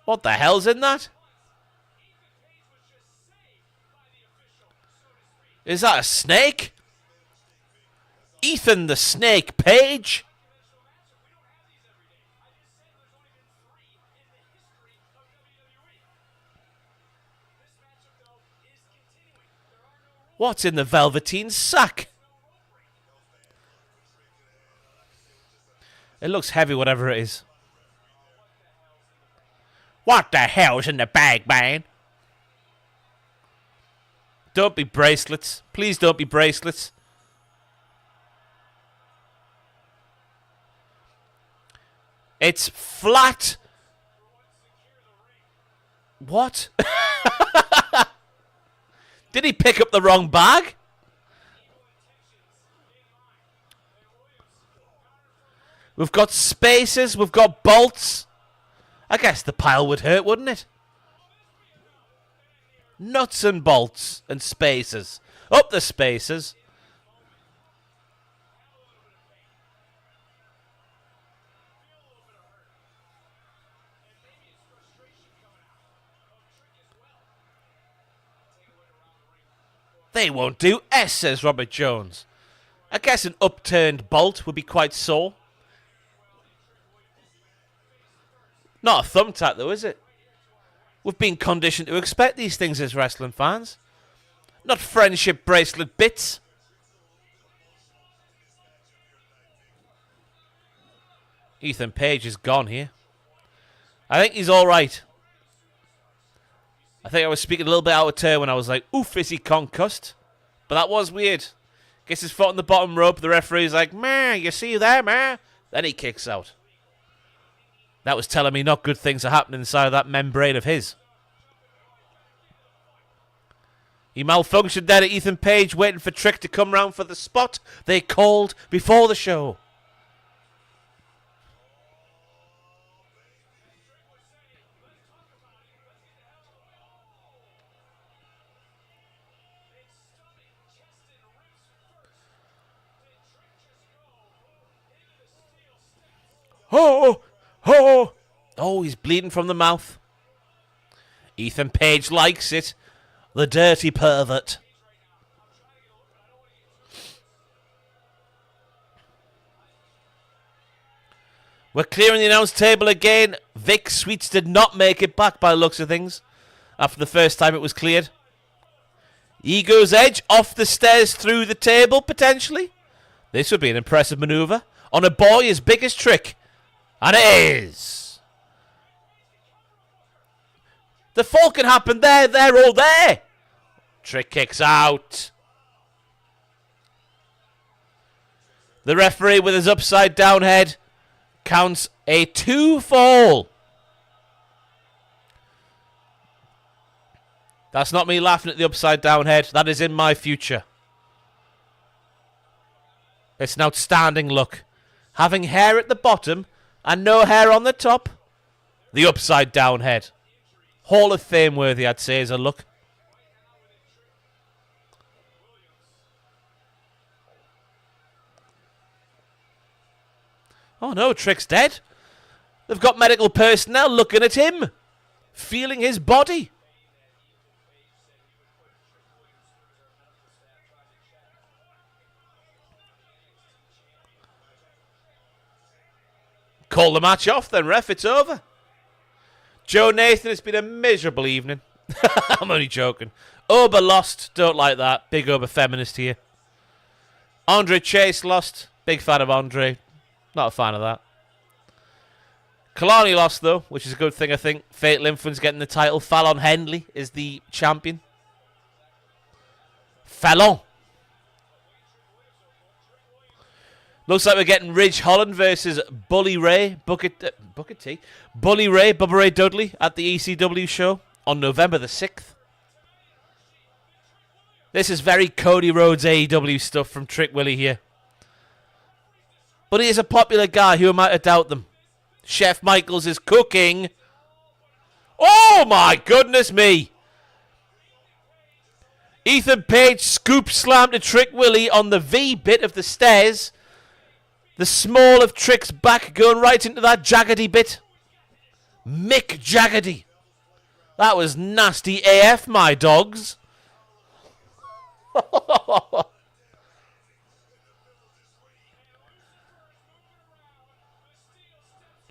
What the hell's in that? Is that a snake? Ethan the Snake Page? What's in the velveteen sack? It looks heavy, whatever it is. What the hell's in the bag, man? Don't be bracelets. Please don't be bracelets. It's flat. What? Did he pick up the wrong bag? We've got spaces. We've got bolts. I guess the pile would hurt, wouldn't it? Nuts and bolts and spaces. Up the spaces. They won't do S, says Robert Jones. I guess an upturned bolt would be quite sore. Not a thumbtack, though, is it? We've been conditioned to expect these things as wrestling fans. Not friendship bracelet bits. Ethan Page is gone here. I think he's all right. I think I was speaking a little bit out of turn when I was like, oof, is he concussed? But that was weird. Gets his foot on the bottom rope. The referee's like, meh, you see there, meh? Then he kicks out. That was telling me not good things are happening inside of that membrane of his. He malfunctioned there at Ethan Page, waiting for Trick to come round for the spot they called before the show. Oh, oh, oh, he's bleeding from the mouth. Ethan Page likes it. The dirty pervert. We're clearing the announce table again. Vic Sweets did not make it back by the looks of things after the first time it was cleared. Ego's Edge off the stairs through the table, potentially. This would be an impressive maneuver on a boy as big as Trick. And it is. The fall can happen there, or there. Trick kicks out. The referee with his upside down head counts a 2 fall. That's not me laughing at the upside down head. That is in my future. It's an outstanding look. Having hair at the bottom and no hair on the top. The upside down head. Hall of Fame worthy, I'd say, as a look. Oh no, Trick's dead. They've got medical personnel looking at him. Feeling his body. Call the match off then, ref. It's over. Joe Nathan, it's been a miserable evening. I'm only joking. Oba lost. Don't like that. Big Oba feminist here. Andre Chase lost. Big fan of Andre. Not a fan of that. Kelani lost, though, which is a good thing, I think. Fatal Infant's getting the title. Fallon Henley is the champion. Fallon. Looks like we're getting Ridge Holland versus Bully Ray, Booker T. Bully Ray, Bubba Ray Dudley at the ECW show on November the 6th. This is very Cody Rhodes AEW stuff from Trick Willie here. But he is a popular guy. Who am I to doubt them? Chef Michaels is cooking. Oh my goodness me. Ethan Page scoop slam to Trick Willie on the V bit of the stairs. The small of Trick's back going right into that Jaggedy bit. Mick Jaggedy. That was nasty AF, my dogs.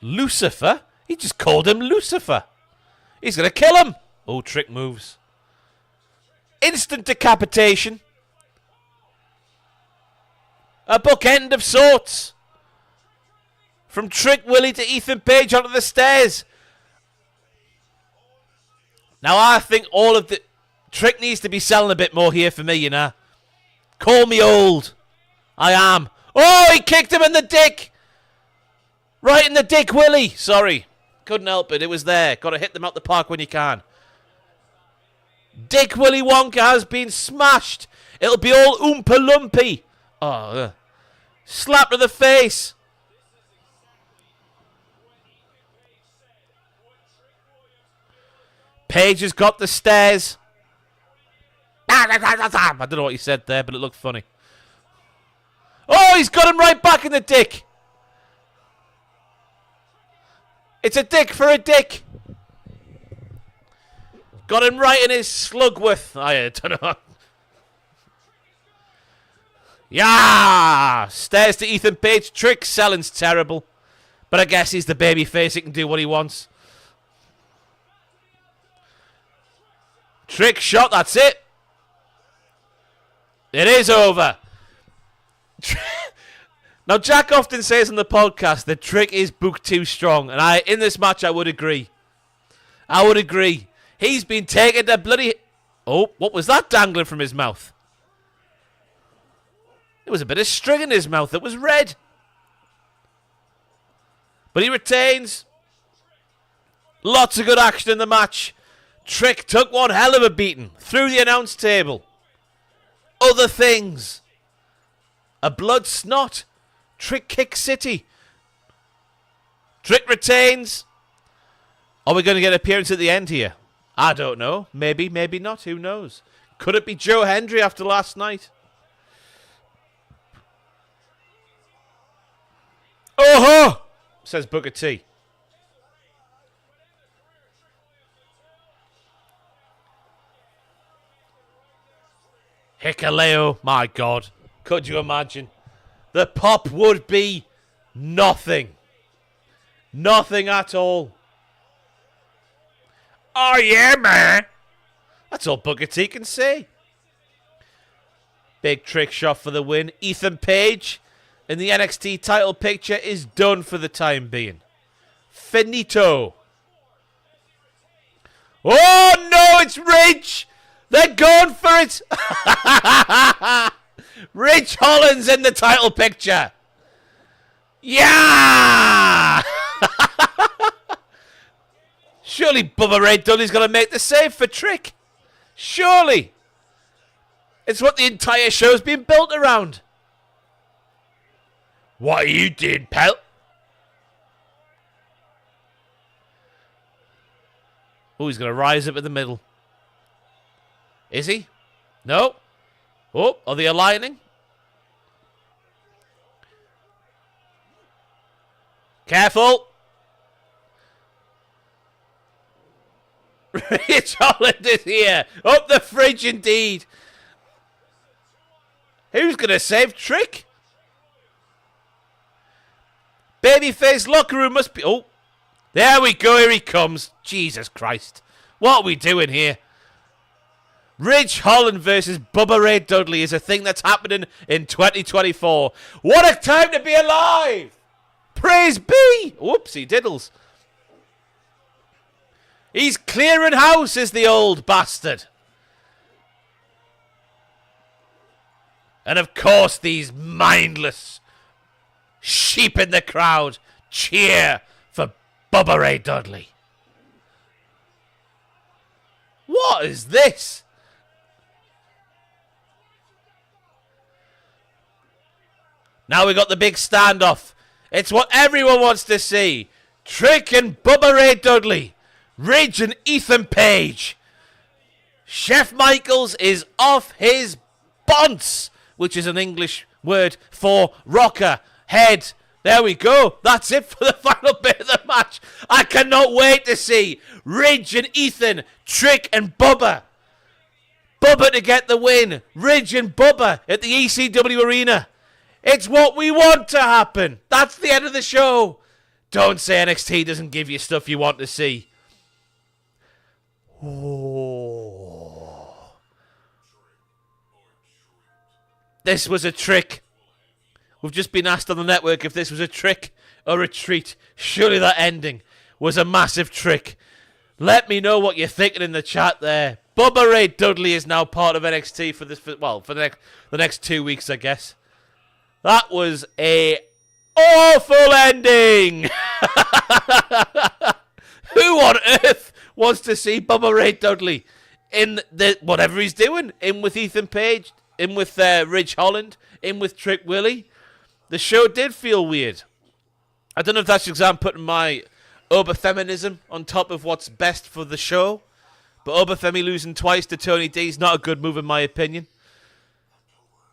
Lucifer? He just called him Lucifer. He's going to kill him. Oh, Trick moves. Instant decapitation. A bookend of sorts. From Trick Willie to Ethan Page onto the stairs. Now I think all of the... Trick needs to be selling a bit more here for me, you know. Call me old. I am. Oh, he kicked him in the dick. Right in the dick, Willie. Sorry. Couldn't help it. It was there. Got to hit them out the park when you can. Dick Willie Wonka has been smashed. It'll be all Oompa Lumpy. Oh, slap to the face. Page has got the stairs. I don't know what you said there, but it looked funny. Oh, he's got him right back in the dick. It's a dick for a dick. Got him right in his slugworth. I don't know. Yeah! Stairs to Ethan Page. Trick selling's terrible. But I guess he's the babyface. He can do what he wants. Trick shot. That's it. It is over. Now, Jack often says on the podcast that Trick is booked too strong. And in this match, I would agree. I would agree. He's been taking the bloody... Oh, what was that dangling from his mouth? There was a bit of string in his mouth that was red. But he retains. Lots of good action in the match. Trick took one hell of a beating through the announce table. Other things. A blood snot. Trick kick city. Trick retains. Are we going to get an appearance at the end here? I don't know. Maybe, maybe not. Who knows? Could it be Joe Hendry after last night? Oh-ho! Says Booker T. Hikaleo, my God. Could you imagine? The pop would be nothing. Nothing at all. Oh, yeah, man. That's all Booker T can say. Big trick shot for the win. Ethan Page in the NXT title picture is done for the time being. Finito. Oh, no, it's Ridge. They're going for it. Ridge Holland's in the title picture. Yeah. Surely Bubba Ray Dudley's going to make the save for Trick. Surely. It's what the entire show's been built around. What are you doing, pal? Oh, he's going to rise up in the middle. Is he? No. Oh, are they aligning? Careful. Rich Holland is here. Up the fridge indeed. Who's going to save Trick? Babyface locker room must be... Oh, there we go. Here he comes. Jesus Christ. What are we doing here? Ridge Holland versus Bubba Ray Dudley is a thing that's happening in 2024. What a time to be alive! Praise be! Whoopsie diddles. He's clearing house, is the old bastard. And of course, these mindless sheep in the crowd cheer for Bubba Ray Dudley. What is this? Now we got the big standoff. It's what everyone wants to see. Trick and Bubba Ray Dudley. Ridge and Ethan Page. Chef Michaels is off his bonce, which is an English word for rocker head. There we go. That's it for the final bit of the match. I cannot wait to see Ridge and Ethan, Trick and Bubba. Bubba to get the win. Ridge and Bubba at the ECW arena. It's what we want to happen. That's the end of the show. Don't say NXT doesn't give you stuff you want to see. Oh. This was a trick. We've just been asked on the network if this was a trick or a treat. Surely that ending was a massive trick. Let me know what you're thinking in the chat there. Bubba Ray Dudley is now part of NXT for the next 2 weeks, I guess. That was a awful ending. Who on earth wants to see Bubba Ray Dudley in the whatever he's doing? In with Ethan Page, in with Ridge Holland, in with Trick Willie. The show did feel weird. I don't know if that's because I'm putting my Oberfeminism on top of what's best for the show. But Oberfemi losing twice to Tony D is not a good move in my opinion.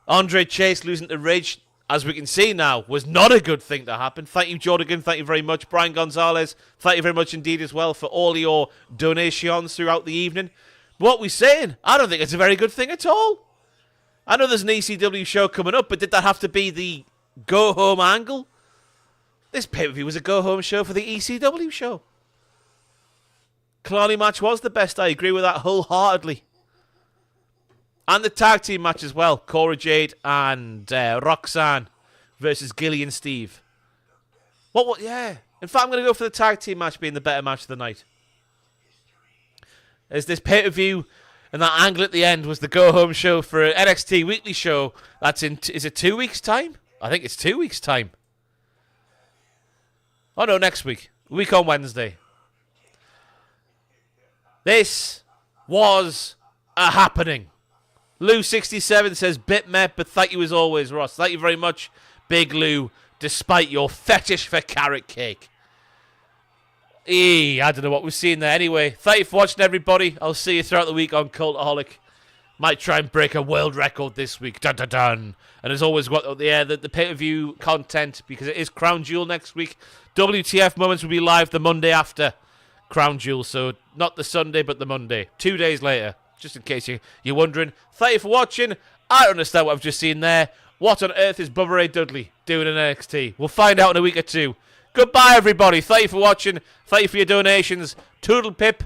Andre Chase losing to Ridge, as we can see now, was not a good thing to happen. Thank you, Jordan. Thank you very much. Brian Gonzalez, thank you very much indeed as well for all your donations throughout the evening. What we're saying, I don't think it's a very good thing at all. I know there's an ECW show coming up, but did that have to be the go-home angle? This pay-per-view was a go-home show for the ECW show. Kelani match was the best. I agree with that wholeheartedly. And the tag team match as well. Cora, Jade, and Roxanne versus Giulia and Steve. Yeah. In fact, I'm going to go for the tag team match being the better match of the night. As this pay-per-view and that angle at the end was the go-home show for an NXT weekly show. That's in, is it 2 weeks' time? I think it's 2 weeks' time. Oh no, next week. A week on Wednesday. This was a happening. Lou67 says, bit met, but thank you as always, Ross. Thank you very much, Big Lou, despite your fetish for carrot cake. I don't know what we've seen there. Anyway, thank you for watching, everybody. I'll see you throughout the week on Cultaholic. Might try and break a world record this week. Dun, dun, dun. And as always, got the pay-per-view content, because it is Crown Jewel next week. WTF Moments will be live the Monday after Crown Jewel, so not the Sunday, but the Monday. 2 days later, just in case you're wondering. Thank you for watching. I don't understand what I've just seen there. What on earth is Bubba Ray Dudley doing in NXT? We'll find out in a week or two. Goodbye, everybody. Thank you for watching. Thank you for your donations. Toodle pip.